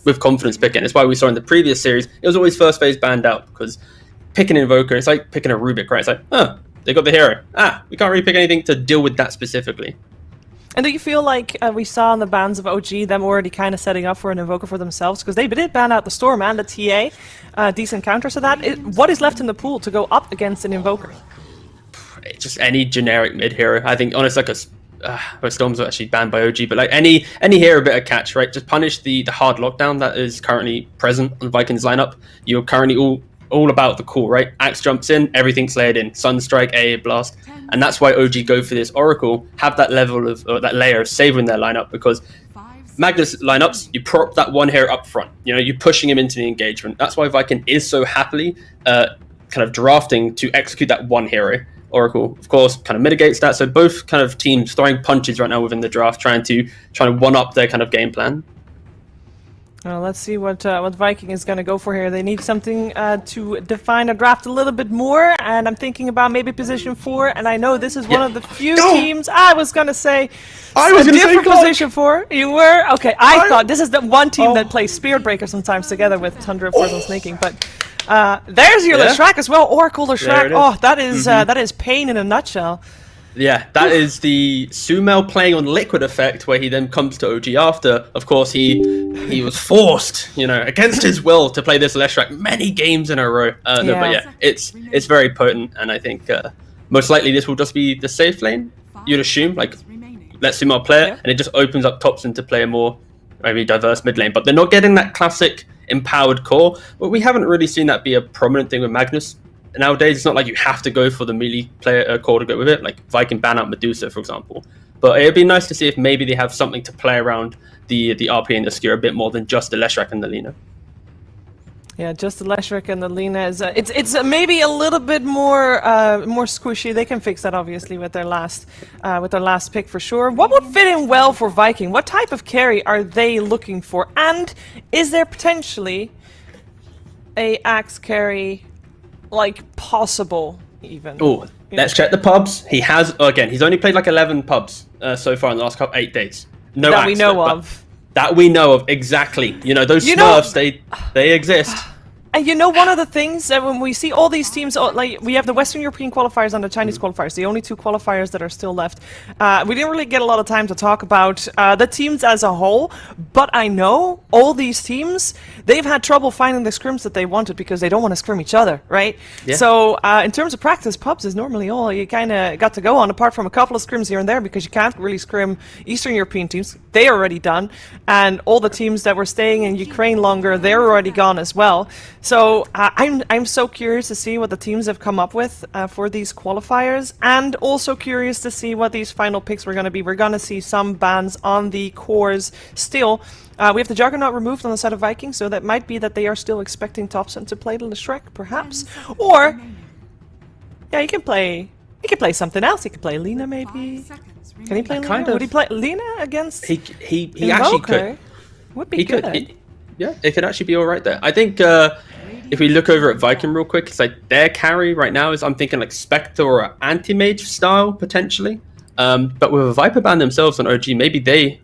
with confidence picking. It's why we saw in the previous series, it was always first phase banned out, because picking Invoker, it's like picking a Rubik, right? It's like, oh, they got the hero. We can't really pick anything to deal with that specifically. And do you feel like we saw in the bans of OG them already kind of setting up for an Invoker for themselves? Because they did ban out the Storm and the TA, decent counters to that. What is left in the pool to go up against an Invoker? Just any generic mid hero. I think, honestly, like Storms are actually banned by OG, but like any hero bit of catch, right? Just punish the hard lockdown that is currently present on Vikings lineup. You're currently all about the core, right? Axe jumps in, everything's layered in. Sunstrike, AA Blast. And that's why OG go for this Oracle, have that level of, that layer of save in their lineup, because Magnus lineups, you prop that one hero up front. You know, you're pushing him into the engagement. That's why Viking is so happily kind of drafting to execute that one hero. Oracle, of course, kind of mitigates that. So both kind of teams throwing punches right now within the draft, trying to one-up their kind of game plan. Well, let's see what Viking is going to go for here. They need something to define a draft a little bit more, and I'm thinking about maybe position 4. And I know this is one of the few teams I was going to say. I was going to say position 4. You were okay. I thought this is the one team that plays Spirit Breaker sometimes together with Tundra, of course, and Snaking. But there's your Leshrac as well, Oracle Leshrac. Oh, that is pain in a nutshell. Yeah, that is the Sumail playing on Liquid effect, where he then comes to OG after. Of course, he was forced, you know, against his will, to play this Leshrac many games in a row. No, but yeah, it's very potent, and I think most likely this will just be the safe lane. You'd assume, like, let Sumail play it, and it just opens up Topson to play a more maybe diverse mid lane. But they're not getting that classic empowered core. But we haven't really seen that be a prominent thing with Magnus. Nowadays, it's not like you have to go for the melee player core to go with it. Like Viking ban out Medusa, for example. But it'd be nice to see if maybe they have something to play around the RP and the Skewer a bit more than just the Leshrac and the Lina. Yeah, just the Leshrac and the Lina is it's maybe a little bit more more squishy. They can fix that obviously with their last pick for sure. What would fit in well for Viking? What type of carry are they looking for? And is there potentially a Axe carry? Like possible even. Oh, let's check the pubs. He has he's only played like 11 pubs so far in the last 8 days. No that we know of. That we know of, exactly. You know, those Smurfs, they exist. And you know, one of the things that when we see all these teams, like we have the Western European qualifiers and the Chinese qualifiers, the only 2 qualifiers that are still left. We didn't really get a lot of time to talk about the teams as a whole, but I know all these teams, they've had trouble finding the scrims that they wanted because they don't want to scrim each other, right? Yeah. So in terms of practice, pubs is normally all you kind of got to go on, apart from a couple of scrims here and there, because you can't really scrim Eastern European teams. They are already done, and all the teams that were staying in Ukraine longer, they're already gone as well. So I'm so curious to see what the teams have come up with for these qualifiers, and also curious to see what these final picks were going to be. We're going to see some bans on the cores still. We have the Juggernaut removed on the side of Vikings, so that might be that they are still expecting Topson to play the Leshrac, perhaps. Or, yeah, he can play something else. He could play Lina, maybe. Can he play Lina? Would he play Lina against? He actually could. Would be good. Yeah, it could actually be all right there. I think if we look over at Viking real quick, it's like their carry right now is, I'm thinking like Spectre or Anti-Mage style potentially. But with a Viper ban themselves on OG, maybe they.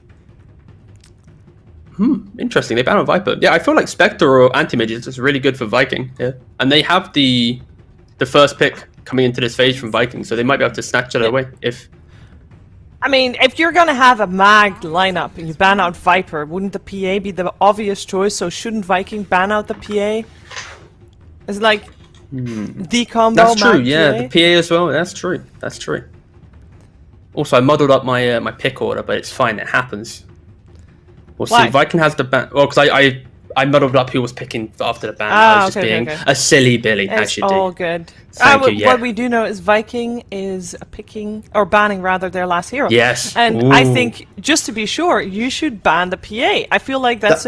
Interesting. They ban on Viper. Yeah, I feel like Spectre or Anti-Mage is just really good for Viking. Yeah, and they have the first pick coming into this phase from Viking, so they might be able to snatch it away if. I mean, if you're gonna have a mag lineup and you ban out Viper, wouldn't the PA be the obvious choice? So shouldn't Viking ban out the PA? It's like the combo. That's true. mag Yeah, PA. the PA as well. That's true. That's true. Also, I muddled up my my pick order, but it's fine. It happens. We'll see. Viking has the ban. Well, because I muddled up who was picking after the ban. I was just being a silly Billy. It's all good. What we do know is Viking is picking, or banning rather, their last hero. Yes. And I think, just to be sure, you should ban the PA. I feel like that's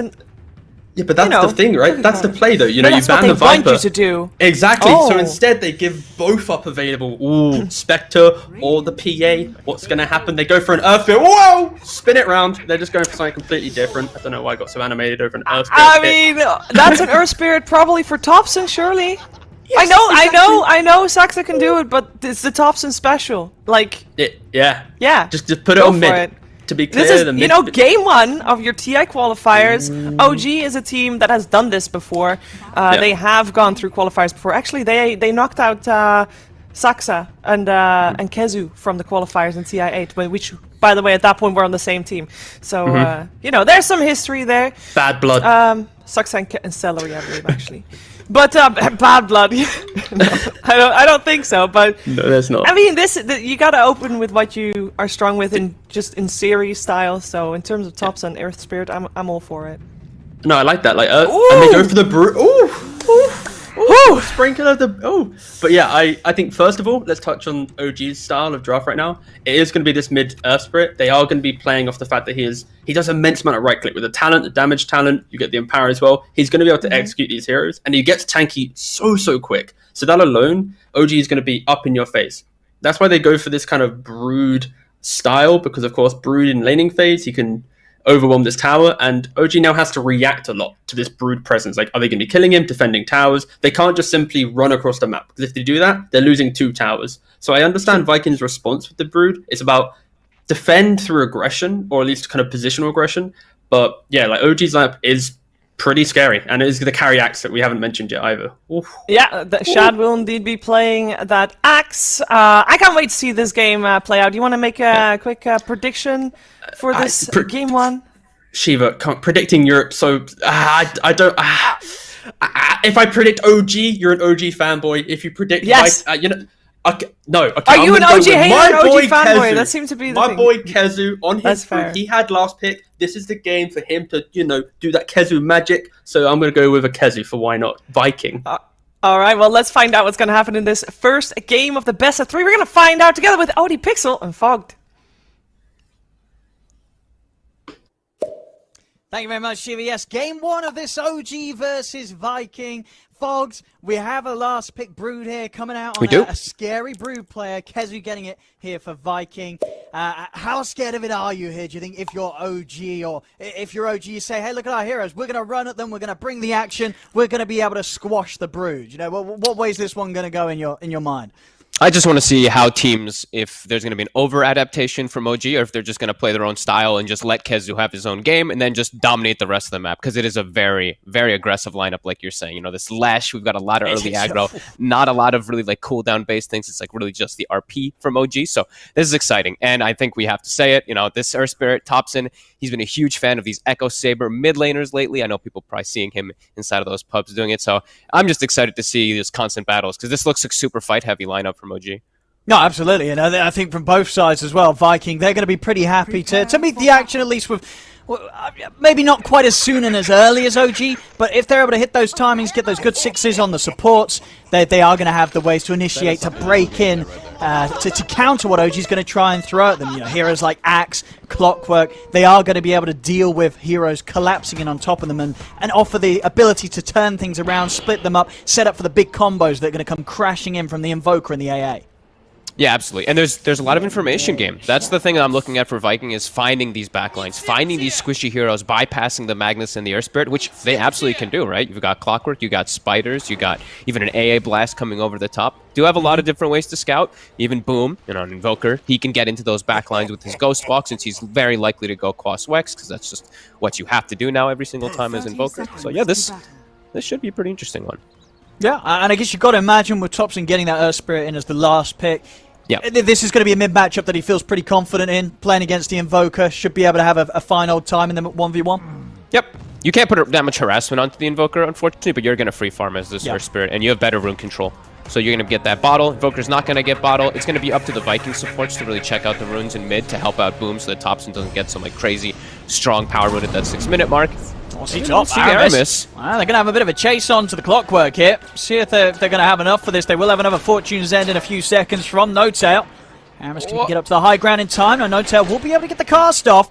Yeah, but that's the thing, right? That's the play, though. You know, you ban the Viper. That's what they want you to do. Exactly. So instead, they give both up available. Ooh, Spectre or the PA. What's going to happen? They go for an Earth Spirit. Whoa! Spin it round. They're just going for something completely different. I don't know why I got so animated over an Earth Spirit. I mean, that's an Earth Spirit probably for Topson, surely. Yes, I know Saxa can do it, but it's the Topson special. Like, yeah. Yeah. Just put it on mid. to be clear, This is, the you know, game 1 of your TI qualifiers. OG is a team that has done this before. They have gone through qualifiers before. Actually, they knocked out Saxa and Kezu from the qualifiers in TI8, which, by the way, at that point were on the same team. So, you know, there's some history there. Bad blood. Saxa and Celery, I believe, actually. But bad blood. No, I don't think so. But no, there's not. I mean, you gotta open with what you are strong with, in series style. So in terms of tops and Earth Spirit, I'm all for it. No, I like that. Like, and they go for the brew. Sprinkle of the But yeah, I think first of all, let's touch on OG's style of draft right now. It is going to be this mid Earth Spirit. They are going to be playing off the fact that he does immense amount of right click with the talent, the damage talent. You get the empower as well. He's going to be able to execute these heroes, and he gets tanky so quick. So that alone, OG is going to be up in your face. That's why they go for this kind of brood style, because of course, brood in laning phase, he can overwhelm this tower, and OG now has to react a lot to this brood presence. Like, are they going to be killing him, defending towers? They can't just simply run across the map, because if they do that, they're losing 2 towers. So I understand Viking's response with the brood. It's about defend through aggression, or at least kind of positional aggression. But yeah, like OG's lineup is pretty scary, and it is going to carry axe that we haven't mentioned yet either. Oof. Yeah, Shad will indeed be playing that axe. I can't wait to see this game play out. Do you want to make a quick prediction for this game 1? Shiva, predicting Europe, so I don't. If I predict OG, you're an OG fanboy. If you predict, yes, you know. Okay, no. Okay, are you an OG hater or an OG fanboy? That seems to be the thing. My boy Kezu on his group, he had last pick. This is the game for him to, you know, do that Kezu magic. So I'm going to go with a Kezu for why not Viking. All right, well, let's find out what's going to happen in this first game of the best of 3. We're going to find out together with ODPixel and Fogged. Thank you very much, Shiva. Yes, game 1 of this OG versus Viking. Fogs, we have a last pick brood here coming out on a scary brood player. Kezu getting it here for Viking. How scared of it are you here? Do you think if you're OG, or if you're OG, you say, hey, look at our heroes. We're going to run at them. We're going to bring the action. We're going to be able to squash the brood. You know, what way is this one going to go in your mind? I just want to see how teams, if there's going to be an over-adaptation from OG, or if they're just going to play their own style and just let Kezu have his own game and then just dominate the rest of the map, because it is a very, very aggressive lineup, like you're saying. You know, this Lash, we've got a lot of early aggro, not a lot of really like cooldown-based things. It's like really just the RP from OG, so this is exciting. And I think we have to say it, you know, this Earth Spirit, Thompson, he's been a huge fan of these Echo Saber mid laners lately. I know people probably seeing him inside of those pubs doing it, so I'm just excited to see these constant battles, because this looks like super fight-heavy lineup from OG. No, absolutely, and I think from both sides as well, Viking, they're going to be pretty happy to meet the action, at least with, maybe not quite as soon and as early as OG, but if they're able to hit those timings, get those good 6s on the supports, they are going to have the ways to initiate, to break in, to counter what OG's going to try and throw at them. You know, heroes like Axe, Clockwork, they are going to be able to deal with heroes collapsing in on top of them and offer the ability to turn things around, split them up, set up for the big combos that are going to come crashing in from the Invoker and the AA. Yeah, absolutely. And there's a lot of information game. That's the thing that I'm looking at for Viking, is finding these backlines, finding these squishy heroes, bypassing the Magnus and the Earth Spirit, which they absolutely can do, right? You've got Clockwork, you got Spiders, you got even an AA Blast coming over the top. Do have a lot of different ways to scout. Even Boom, you know, an Invoker, he can get into those backlines with his Ghost Walk, since he's very likely to go Quals Wex, because that's just what you have to do now every single time as Invoker. So yeah, this should be a pretty interesting one. Yeah, and I guess you've got to imagine with Thompson getting that Earth Spirit in as the last pick, yeah, this is going to be a mid-matchup that he feels pretty confident in. Playing against the Invoker, should be able to have a fine old time in them at 1v1. Yep. You can't put that much harassment onto the Invoker, unfortunately, but you're going to free farm as this Earth Spirit, and you have better rune control. So you're going to get that bottle. Invoker's not going to get bottle. It's going to be up to the Viking supports to really check out the runes in mid to help out Boom, so that Thompson doesn't get some like crazy strong power rune at that 6-minute mark. Aramis. Well, they're going to have a bit of a chase on to the Clockwork here. See if they're going to have enough for this. They will have another Fortune's End in a few seconds from No-Tail. Aramis can get up to the high ground in time. Now No-Tail will be able to get the cast off.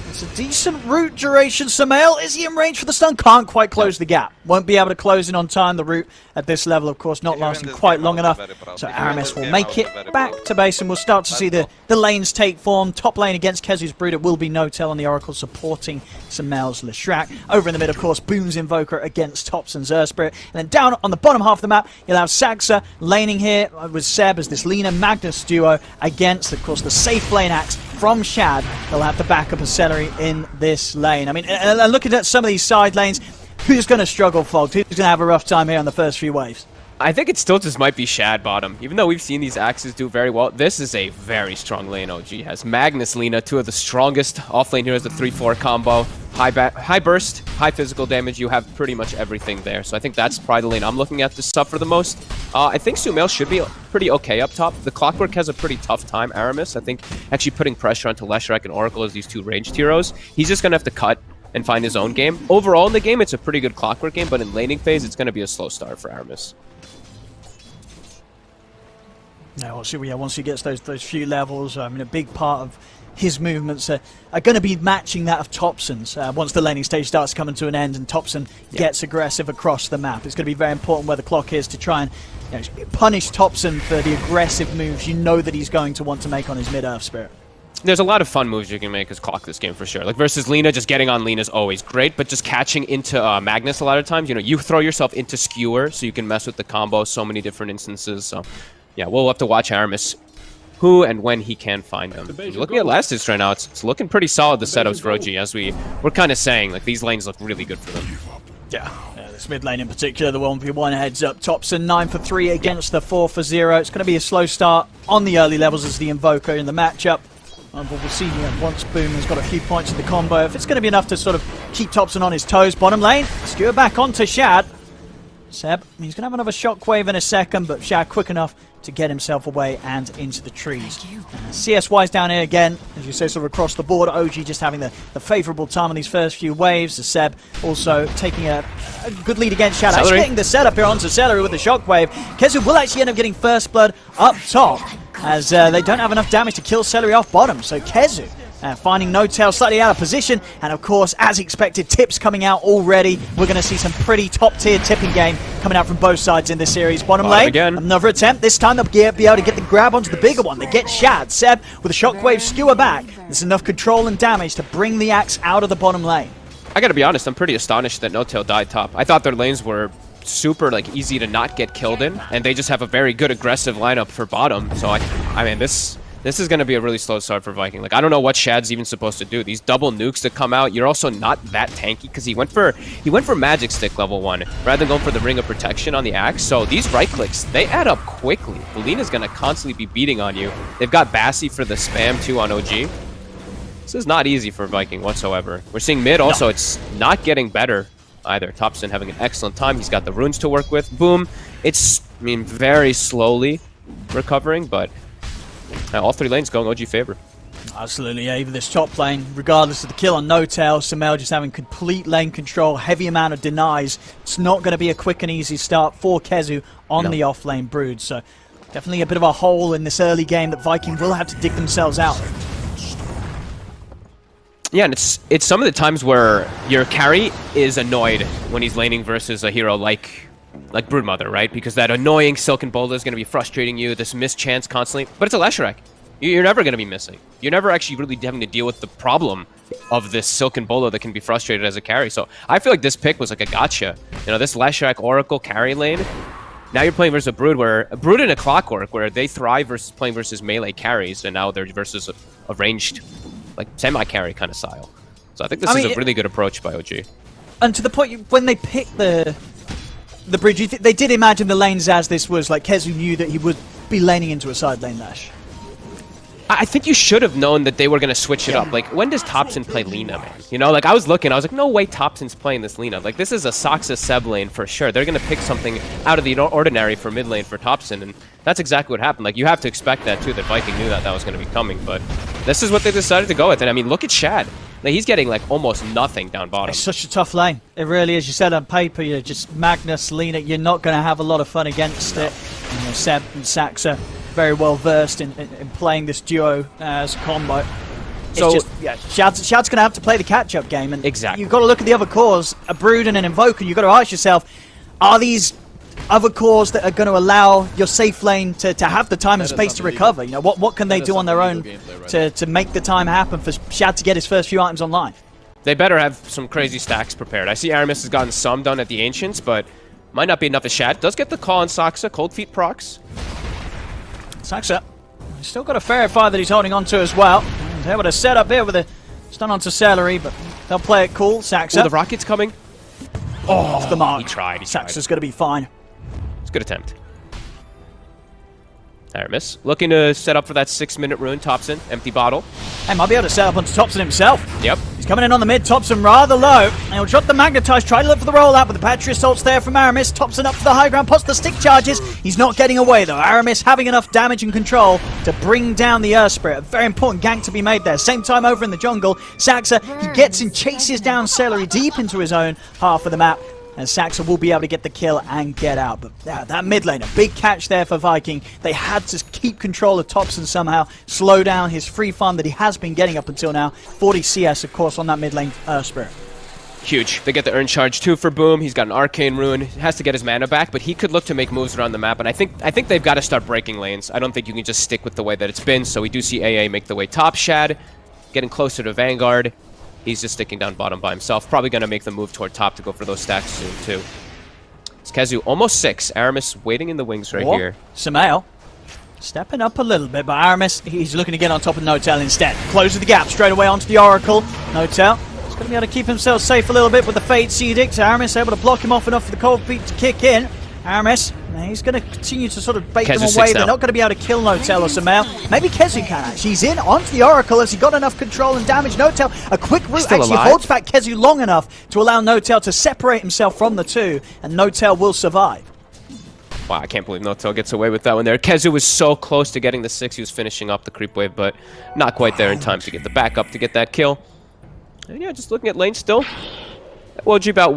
It's a decent root duration. Sumail, is he in range for the stun? Can't quite close the gap. Won't be able to close in on time. The root at this level, of course, not lasting quite long enough. So Aramis will make it back to base, and we'll start to see the lanes take form. Top lane against Kezu's Brood, it will be No-Tail and the Oracle supporting Sumail's Leshrac. Over in the mid, of course, Boom's Invoker against Thompson's Earth Spirit. And then down on the bottom half of the map, you'll have Saxa laning here with Seb as this Lena Magnus duo against, of course, the safe lane Axe from Shad, they'll have to back up a Celery in this lane. I mean, and looking at some of these side lanes, who's going to struggle, Fogged? Who's going to have a rough time here on the first few waves? I think it still just might be Shad bottom. Even though we've seen these axes do very well, this is a very strong lane OG has. Magnus, Lina, two of the strongest offlane heroes, the 3-4 combo. High burst, high physical damage, you have pretty much everything there. So I think that's probably the lane I'm looking at to suffer the most. I think Sumail should be pretty okay up top. The Clockwork has a pretty tough time, Aramis. I think actually putting pressure onto Leshrac and Oracle as these two ranged heroes, he's just going to have to cut and find his own game. Overall in the game, it's a pretty good Clockwork game, but in laning phase, it's going to be a slow start for Aramis. No, once he gets those few levels, I mean, a big part of his movements are going to be matching that of Topson's once the laning stage starts coming to an end and Topson gets aggressive across the map. It's going to be very important where the clock is to try and punish Topson for the aggressive moves you know that he's going to want to make on his mid-earth Spirit. There's a lot of fun moves you can make as Clock this game for sure. Like versus Lina, just getting on Lina is always great, but just catching into Magnus a lot of times, you throw yourself into Skewer so you can mess with the combo so many different instances. So yeah, we'll have to watch Aramis who and when he can find them. Looking at last hits right now, it's looking pretty solid, the setups for OG, as we're kind of saying, like these lanes look really good for them. Yeah, this mid lane in particular, the 1v1 heads up. Topson 9 for 3 against the 4 for 0. It's going to be a slow start on the early levels as the Invoker in the matchup. But we'll see once Boom has got a few points in the combo, if it's going to be enough to sort of keep Topson on his toes. Bottom lane, skewer back onto Shad. Seb, he's going to have another shockwave in a second, but Shad quick enough to get himself away and into the trees. CS-wise down here again, as you say, sort of across the board. OG just having the favourable time on these first few waves. The Seb also taking a good lead against Shad. Actually getting the setup here onto Celery with the shockwave. Kezu will actually end up getting first blood up top, as they don't have enough damage to kill Celery off bottom. So Kezu finding No Tail slightly out of position, and of course, as expected, tips coming out already. We're going to see some pretty top-tier tipping game coming out from both sides in this series. Bottom lane, again. Another attempt. This time they'll be able to get the grab onto the bigger one. They get Shad. Seb with a shockwave skewer back. There's enough control and damage to bring the axe out of the bottom lane. I gotta be honest, I'm pretty astonished that No Tail died top. I thought their lanes were super easy to not get killed in, and they just have a very good aggressive lineup for bottom. So I mean, this is going to be a really slow start for Viking. Like, I don't know what Shad's even supposed to do. These double nukes that come out, you're also not that tanky because he went for Magic Stick level 1 rather than going for the Ring of Protection on the axe. So these right clicks, they add up quickly. Lina's going to constantly be beating on you. They've got Bassi for the spam too on OG. This is not easy for Viking whatsoever. We're seeing mid also, it's not getting better either. Topson having an excellent time. He's got the runes to work with. Boom. It's, I mean, very slowly recovering, but all three lanes going OG favor. Absolutely, yeah. Even this top lane, regardless of the kill on No Tail, Sumail just having complete lane control, heavy amount of denies. It's not going to be a quick and easy start for Kezu on the off-lane Brood. So definitely a bit of a hole in this early game that Viking will have to dig themselves out. Yeah, and it's some of the times where your carry is annoyed when he's laning versus a hero like Broodmother, right? Because that annoying Silken Boulder is going to be frustrating you, this mischance constantly. But it's a Leshrac. You're never going to be missing. You're never actually really having to deal with the problem of this Silken Bolo that can be frustrated as a carry. So I feel like this pick was like a gotcha. This Leshrac Oracle carry lane. Now you're playing versus a Brood in a Clockwork where they thrive versus playing versus melee carries, and now they're versus a ranged, like semi-carry kind of style. So I think this is a really good approach by OG. And to the point, when they picked the bridge, they did imagine the lanes as this was, like Kezu knew that he would be laning into a side lane Lash. I think you should have known that they were going to switch it up. Like, when does Topson play Lina, man? Like, I was looking, I was like, no way Topson's playing this Lina. Like, this is a Soxa Seb lane for sure. They're going to pick something out of the ordinary for mid lane for Topson, and that's exactly what happened. Like, you have to expect that, too, that Viking knew that was going to be coming, but this is what they decided to go with. And, I mean, look at Shad. Like, he's getting, like, almost nothing down bottom. It's such a tough lane. It really is. You said on paper, you're just Magnus, Lina, you're not going to have a lot of fun against it. Seb and Saxa very well versed in playing this duo as a combo. So it's just, Shad's going to have to play the catch-up game, and you've got to look at the other cores, a Brood and an Invoker. You've got to ask yourself, are these other cores that are going to allow your safe lane to have the time and space to recover? What can they do on their own to make the time happen for Shad to get his first few items online? They better have some crazy stacks prepared. I see Aramis has gotten some done at the Ancients, but might not be enough as Shad. Does get the call on Soxa, Cold Feet procs. Saxa, he's still got to verify that he's holding on to as well. He's able to set up here with a stun onto Celery, but they'll play it cool. Saxa. Oh, the rocket's coming. Off the mark. He tried. Saxa's going to be fine. It's a good attempt. Aramis looking to set up for that 6-minute rune. Thompson, empty bottle. Hey, might be able to set up onto Thompson himself. Yep. He's coming in on the mid. Thompson rather low. And he'll drop the Magnetize. Try to look for the rollout, but the Patria Assault's there from Aramis. Thompson up to the high ground. Pots the stick charges. He's not getting away, though. Aramis having enough damage and control to bring down the Earth Spirit. A very important gank to be made there. Same time over in the jungle. Saxa, he gets and chases down Celery deep into his own half of the map. And Saxa will be able to get the kill and get out. But that mid lane, a big catch there for Viking. They had to keep control of Thompson somehow, slow down his free farm that he has been getting up until now. 40 CS, of course, on that mid lane Spirit. Huge. They get the Earn Charge too for Boom. He's got an Arcane Rune. He has to get his mana back, but he could look to make moves around the map. And I think they've got to start breaking lanes. I don't think you can just stick with the way that it's been. So we do see AA make the way top. Shad getting closer to Vanguard. He's just sticking down bottom by himself. Probably going to make the move toward top to go for those stacks soon, too. It's Kezu, almost 6. Aramis waiting in the wings right here. Samael stepping up a little bit, but Aramis, he's looking to get on top of Notel instead. Closes the gap straight away onto the Oracle. Notel is going to be able to keep himself safe a little bit with the Fate's Edict. Aramis able to block him off enough for the cold beat to kick in. Aramis, he's going to continue to sort of bait them away. They're not going to be able to kill Notel or Samael. Maybe Kezu can actually. He's in onto the Oracle as he got enough control and damage. Notel, a quick route actually holds back Kezu long enough to allow Notel to separate himself from the two, and Notel will survive. Wow, I can't believe Notel gets away with that one there. Kezu was so close to getting the 6. He was finishing up the creep wave, but not quite there in time to get the backup to get that kill. And yeah, just looking at lane still. OG about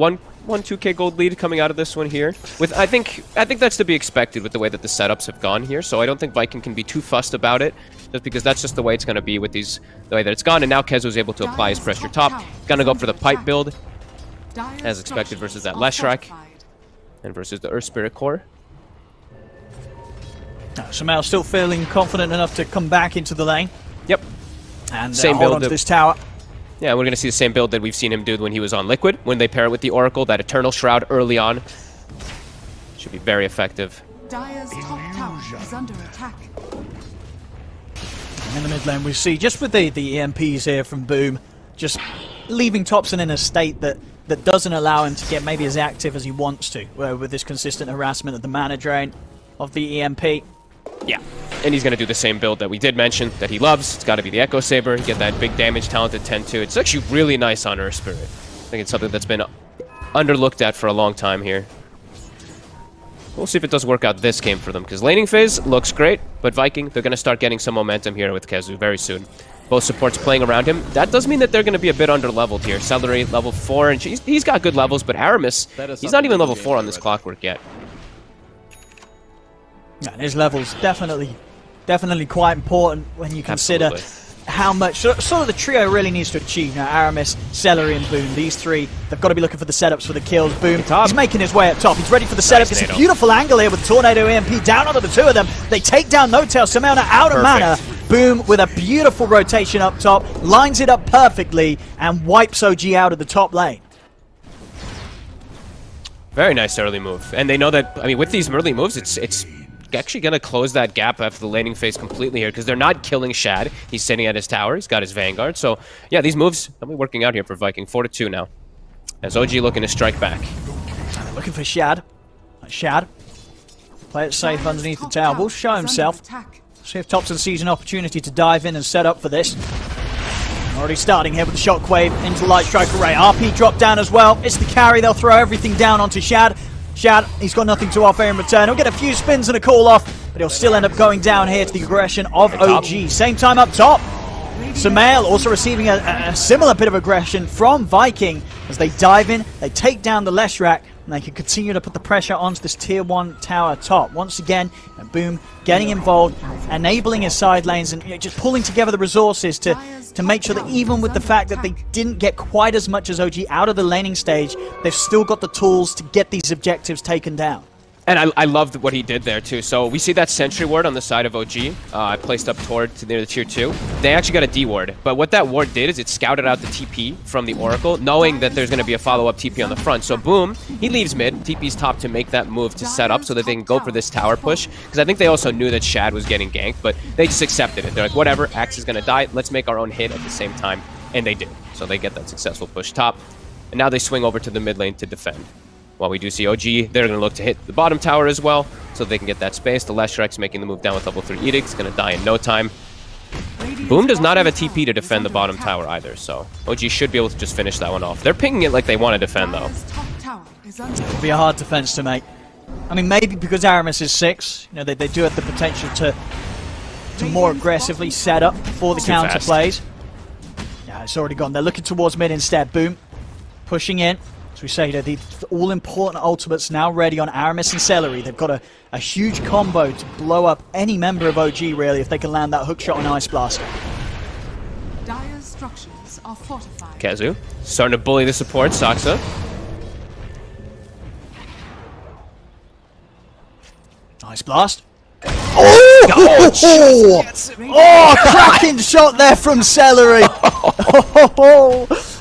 2K gold lead coming out of this one here. With I think that's to be expected with the way that the setups have gone here. So I don't think Viking can be too fussed about it, just because that's just the way it's going to be with the way that it's gone. And now Kezu was able to apply his pressure top. Gonna go for the pipe build, as expected, versus that Leshrac and versus the Earth Spirit Core. Samael still feeling confident enough to come back into the lane. Yep. And hold on to this tower. Yeah, we're going to see the same build that we've seen him do when he was on Liquid, when they pair it with the Oracle, that Eternal Shroud early on. Should be very effective. Dire's top tower is under attack. In the mid lane we see, just with the EMPs here from Boom, just leaving Thompson in a state that doesn't allow him to get maybe as active as he wants to, with this consistent harassment of the mana drain of the EMP. Yeah, and he's going to do the same build that we did mention that he loves. It's got to be the Echo Saber. Get that big damage talented 10-2. It's actually really nice on Earth Spirit. I think it's something that's been underlooked at for a long time here. We'll see if it does work out this game for them, because laning phase looks great, but Viking, they're going to start getting some momentum here with Kezu very soon. Both supports playing around him. That does mean that they're going to be a bit under-leveled here. Celery, level 4, and he's got good levels, but Aramis, he's not even level 4 on this Clockwork yet. Yeah, his level's definitely quite important when you consider how much sort of the trio really needs to achieve. Now, Aramis, Celery, and Boom, these three, they've got to be looking for the setups for the kills. Boom, he's making his way up top. He's ready for the setup. It's a beautiful angle here with Tornado EMP down onto the two of them. They take down Notel. Samael out of mana. Boom with a beautiful rotation up top, lines it up perfectly, and wipes OG out of the top lane. Very nice early move. And they know that, I mean, with these early moves, it's actually going to close that gap after the laning phase completely here, because they're not killing Shad. He's sitting at his tower. He's got his Vanguard. So, yeah, these moves will be working out here for Viking. 4-2 now. As OG looking to strike back. Looking for Shad. Shad. Play it safe underneath the tower. Will show himself. See if Thompson sees an opportunity to dive in and set up for this. Already starting here with the Shockwave into Light Strike Array. RP drop down as well. It's the carry. They'll throw everything down onto Shad. Shad, he's got nothing to offer in return. He'll get a few spins and a call off, but he'll still end up going down here to the aggression of OG. Same time up top. Samael also receiving a similar bit of aggression from Viking as they dive in, they take down the Leshrac, and they can continue to put the pressure onto this tier 1 tower top. Once again, Boom getting involved, enabling his side lanes, and just pulling together the resources to make sure that even with the fact that they didn't get quite as much as OG out of the laning stage, they've still got the tools to get these objectives taken down. And I loved what he did there, too. So we see that sentry ward on the side of OG, placed up toward near the tier 2. They actually got a D ward. But what that ward did is it scouted out the TP from the Oracle, knowing that there's going to be a follow-up TP on the front. So boom, he leaves mid, TP's top to make that move to set up so that they can go for this tower push. Because I think they also knew that Shad was getting ganked, but they just accepted it. They're like, whatever, Axe is going to die, let's make our own hit at the same time. And they did. So they get that successful push top. And now they swing over to the mid lane to defend. While we do see OG, they're going to look to hit the bottom tower as well, so they can get that space. The Leshrek's making the move down with level 3 Edict. It's going to die in no time. Boom does not have a TP to defend the bottom tower either, so OG should be able to just finish that one off. They're pinging it like they want to defend, though. It'll be a hard defense to make. I mean, maybe because Aramis is 6, you know, they do have the potential to more aggressively set up for the counter plays. Yeah, it's already gone. They're looking towards mid instead. Boom, pushing in. As we say, the all-important ultimates now ready on Aramis and Celery. They've got a huge combo to blow up any member of OG, really, if they can land that hook shot on Ice Blast. Dire's structures are fortified. Kezu starting to bully the support, Saksa. Ice Blast. Oh! Oh, cracking shot there from Celery.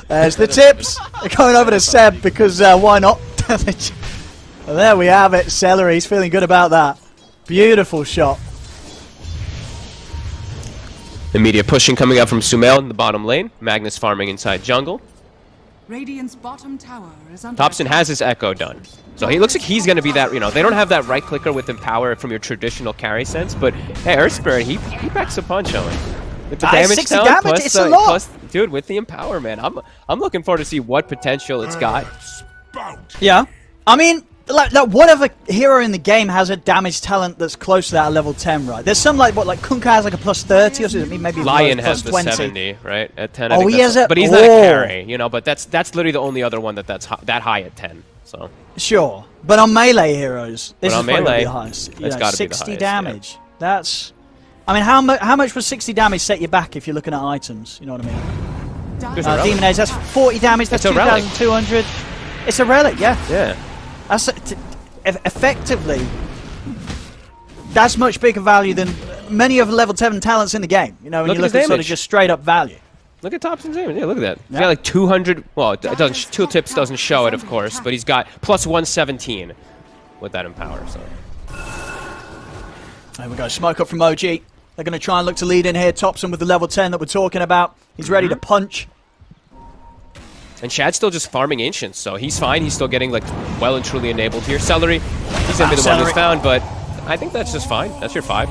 There's the tips. They're going over to Seb because why not? Well, there we have it. Celery, he's feeling good about that. Beautiful shot. Immediate pushing coming out from Sumail in the bottom lane. Magnus farming inside jungle. Radiant's bottom tower is under Thompson has his echo done. So he looks like he's going to be that, you know, they don't have that right clicker with Empower from your traditional carry sense, but hey, Earth Spirit, he packs a punch on it. With the damage 60 down, damage, plus it's a lot. Dude, with the Empower, man, I'm looking forward to see what potential it's got. Yeah. I mean, like whatever hero in the game has a damage talent that's close to that at level 10, right? There's some like Kunkka has like a plus 30 or something, maybe Lion plus has the 20. 70, right? At 10. Oh, he has it. But he's not a carry, you know, but that's literally the only other one that's that high at 10. So sure. But on melee heroes, this is on probably melee, the highest. it's gotta be the 60 highest, damage. Yeah. That's I mean, how much would 60 damage set you back if you're looking at items? You know what I mean? Demon Age, that's 40 damage, that's 2,200. It's a relic, yeah. Yeah. That's effectively, that's much bigger value than many of the level 7 talents in the game. You know, when you look at sort of just straight up value. Look at Thompson's damage. Yeah, look at that. He's got like 200. Well, it doesn't. Tooltips doesn't show it, of course, but he's got plus 117 with that Empower. So there we go. Smoke up from OG. They're going to try and look to lead in here. Thompson with the level 10 that we're talking about. He's ready to punch. And Shad's still just farming Ancients, so he's fine. He's still getting like well and truly enabled here. Celery, he's going to be the one who's found, but I think that's just fine. That's your 5.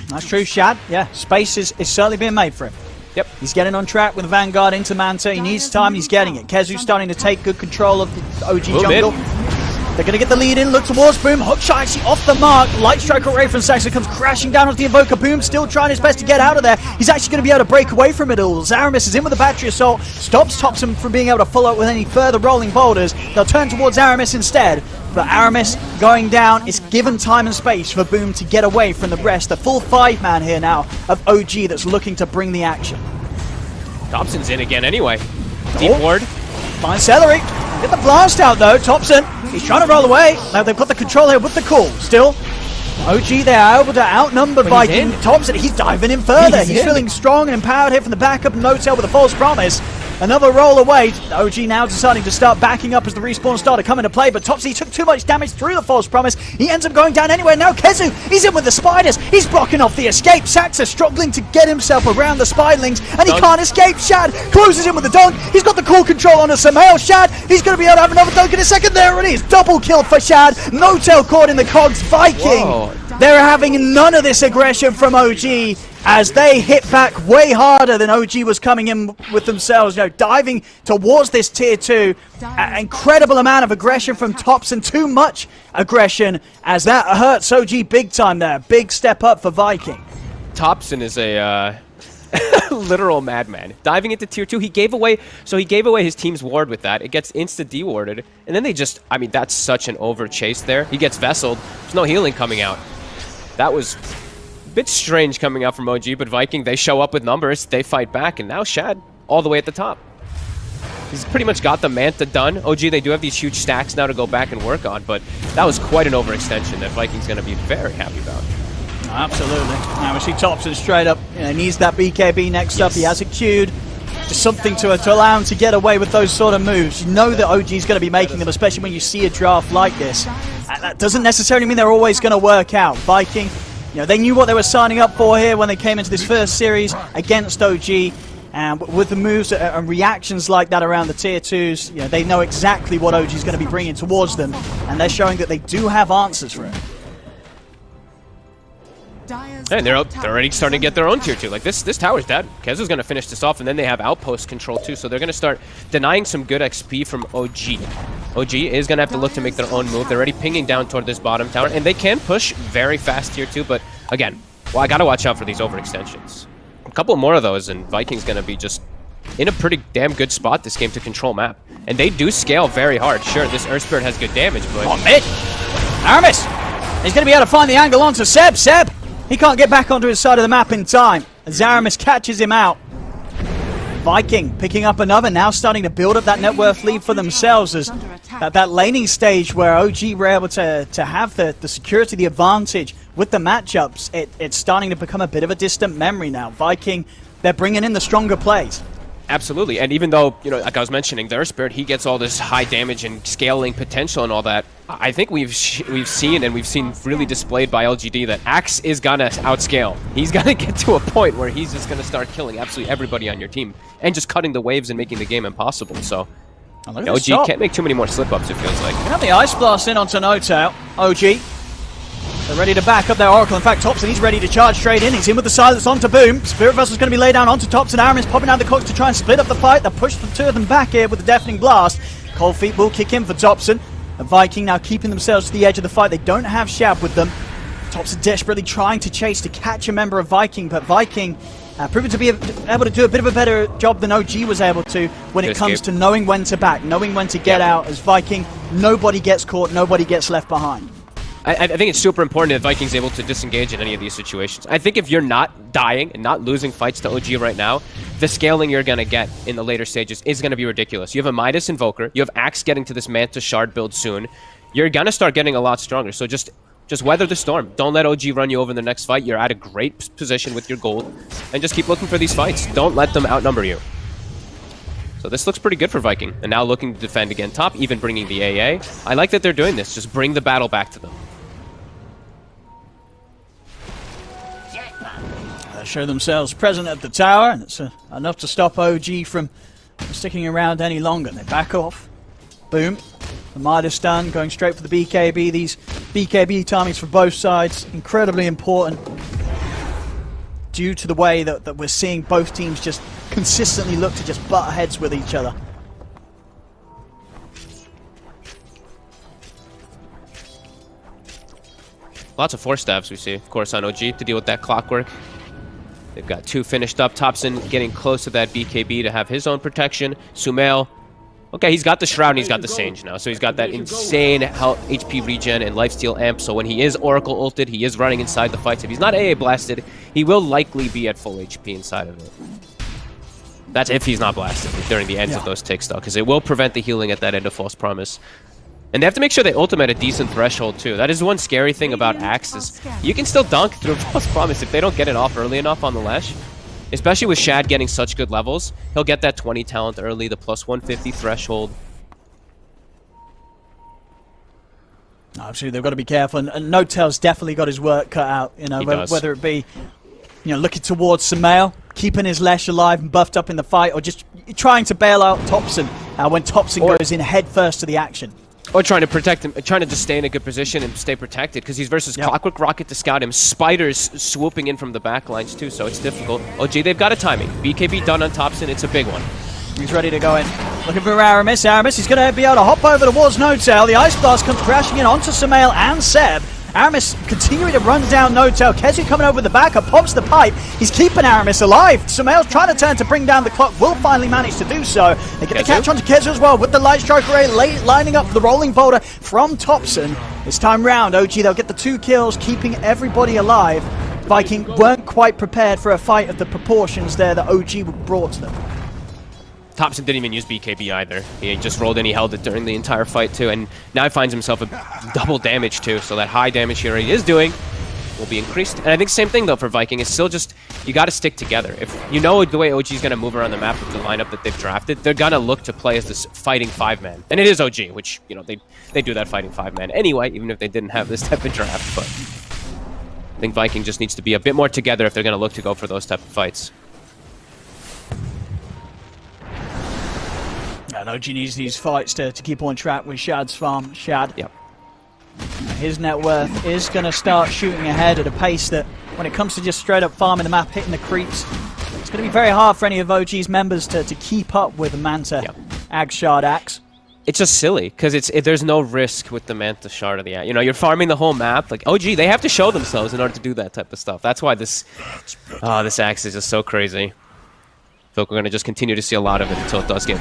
That's true, Shad. Yeah, space is certainly being made for him. Yep. He's getting on track with the Vanguard into Manta. He needs time, and he's getting it. Kezu's starting to take good control of the OG jungle. They're going to get the lead in, look towards Boom. Hookshot actually off the mark. Light Strike array from Saxon comes crashing down onto the Invoker. Boom still trying his best to get out of there. He's actually going to be able to break away from it all. Zaramis is in with the Battery Assault. Stops Thompson from being able to follow up with any further rolling boulders. They'll turn towards Aramis instead. But Aramis going down. It's given time and space for Boom to get away from the rest. The full 5-man here now of OG that's looking to bring the action. Thompson's in again anyway. Deep ward. Fine Celery. Get the blast out though, Thompson. He's trying to roll away. Now they've got the control here with the call. Still, OG they're able to outnumber Viking. Thompson, he's diving in further. He's feeling strong and empowered here from the backup. No-tail with a false promise. Another roll away. OG now deciding to start backing up as the respawn started coming to play, but Topsy took too much damage through the false promise. He ends up going down anyway. Now Kezu, he's in with the spiders. He's blocking off the escape. Saxa struggling to get himself around the spiderlings, and he can't escape. Shad closes in with the dunk. He's got the cool control on a Samael. Shad, he's going to be able to have another dunk in a second. There it is. Double kill for Shad. No-tail caught in the cogs. Viking. Whoa. They're having none of this aggression from OG as they hit back way harder than OG was coming in with themselves. You know, diving towards this tier 2. Incredible amount of aggression from Thompson. Too much aggression as that hurts OG big time there. Big step up for Viking. Thompson is a literal madman. Diving into tier 2, he gave away his team's ward with that. It gets insta-dewarded, and then they just, I mean, that's such an over chase there. He gets vesseled. There's no healing coming out. That was a bit strange coming out from OG, but Viking, they show up with numbers, they fight back, and now Shad all the way at the top. He's pretty much got the Manta done. OG, they do have these huge stacks now to go back and work on, but that was quite an overextension that Viking's going to be very happy about. Absolutely. Now we see Topson straight up. Needs that BKB next up. He has it queued. Just something to allow him to get away with those sort of moves. You know that OG is going to be making them, especially when you see a draft like this. And that doesn't necessarily mean they're always going to work out. Viking, they knew what they were signing up for here when they came into this first series against OG. And with the moves and reactions like that around the tier 2s, they know exactly what OG is going to be bringing towards them. And they're showing that they do have answers for it. And they're already starting to get their own tier 2. Like, this tower's dead. Kezu's going to finish this off, and then they have outpost control too, so they're going to start denying some good XP from OG. OG is going to have to look to make their own move. They're already pinging down toward this bottom tower, and they can push very fast tier 2, but again, I got to watch out for these overextensions. A couple more of those, and Viking's going to be just in a pretty damn good spot this game to control map. And they do scale very hard. Sure, this Earth Spirit has good damage, but... On mid! Aramis! He's going to be able to find the angle onto Seb. Seb! He can't get back onto his side of the map in time. As Aramis catches him out. Viking picking up another, now starting to build up that net worth lead for themselves. As that laning stage where OG were able to have the security, the advantage with the matchups, it's starting to become a bit of a distant memory now. Viking, they're bringing in the stronger plays. Absolutely, and even though, like I was mentioning, their Spirit, he gets all this high damage and scaling potential and all that, I think we've seen really displayed by LGD that Axe is gonna outscale. He's gonna get to a point where he's just gonna start killing absolutely everybody on your team and just cutting the waves and making the game impossible. So OG can't make too many more slip-ups, it feels like. Can have the Ice Blast in onto Notail. OG. They're ready to back up their Oracle. In fact, Topson, he's ready to charge straight in. He's in with the silence onto Boom. Spirit Vessel's going to be laid down onto Topson. Aramis popping out the cloaks to try and split up the fight. They push the two of them back here with the Deafening Blast. Cold Feet will kick in for Topson. The Viking now keeping themselves to the edge of the fight. They don't have Shab with them. Topson desperately trying to chase to catch a member of Viking, but Viking proving to be able to do a bit of a better job than OG was able to when it comes to knowing when to back, knowing when to get out. As Viking, nobody gets caught, nobody gets left behind. I think it's super important that Viking's able to disengage in any of these situations. I think if you're not dying and not losing fights to OG right now, the scaling you're going to get in the later stages is going to be ridiculous. You have a Midas Invoker, you have Axe getting to this Manta Shard build soon. You're going to start getting a lot stronger, so just weather the storm. Don't let OG run you over in the next fight. You're at a great position with your gold, and just keep looking for these fights. Don't let them outnumber you. So this looks pretty good for Viking, and now looking to defend again top, even bringing the AA. I like that they're doing this. Just bring the battle back to them. Show themselves present at the tower, and it's enough to stop OG from sticking around any longer. They back off. Boom. The Midas stun going straight for the BKB. These BKB timings for both sides, incredibly important due to the way that we're seeing both teams just consistently look to just butt heads with each other. Lots of force stabs we see, of course, on OG to deal with that clockwork. They've got two finished up. Topson getting close to that BKB to have his own protection. Sumail, okay, he's got the Shroud and he's got the Sage now. So he's got that insane health, HP regen and lifesteal amp. So when he is Oracle ulted, he is running inside the fights. If he's not AA blasted, he will likely be at full HP inside of it. That's if he's not blasted during the ends of those ticks, though, because it will prevent the healing at that end of False Promise. And they have to make sure they ult him at a decent threshold, too. That is one scary thing about Axe, is you can still dunk through False Promise if they don't get it off early enough on the Lash. Especially with Shad getting such good levels. He'll get that 20 talent early, the plus 150 threshold. Absolutely, they've got to be careful. And Notail's definitely got his work cut out, whether it be looking towards Sumail, keeping his Lash alive and buffed up in the fight, or just trying to bail out Topson when Topson goes in head first to the action. Or trying to protect him, trying to just stay in a good position and stay protected, because he's versus Clockwork Rocket to scout him, Spiders swooping in from the back lines too, so it's difficult. OG, they've got a timing. BKB done on Topson, it's a big one. He's ready to go in. Looking for Aramis. Aramis, he's going to be able to hop over towards Notail. The Ice Blast comes crashing in onto Sumail and Seb. Aramis continuing to run down Notail. Kezu coming over the back, pops the pipe. He's keeping Aramis alive. Sumail's trying to turn to bring down the clock. Will finally manage to do so. They get the catch onto Kezu as well with the Light Strike Array lining up for the Rolling Boulder from Topson. This time round, OG, they'll get the 2 kills, keeping everybody alive. Viking weren't quite prepared for a fight of the proportions there that OG brought to them. Thompson didn't even use BKB either. He just rolled and he held it during the entire fight too, and now he finds himself a double damage too, so that high damage he already is doing will be increased. And I think same thing though for Viking, it's still just, you got to stick together. If you know the way OG is going to move around the map with the lineup that they've drafted, they're going to look to play as this fighting 5-man. And it is OG, which, you know, they do that fighting 5-man anyway, even if they didn't have this type of draft. But I think Viking just needs to be a bit more together if they're going to look to go for those type of fights. And OG needs these fights to keep on track with Shad's farm. Shad. Yep. His net worth is going to start shooting ahead at a pace that, when it comes to just straight up farming the map, hitting the creeps, it's going to be very hard for any of OG's members to keep up with the Manta, Ag, Shard, Axe. It's just silly, because there's no risk with the Manta Shard of the Axe. You know, you're farming the whole map. Like, OG, they have to show themselves in order to do that type of stuff. That's why this Axe is just so crazy. I feel like we're going to just continue to see a lot of it until it does get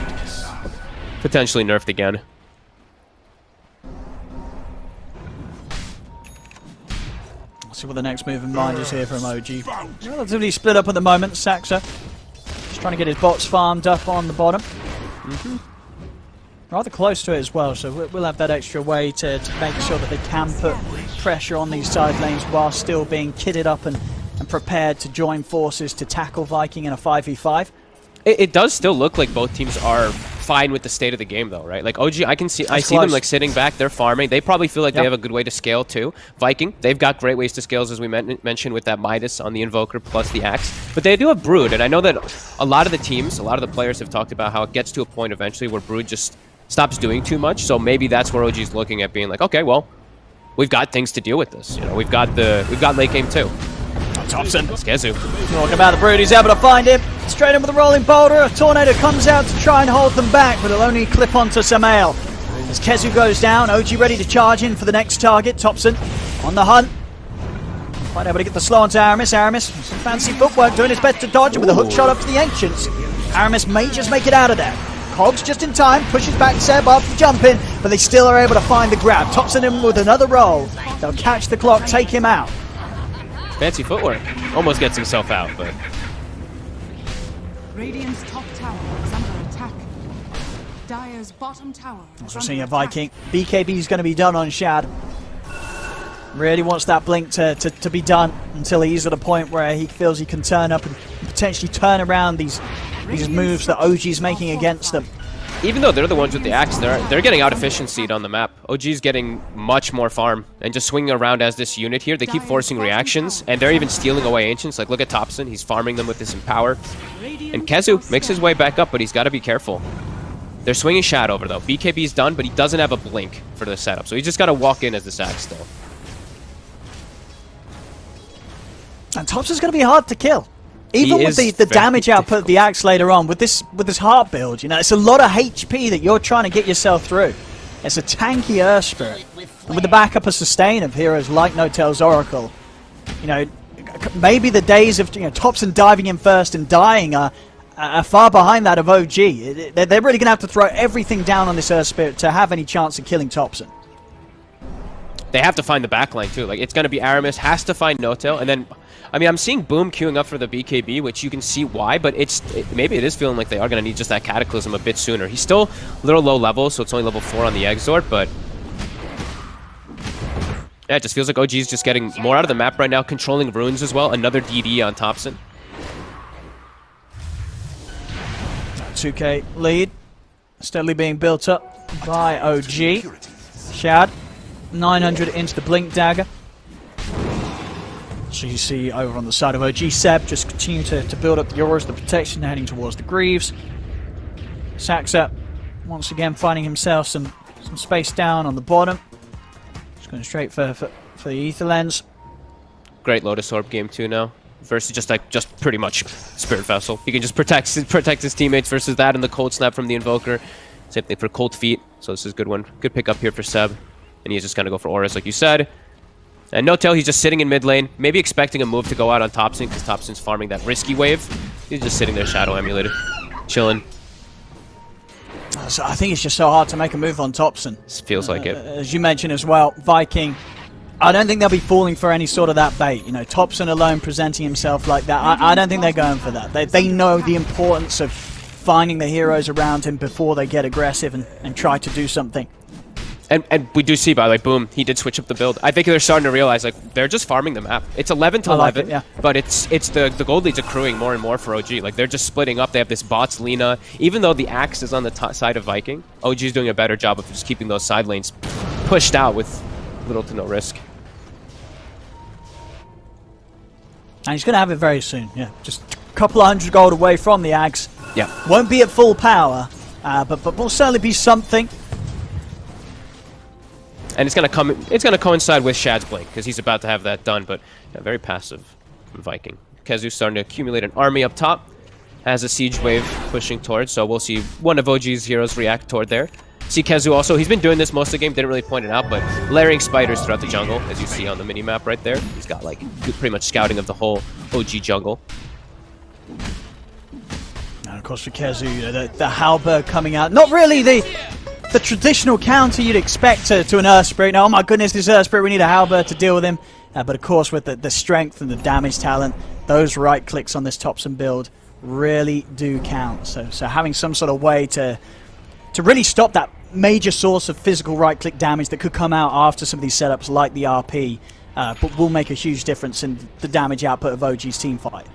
potentially nerfed again. See what the next move in mind is here from OG. Relatively split up at the moment. Saxa just trying to get his bots farmed up on the bottom. Rather close to it as well, so we'll have that extra way to make sure that they can put pressure on these side lanes while still being kitted up and prepared to join forces to tackle Viking in a 5v5. It does still look like both teams are fine with the state of the game, though, right? Like OG, I see them like sitting back, they're farming. They probably feel like they have a good way to scale too. Viking, they've got great ways to scale, as we mentioned with that Midas on the Invoker plus the Axe. But they do have Brood, and I know that a lot of the teams, a lot of the players have talked about how it gets to a point eventually where Brood just stops doing too much. So maybe that's where OG's looking at being like, okay, well, we've got things to deal with this. You know, we've got late game too. Thompson. Skezu. Talking about the Brood, he's able to find him. Straight in with a rolling boulder. A tornado comes out to try and hold them back, but it'll only clip onto Samael. As Kezu goes down, OG ready to charge in for the next target. Thompson on the hunt. Quite able to get the slow onto Aramis. Aramis, some fancy footwork, doing his best to dodge it with a hook shot up to the Ancients. Aramis may just make it out of there. Cogs just in time, pushes back Seb after the jump in, but they still are able to find the grab. Thompson in with another roll. They'll catch the clock, take him out. Fancy footwork. Almost gets himself out, but... Radiant's top tower is under attack. Dire's bottom tower is We're under seeing a attack. Viking. BKB is going to be done on Shad. Really wants that blink to be done until he's at a point where he feels he can turn up and potentially turn around these moves that OG's making against them. Even though they're the ones with the Axe, they're getting out efficiency'd on the map. OG's getting much more farm and just swinging around as this unit here. They keep forcing reactions, and they're even stealing away Ancients. Like, look at Thompson. He's farming them with this Empower. And Kezu makes his way back up, but he's got to be careful. They're swinging Shad over, though. BKB's done, but he doesn't have a blink for the setup, so he's just got to walk in as this Axe still. And Thompson's going to be hard to kill. Even with the damage output of the Axe later on, with this heart build, you know, it's a lot of HP that you're trying to get yourself through. It's a tanky Earth Spirit. And with the backup of sustain of heroes like No-Tail's Oracle, you know, maybe the days of Thompson diving in first and dying are far behind that of OG. They're really going to have to throw everything down on this Earth Spirit to have any chance of killing Thompson. They have to find the backline, too. Like, it's going to be Aramis, has to find No-Tail, and then... I mean, I'm seeing Boom queuing up for the BKB, which you can see why, but maybe it is feeling like they are going to need just that Cataclysm a bit sooner. He's still a little low level, so it's only level 4 on the Exort, but... yeah, it just feels like OG's just getting more out of the map right now, controlling runes as well. Another DD on Thompson. 2K lead, steadily being built up by OG. Shad, 900 into the Blink Dagger. So you see over on the side of OG, Seb just continue to build up the auras, the protection, heading towards the Greaves. Saxa once again finding himself some space down on the bottom. Just going straight for the Ether Lens. Great Lotus Orb game too now. Versus just pretty much Spirit Vessel. He can just protect his teammates versus that and the Cold Snap from the Invoker. Same thing for Cold Feet. So this is a good one. Good pick up here for Seb. And he's just going to go for auras like you said. And No-Tail, he's just sitting in mid lane, maybe expecting a move to go out on Thompson because Thompson's farming that risky wave. He's just sitting there Shadow Emulated, chilling. So I think it's just so hard to make a move on Thompson. Feels like it. As you mentioned as well, Viking, I don't think they'll be falling for any sort of that bait. You know, Thompson alone presenting himself like that, I don't think they're going for that. They know the importance of finding the heroes around him before they get aggressive and try to do something. And we do see, by the way, Boom, he did switch up the build. I think they're starting to realize, like, they're just farming the map. It's 11 to 11, like it, yeah. But it's the gold lead's accruing more and more for OG. Like, they're just splitting up. They have this bots, Lina. Even though the Axe is on the top side of Viking, OG's doing a better job of just keeping those side lanes pushed out with little to no risk. And he's going to have it very soon, yeah. Just a couple of 100 gold away from the Axe. Yeah. Won't be at full power, but will certainly be something. And it's gonna coincide with Shad's Blink, because he's about to have that done, but yeah, very passive from Viking. Kezu's starting to accumulate an army up top, has a siege wave pushing towards, so we'll see one of OG's heroes react toward there. See Kezu also, he's been doing this most of the game, didn't really point it out, but layering spiders throughout the jungle, as you see on the mini-map right there. He's got like pretty much scouting of the whole OG jungle. And of course for Kezu, the halberd coming out, not really the traditional counter you'd expect to an Earth Spirit. Now, oh my goodness, this Earth Spirit, we need a halberd to deal with him. But of course, with the strength and the damage talent, those right clicks on this Topson build really do count. So having some sort of way to really stop that major source of physical right click damage that could come out after some of these setups like the RP, but will make a huge difference in the damage output of OG's team fight.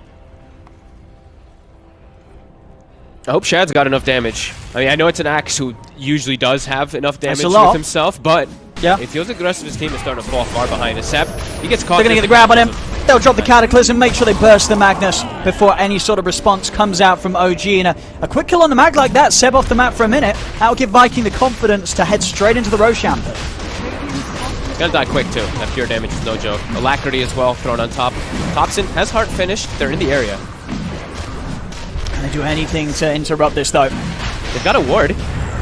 I hope Shad's got enough damage. I mean, I know it's an Axe who usually does have enough damage a lot. with himself, but yeah, it feels like the rest of his team is starting to fall far behind. Seb, he gets caught. They're going to get the grab on him. They'll drop the Cataclysm, make sure they burst the Magnus before any sort of response comes out from OG. And a quick kill on the Mag like that, Seb off the map for a minute. That'll give Viking the confidence to head straight into the Roshan pit. He's gonna die quick too. That pure damage is no joke. Alacrity as well, thrown on top. Topson has heart finished. They're in the area. Can they do anything to interrupt this though? They've got a ward.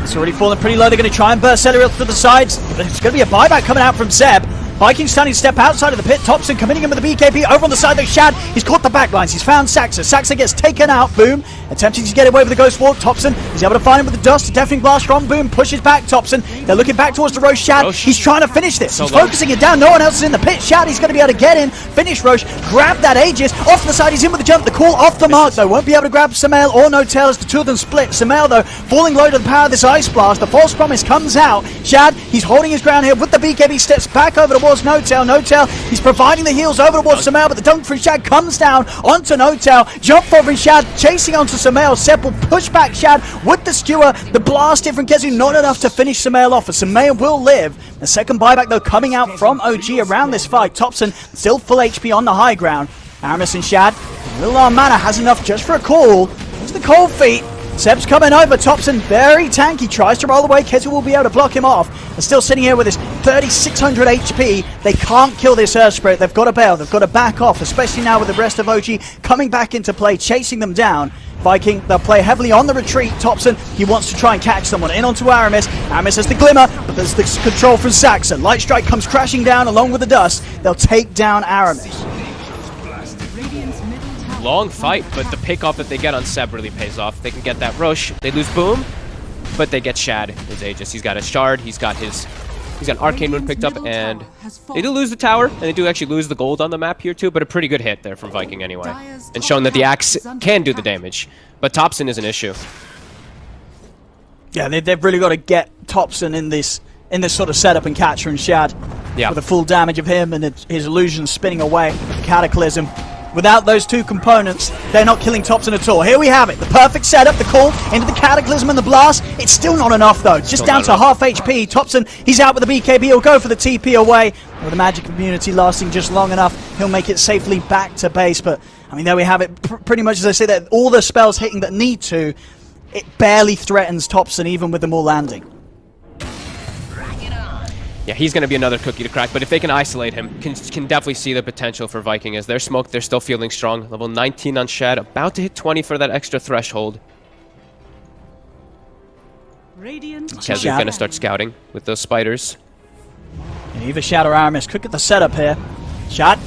It's already fallen pretty low. They're going to try and burst Celeriel to the sides. It's going to be a buyback coming out from Zeb. Vikings standing step outside of the pit. Topson committing him with the BKB over on the side of Shad. He's caught the backlines. He's found Saxa. Saxa gets taken out. Boom. Attempting to get away with the Ghost Walk. Topson is able to find him with the dust. A deafening blast from Boom. Pushes back Topson. They're looking back towards the Roche. Shad. He's trying to finish this. He's focusing it down. No one else is in the pit. Shad, he's going to be able to get in. Finish Roche. Grab that Aegis. Off the side. He's in with the jump. The call off the mark though. Won't be able to grab Samael or No Tail as the two of them split. Samael though falling low to the power of this Ice Blast. The false promise comes out. Shad, he's holding his ground here with the BKB. Steps back over towards No Tail. No Tail, he's providing the heals over towards Samael, but the dunk from Shad comes down onto No Tail. Jump forward from Shad, chasing onto Samael. Seb will push back Shad with the skewer. The blast here from Kezu, not enough to finish Samael off, as Samael will live. The second buyback though coming out from OG around this fight. Topson still full HP on the high ground. Aramis and Shad, Little Mana has enough just for a call. Into the cold feet. Seb's coming over. Topson very tanky. Tries to roll away. Kezu will be able to block him off. They're still sitting here with his 3,600 HP. They can't kill this Earth Spirit. They've got to bail. They've got to back off, especially now with the rest of OG coming back into play, chasing them down. Viking, they'll play heavily on the retreat. Topson, he wants to try and catch someone. In onto Aramis. Aramis has the glimmer, but there's the control from Saxon. Light Strike comes crashing down along with the dust. They'll take down Aramis. Long fight, but the pick-off that they get on Seb really pays off. They can get that Roche. They lose Boom, but they get Shad, his Aegis. He's got a Shard, he's got an Arcane Rune picked up, and they do lose the tower, and they do actually lose the gold on the map here too, but a pretty good hit there from Viking anyway. And showing that the Axe can do the damage, but Topson is an issue. Yeah, they've really got to get Topson in this sort of setup and catch her and Shad. Yeah. With the full damage of him and his illusion spinning away. Cataclysm. Without those two components, they're not killing Topson at all. Here we have it. The perfect setup, the call into the Cataclysm and the blast. It's still not enough though. Just down to half HP. Topson, he's out with the BKB. He'll go for the TP away. With the magic immunity lasting just long enough, he'll make it safely back to base. But, I mean, there we have it. Pretty much as I say, that all the spells hitting that need to, it barely threatens Topson even with them all landing. Yeah, he's going to be another cookie to crack, but if they can isolate him, can definitely see the potential for Viking. As they're smoked, they're still feeling strong. Level 19 on Shad, about to hit 20 for that extra threshold. Kezu's going to start scouting with those spiders. And either Shad or Aramis could get the setup here. Shad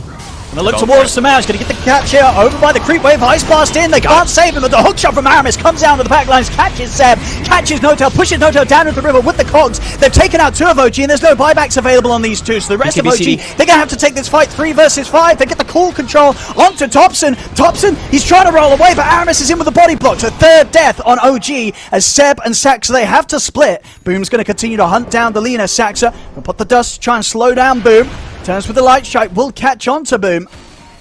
And they look towards Samao. He's going to get the catch here over by the creep wave. Ice blast in. They can't save him, but the hook shot from Aramis comes down to the back lines, catches Seb, catches Notel, pushes Notel down into the river with the cogs. They've taken out 2 of OG, and there's no buybacks available on these 2. So the rest of OG, they're going to have to take this fight 3 versus 5. They get the cool control onto Thompson. Thompson, he's trying to roll away, but Aramis is in with the body block. So 3rd death on OG as Seb and Saxa, they have to split. Boom's going to continue to hunt down the Lena. Saxa will put the dust to try and slow down Boom. Turns with the light strike, will catch on to Boom.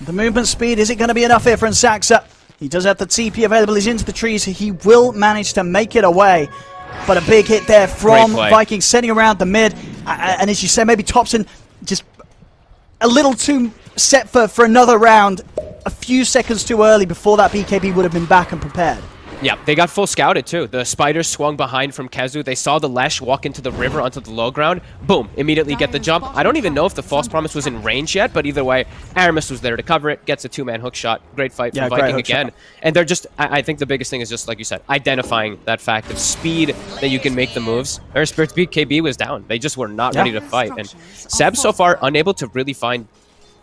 The movement speed, is it going to be enough here for Saxa? He does have the TP available, he's into the trees, he will manage to make it away. But a big hit there from Vikings, sending around the mid. And as you say, maybe Thompson just a little too set for another round. A few seconds too early before that BKB would have been back and prepared. Yeah, they got full scouted too. The spiders swung behind from Kezu. They saw the Lesh walk into the river onto the low ground. Boom, immediately get the jump. I don't even know if the False Promise was in range yet, but either way, Aramis was there to cover it, gets a 2-man hook shot. Great fight from Viking again. And they're just, I think the biggest thing is just, like you said, identifying that fact of speed that you can make the moves. Earth Spirit's BKB was down. They just were not ready to fight. And Seb so far unable to really find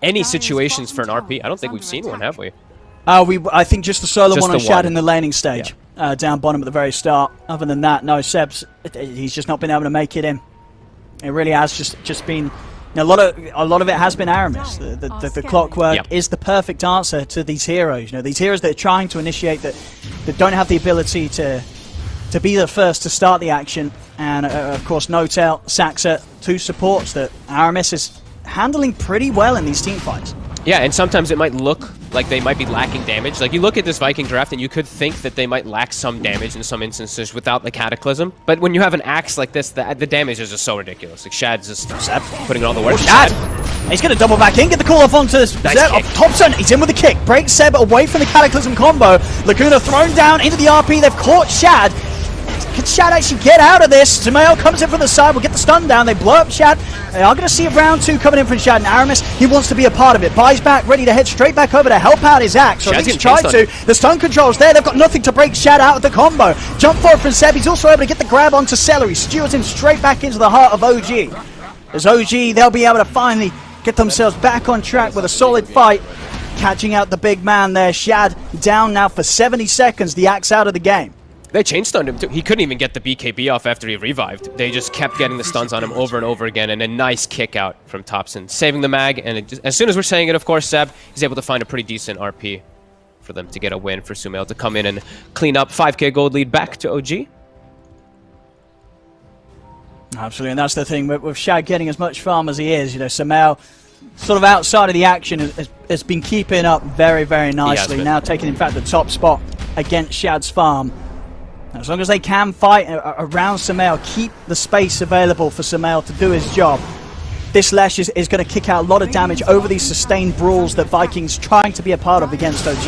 any situations for an RP. I don't think we've seen one, have we? I think just the solo one on Shad in the laning stage, yeah. Down bottom at the very start. Other than that, no, Seb's, he's just not been able to make it in. It really has just been, you know, a lot of it has been Aramis. The clockwork is the perfect answer to these heroes. You know, these heroes that are trying to initiate, that don't have the ability to be the first to start the action. And of course, Notel, Saxa, 2 supports that Aramis is handling pretty well in these team fights. Yeah, and sometimes it might look like they might be lacking damage. Like, you look at this Viking draft and you could think that they might lack some damage in some instances without the Cataclysm. But when you have an axe like this, the damage is just so ridiculous. Like, Shad's just putting in all the work. Shad! He's going to double back in, get the call off onto Zeb. Thompson, he's in with the kick. Breaks Seb away from the Cataclysm combo. Laguna thrown down into the RP. They've caught Shad. Can Shad actually get out of this? Sumail comes in from the side, will get the stun down. They blow up Shad. They are going to see a round 2 coming in from Shad. And Aramis, he wants to be a part of it. Buys back, ready to head straight back over to help out his axe. So he's tried to. The stun control's there. They've got nothing to break Shad out of the combo. Jump forward from Seb. He's also able to get the grab onto Celery. Steers him straight back into the heart of OG. As OG, they'll be able to finally get themselves back on track with a solid fight. Catching out the big man there. Shad down now for 70 seconds. The axe out of the game. They chain stunned him too. He couldn't even get the BKB off after he revived. They just kept getting the stuns on him over and over again, and a nice kick out from Thompson, saving the mag. And as soon as we're saying it, of course, Seb, he's able to find a pretty decent RP for them to get a win, for Sumail to come in and clean up. 5k gold lead back to OG. Absolutely, and that's the thing with Shad getting as much farm as he is. You know, Sumail, sort of outside of the action, has been keeping up very, very nicely. Now taking, in fact, the top spot against Shad's farm. As long as they can fight around Sumail, keep the space available for Sumail to do his job. This Lesh is going to kick out a lot of damage over these sustained brawls that Vikings trying to be a part of against OG.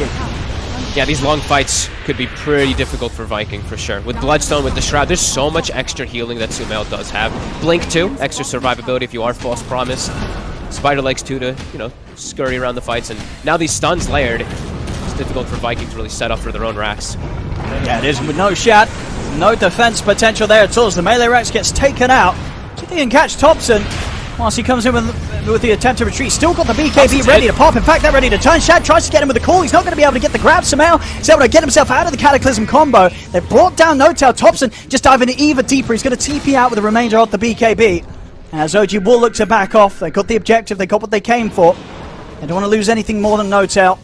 Yeah, these long fights could be pretty difficult for Viking, for sure. With Bloodstone, with the Shroud, there's so much extra healing that Sumail does have. Blink too, extra survivability if you are False Promise. Spider Legs too to, you know, scurry around the fights. And now these stuns layered, it's difficult for Viking to really set up for their own racks. Yeah, it is with no Shad, no defense potential there at all as the melee Rex gets taken out. Do you think he can catch Thompson once he comes in with the attempt to retreat? Still got the BKB ready to pop. In fact, they're ready to turn. Shad tries to get him with the call. He's not going to be able to get the grab. Sumail is able to get himself out of the Cataclysm combo. They've brought down Notel. Thompson just diving even deeper. He's going to TP out with the remainder of the BKB. As OG will look to back off. They got the objective. They got what they came for. They don't want to lose anything more than Notel.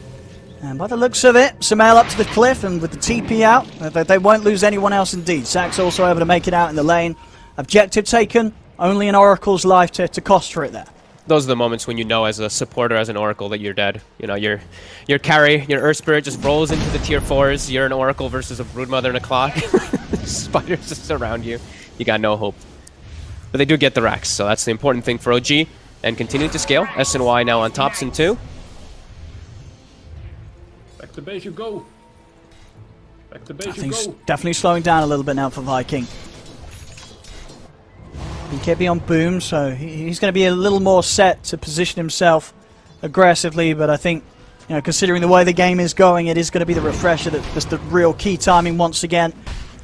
And by the looks of it, Sumail up to the cliff, and with the TP out, they won't lose anyone else indeed. Sax also able to make it out in the lane. Objective taken, only an Oracle's life to cost for it there. Those are the moments when you know as a supporter, as an Oracle, that you're dead. You know, your carry, your Earth Spirit just rolls into the tier 4s. You're an Oracle versus a Broodmother and a Clock. Spiders just surround you. You got no hope. But they do get the racks, so that's the important thing for OG. And continue to scale. SNY now on Thompson too. Back to base you go. Back to base you Things go. definitely slowing down a little bit now for Viking. BKB on Boom, so he's going to be a little more set to position himself aggressively, but I think, you know, considering the way the game is going, it is going to be the refresher that's the real key timing once again.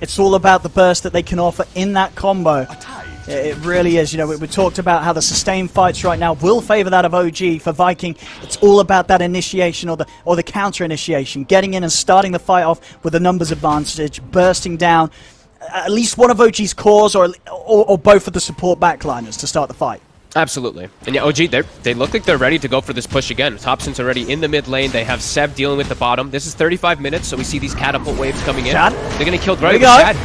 It's all about the burst that they can offer in that combo. It really is. You know, we talked about how the sustained fights right now will favor that of OG. For Viking, it's all about that initiation or the counter initiation, getting in and starting the fight off with a numbers advantage, bursting down at least one of OG's cores or both of the support backliners to start the fight. Absolutely. And yeah, OG, they look like they're ready to go for this push again. Topson's already in the mid lane. They have Seb dealing with the bottom. This is 35 minutes, so we see these catapult waves coming in. Shad. They're going to kill right. Shad.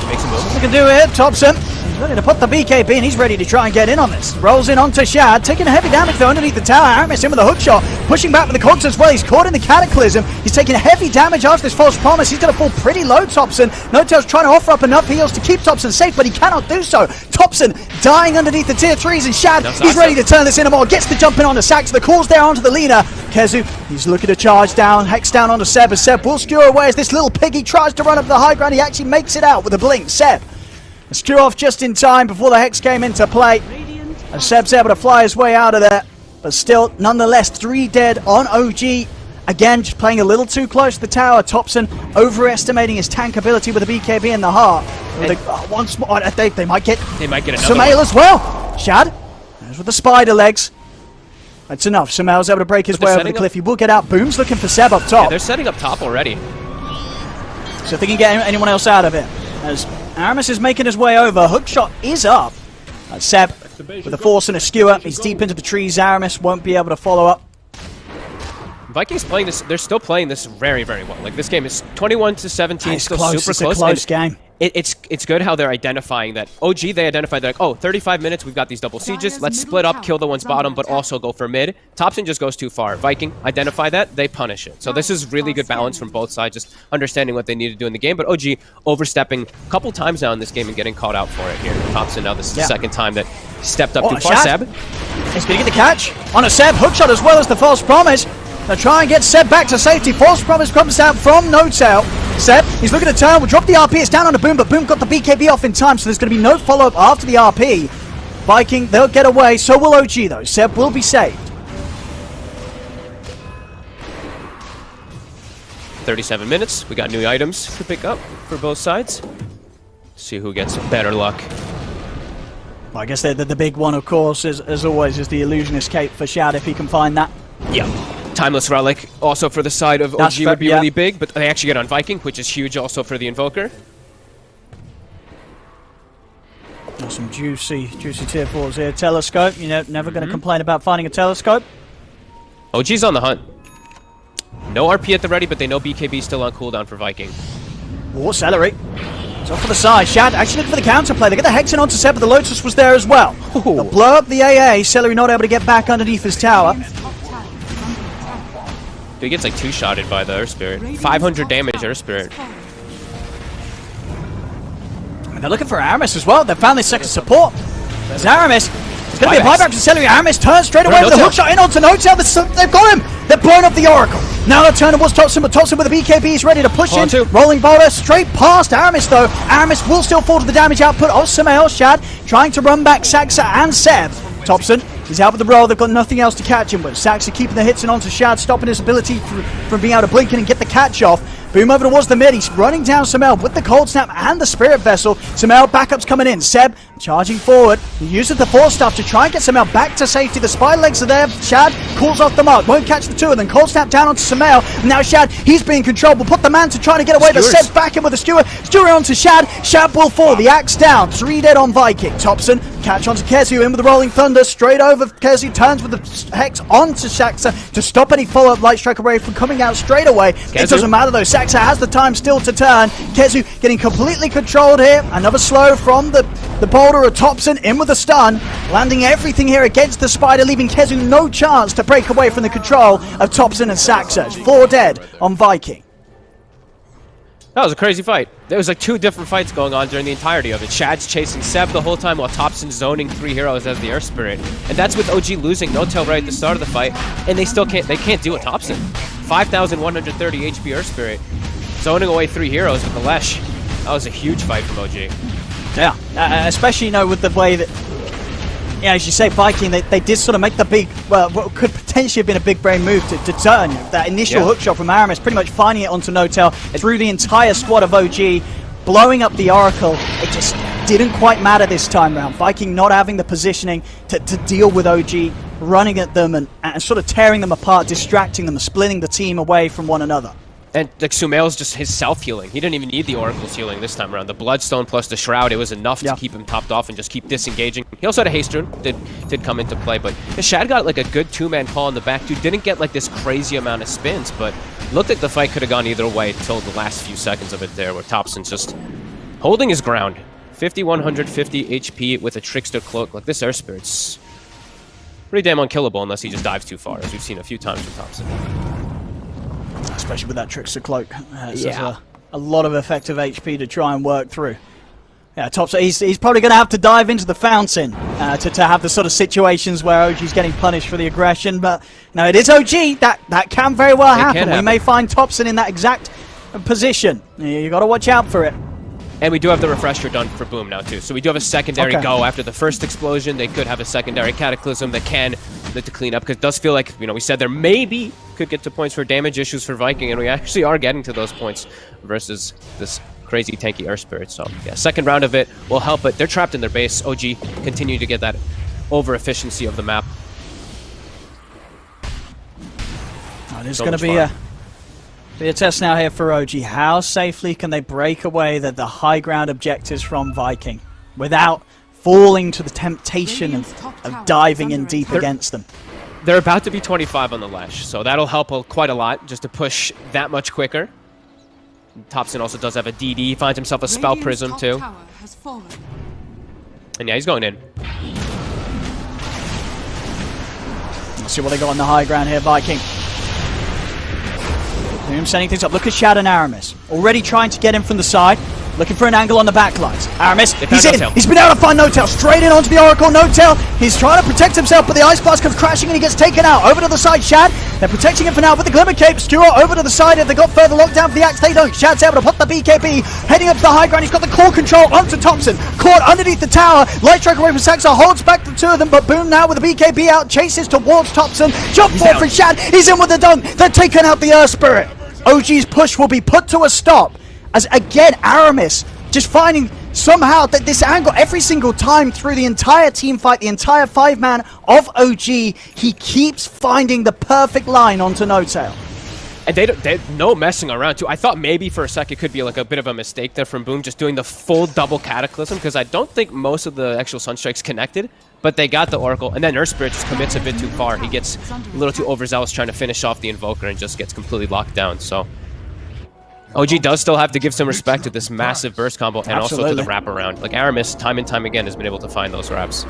Makes a move. What can do here, Topson. He's ready to put the BKB and he's ready to try and get in on this. Rolls in onto Shad, taking a heavy damage though underneath the tower. Aramis in with a hook shot, pushing back with the cogs as well. He's caught in the Cataclysm. He's taking heavy damage after this false promise. He's going to fall pretty low, Topson. No-Tail's trying to offer up enough heals to keep Topson safe, but he cannot do so. Topson dying underneath the tier 3s, and Shad, he's ready to turn this in more. Gets the jump in onto Sax. The call's there onto the Lina. Kezu, he's looking to charge down, hex down onto Seb, as Seb will skewer away as this little piggy tries to run up the high ground. He actually makes it out with a blink. Seb, a skew off just in time before the hex came into play. And Seb's able to fly his way out of there. But still, nonetheless, 3 dead on OG. Again, just playing a little too close to the tower. Topson overestimating his tank ability with the BKB in the heart. Once more, they might get Sumail as well. Shad, there's with the spider legs. That's enough. Sumail's able to break his way over the cliff. He will get out. Boom's looking for Seb up top. Yeah, they're setting up top already. So if they can get anyone else out of it. As Aramis is making his way over, hookshot is up. Seb with a force and a skewer. He's deep into the trees. Aramis won't be able to follow up. Vikings playing this, they're still playing this very, very well. Like, this game is 21-17, It's still close. super It's close. a close game. It's good how they're identifying that. OG, they identified, they're like, oh, 35 minutes, we've got these double sieges. Let's split up, kill the one's bottom, but also go for mid. Topson just goes too far. Viking, identify that, they punish it. So this is really good balance from both sides, just understanding what they need to do in the game. But OG overstepping a couple times now in this game and getting caught out for it here. Topson, now this is the second time that he stepped up too far. Shad. Seb. He's going to get the catch on a Seb. Hookshot as well as the false promise. They'll try and get Seb back to safety. False promise comes out from No-Tail. Seb, he's looking to turn. We'll drop the RP. It's down on the Boom, but Boom got the BKB off in time, so there's going to be no follow-up after the RP. Viking, they'll get away. So will OG, though. Seb will be saved. 37 minutes. We got new items to pick up for both sides. See who gets better luck. Well, I guess the big one, of course, as always, is the Illusionist Cape for Shad, if he can find that. Yeah. Timeless Relic, also for the side of OG, would be really big, but they actually get on Viking, which is huge also for the Invoker. Some juicy tier 4s here. Telescope, you know, never going to complain about finding a telescope. OG's on the hunt. No RP at the ready, but they know BKB still on cooldown for Viking. War Celery. It's off for the side. Shad actually looking for the counterplay. They get the Hexen onto Seb, but the Lotus was there as well. They'll blow up the AA. Celery not able to get back underneath his tower. He gets like 2-shotted by the Earth Spirit. 500 damage Earth Spirit. And they're looking for Aramis as well. They found their second support. There's Aramis. It's going to be a buyback to Celery. Aramis turns straight away with a hookshot in onto No-Tail. They've got him. They've blown up the Oracle. Now they're turning towards Topson, but Topson with a BKB is ready to push in. Rolling boulder straight past Aramis, though. Aramis will still fall to the damage output of Sumail. Shad trying to run back Saxa and Seb. Topson, he's out with the roll. They've got nothing else to catch him with. Saxa keeping the hits in onto Shad, stopping his ability from being able to blink in and get the catch off. Boom over towards the mid. He's running down Sumail with the Cold Snap and the Spirit Vessel. Sumail backups coming in. Seb charging forward. He uses the Force Stuff to try and get Sumail back to safety. The Spider Legs are there. Shad calls off the mark. Won't catch the two of them. Cold Snap down onto Sumail. Now Shad, he's being controlled. Will put the man to try to get away. But Seb's back in with a skewer. Skewer onto Shad. Shad will fall. The axe down. 3 dead on Viking. Topson catch onto Kezu in with the Rolling Thunder. Straight over. Kezu turns with the Hex onto Saxa to stop any follow-up Light Strike Array from coming out straight away. It doesn't matter though. Saxa has the time still to turn. Kezu getting completely controlled here. Another slow from the boulder of Topson in with a stun. Landing everything here against the spider, leaving Kezu no chance to break away from the control of Topson and Saxa. 4 dead on Viking. That was a crazy fight. There was like 2 different fights going on during the entirety of it. Shad's chasing Seb the whole time while Topson's zoning 3 heroes as the Earth Spirit. And that's with OG losing No-Tail right at the start of the fight. And they still can't deal with Topson. 5,130 HP Earth Spirit. Zoning away 3 heroes with the Lesh. That was a huge fight from OG. Yeah, especially, you know, with the way that, yeah, as you say, Viking, they did sort of make the big, well, what could potentially have been a big brain move to turn. That initial hookshot from Aramis, pretty much finding it onto No-Tail through the entire squad of OG, blowing up the Oracle. It just, didn't quite matter this time round. Viking not having the positioning to deal with OG, running at them and sort of tearing them apart, distracting them, splitting the team away from one another. And like Sumail's just his self-healing. He didn't even need the Oracle's healing this time around. The Bloodstone plus the Shroud, it was enough to keep him topped off and just keep disengaging. He also had a haste rune, did come into play, but Shad got like a good two-man call in the back, dude. Didn't get like this crazy amount of spins, but looked like the fight could have gone either way until the last few seconds of it there, where Thompson's just holding his ground. 5,150 HP with a Trickster Cloak. Like, this Air Spirit's pretty damn unkillable unless he just dives too far, as we've seen a few times with Thompson. Especially with that Trickster Cloak. A lot of effective HP to try and work through. Yeah, Thompson, he's probably going to have to dive into the fountain to have the sort of situations where OG's getting punished for the aggression. But no, it is OG. That can very well happen. We may find Thompson in that exact position. You got to watch out for it. And we do have the refresher done for Boom now too. So we do have a secondary go after the first explosion. They could have a secondary Cataclysm that can to clean up, because it does feel like, we said there maybe could get to points for damage issues for Viking, and we actually are getting to those points versus this crazy tanky Earth Spirit. So yeah, second round of it will help, but they're trapped in their base. OG continue to get that over efficiency of the map. There's going to be a test now here for OG. How safely can they break away the high ground objectives from Viking without falling to the temptation of diving in deep against them? They're about to be 25 on the Lash, so that'll help quite a lot just to push that much quicker. Thompson also does have a DD. He finds himself a Spell Prism too. And yeah, he's going in. Let's see what they got on the high ground here, Viking. Boom setting things up. Look at Shad and Aramis. Already trying to get him from the side. Looking for an angle on the backlines. Aramis, he's in. He's been able to find No-Tail. Straight in onto the Oracle. No-Tail. He's trying to protect himself, but the Ice Blast comes crashing and he gets taken out. Over to the side, Shad. They're protecting him for now with the Glimmer Cape. Skewer over to the side. If they got further locked down for the axe, they don't. Shad's able to put the BKB. Heading up to the high ground. He's got the core control onto Thompson. Caught underneath the tower. Light Strike away from Saxa. Holds back the two of them, but Boom now with the BKB out. Chases towards Thompson. Jump forward for Shad. He's in with the dunk. They're taking out the Earth Spirit. OG's push will be put to a stop as, again, Aramis just finding somehow that this angle every single time through the entire team fight, the entire 5-man of OG, he keeps finding the perfect line onto No-Tail. And they no messing around too. I thought maybe for a sec it could be like a bit of a mistake there from Boom, just doing the full double Cataclysm, because I don't think most of the actual Sunstrike's connected, but they got the Oracle, and then Earth Spirit just commits a bit too far. He gets a little too overzealous trying to finish off the Invoker and just gets completely locked down. So OG does still have to give some respect to this massive burst combo and also to the wraparound. Like Aramis, time and time again, has been able to find those wraps.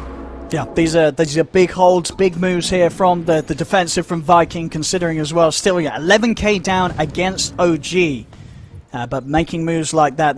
Yeah, these are big holds, big moves here from the defensive from Viking, considering as well. Still, yeah, 11k down against OG. But making moves like that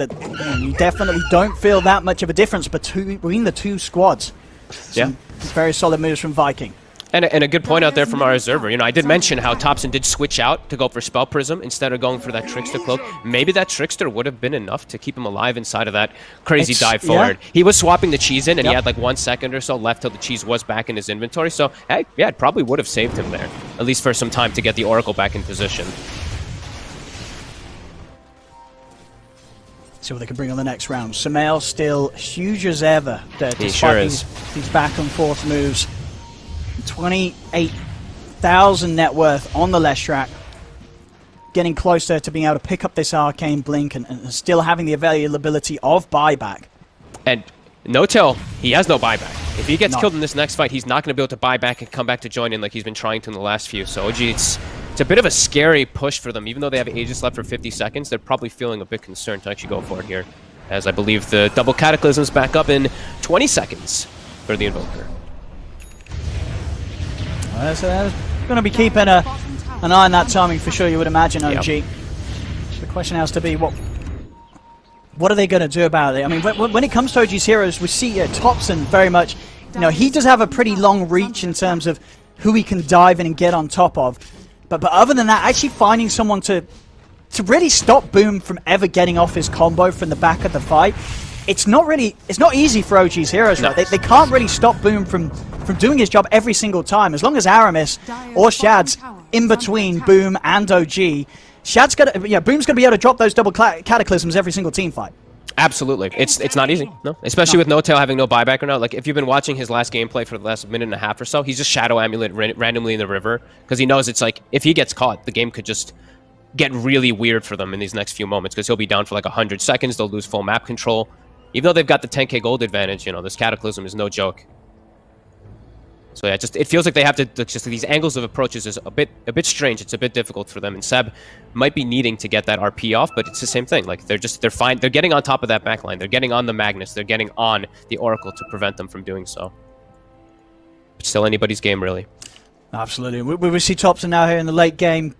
you definitely don't feel that much of a difference between the two squads. Some very solid moves from Viking. And a good point out there from our observer. I did mention how Thompson did switch out to go for Spell Prism instead of going for that Trickster Cloak. Maybe that Trickster would have been enough to keep him alive inside of that crazy dive forward. He was swapping the cheese in, and he had like 1 second or so left till the cheese was back in his inventory. So, hey, yeah, it probably would have saved him there, at least for some time to get the Oracle back in position. See what they can bring on the next round. Sumail still huge as ever. Despite these back and forth moves. 28,000 net worth on the Leshrac. Getting closer to being able to pick up this Arcane Blink and still having the availability of buyback. And No-Tail, he has no buyback. If he gets killed in this next fight, he's not going to be able to buy back and come back to join in like he's been trying to in the last few. So OG, it's a bit of a scary push for them. Even though they have Aegis left for 50 seconds, they're probably feeling a bit concerned to actually go for it here. As I believe the double Cataclysm's back up in 20 seconds for the Invoker. So they're going to be keeping an eye on that timing for sure, you would imagine, OG. Yep. The question has to be, what are they going to do about it? I mean, when it comes to OG's heroes, we see Thompson very much, he does have a pretty long reach in terms of who he can dive in and get on top of. But other than that, actually finding someone to really stop Boom from ever getting off his combo from the back of the fight, it's not easy for OG's heroes, right? They can't really stop Boom from doing his job every single time. As long as Aramis or Shad's in between Boom and OG, Boom's going to be able to drop those double Cataclysms every single team fight. Absolutely. It's not easy, no. Especially with No-Tail having no buyback or not. Like, if you've been watching his last gameplay for the last minute and a half or so, he's just Shadow Amulet randomly in the river. Because he knows it's like, if he gets caught, the game could just get really weird for them in these next few moments. Because he'll be down for like 100 seconds, they'll lose full map control. Even though they've got the 10k gold advantage, you know, this Cataclysm is no joke. So yeah, it feels like they have to just these angles of approaches is a bit strange. It's a bit difficult for them, and Seb might be needing to get that RP off, but it's the same thing. Like they're fine. They're getting on top of that backline. They're getting on the Magnus. They're getting on the Oracle to prevent them from doing so. But still anybody's game, really. Absolutely. We see Topson now here in the late game.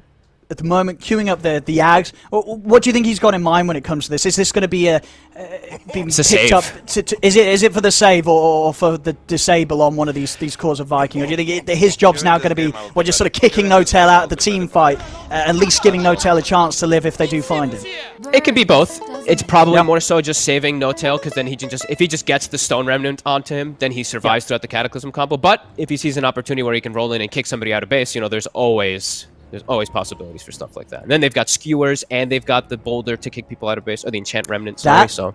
At the moment, queuing up the Ags. What do you think he's got in mind when it comes to this? Is this going to be being picked up? Is it for the save or for the disable on one of these cores of Viking? Or do you think his job's now going to be just sort of kicking No-Tail out of the team fight, at least giving No-Tail a chance to live if they do find him? It could be both. It's probably more so just saving No-Tail, because then if he just gets the Stone Remnant onto him, then he survives throughout the Cataclysm combo. But if he sees an opportunity where he can roll in and kick somebody out of base, you know, there's always possibilities for stuff like that. And then they've got skewers, and they've got the boulder to kick people out of base, or the enchant remnant. So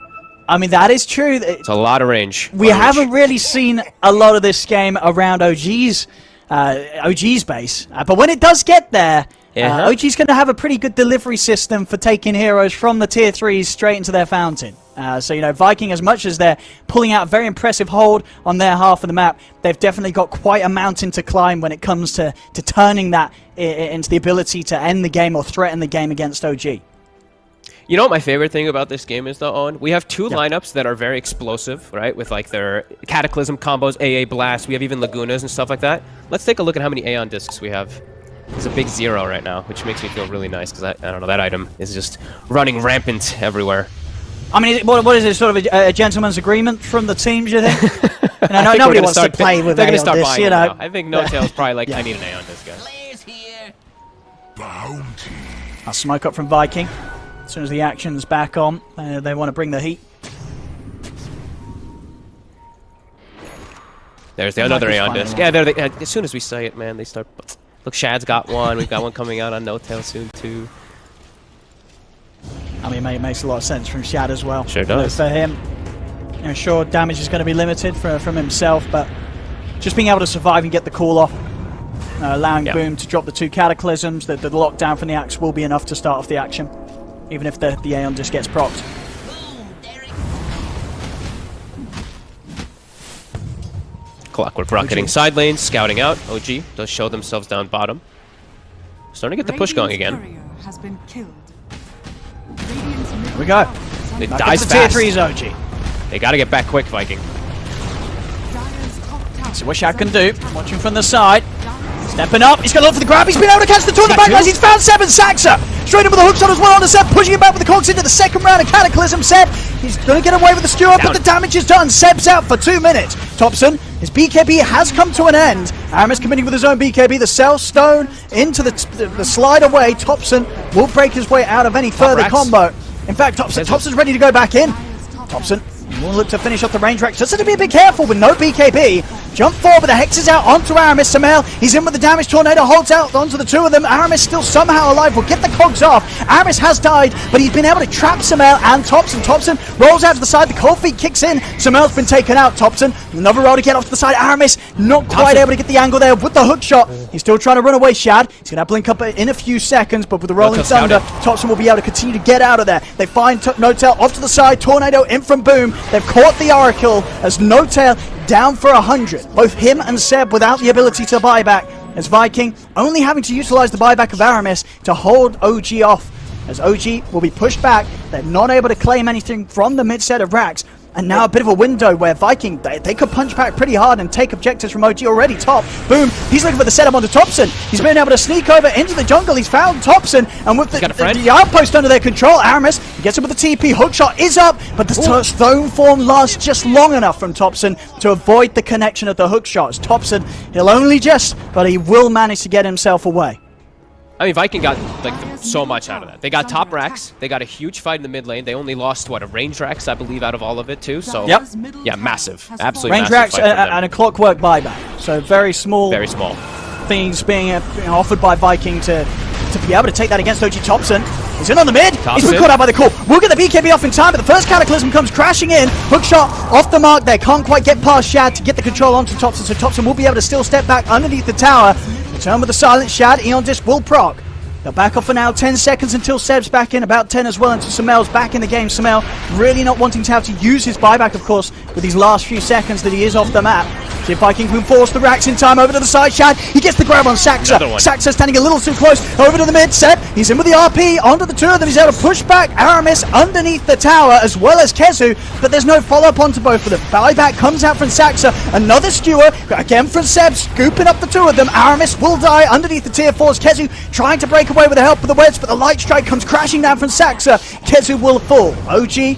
I mean, that is true. It's a lot of range. We haven't really seen a lot of this game around OG's base, but when it does get there, OG's going to have a pretty good delivery system for taking heroes from the tier 3s straight into their fountain. So, you know, Viking, as much as they're pulling out a very impressive hold on their half of the map, they've definitely got quite a mountain to climb when it comes to turning that into the ability to end the game or threaten the game against OG. You know what my favorite thing about this game is, though, Owen? We have two lineups that are very explosive, right? With, like, their Cataclysm combos, AA Blast. We have even Lagunas and stuff like that. Let's take a look at how many Aeon Discs we have. It's a big 0 right now, which makes me feel really nice, because, I don't know, that item is just running rampant everywhere. I mean, what is it, sort of a gentleman's agreement from the teams, you think? Nobody wants to play with Aeon Discs, you know. I think No-Tail's probably like, I need an Aeon Disc, guys. I'll smoke up from Viking. As soon as the action's back on, they want to bring the heat. There's another Aeon Disc. Yeah, as soon as we say it, man, they start... Look, Shad's got one. We've got one coming out on No-Tail soon, too. I mean, it makes a lot of sense from Shad as well. Sure does. For him, you know, sure, damage is going to be limited from himself, but just being able to survive and get the call off, allowing Boom to drop the 2 Cataclysms, the lockdown from the Axe will be enough to start off the action, even if the Aeon just gets procced. Clockwork rocketing side lanes, scouting out. OG does show themselves down bottom. Starting to get the push going again. Has been killed. Here we go. They dies tier fast. 3's OG. They gotta get back quick, Viking. See what Shad can do. Watching from the side. Stepping up. He's going to look for the grab. He's been able to catch the two on the backlines. He's found Seb and Saxa. Straight in with the hook shot as well on the Seb. Pushing him back with the cogs into the second round of Cataclysm. Seb, he's going to get away with the skewer, but the damage is done. Seb's out for 2 minutes. Topson, his BKB has come to an end. Aramis committing with his own BKB. The Cell Stone into the slide away. Topson will break his way out of any further combo. In fact, Topson's ready to go back in. Topson will look to finish off the range rack. Just to be a bit careful with no BKB. Jump forward, but the Hex is out onto Aramis. Samel, he's in with the damage. Tornado holds out onto the 2 of them. Aramis still somehow alive. Will get the cogs off. Aramis has died, but he's been able to trap Samel and Topson. Topson rolls out to the side. The cold feet kicks in. Samel's been taken out. Topson, another roll to get off to the side. Aramis not quite able to get the angle there with the hook shot. He's still trying to run away, Shad. He's going to blink up in a few seconds, but with the rolling thunder, Topson will be able to continue to get out of there. They find No-Tail off to the side. Tornado in from Boom. They've caught the Oracle as No-Tail down for 100. Both him and Seb without the ability to buy back, as Viking only having to utilize the buyback of Aramis to hold OG off, as OG will be pushed back. They're not able to claim anything from the mid set of racks. And now a bit of a window where Viking, they could punch back pretty hard and take objectives from OG already top. Boom, he's looking for the setup onto Topson. He's been able to sneak over into the jungle. He's found Topson, and with the outpost under their control, Aramis gets him with the TP. Hookshot is up, but the stone form lasts just long enough from Topson to avoid the connection of the hookshot. Topson, he'll only just, but he will manage to get himself away. I mean, Viking got like so much out of that. They got top racks. They got a huge fight in the mid lane. They only lost, what, a range racks, I believe, out of all of it, too. So, yeah, massive. Absolutely range massive. Range racks and a clockwork buyback. So very small. Very small. Things being offered by Viking to be able to take that against OG Topson. He's in on the mid. He's been caught out by the core. We'll get the BKB off in time, but the first Cataclysm comes crashing in. Hook shot off the mark there. Can't quite get past Shad to get the control onto Topson, so Topson will be able to still step back underneath the tower. Return with the silent Shad. Eon Disc will proc. They'll back off for now. 10 seconds until Seb's back in. About 10 as well until Sumail's back in the game. Sumail really not wanting to have to use his buyback, of course, with these last few seconds that he is off the map. See if Viking can force the racks in time over to the side. Shad, he gets the grab on Saxa. Saxa standing a little too close. Over to the mid. Seb, he's in with the RP. Onto the two of them. He's able to push back Aramis underneath the tower as well as Kezu, but there's no follow-up onto both of them. Buyback comes out from Saxa. Another skewer. Again from Seb, scooping up the two of them. Aramis will die underneath the tier 4s. Kezu trying to break away with the help of the wedge, but the light strike comes crashing down from Saxa. Kezu will fall. OG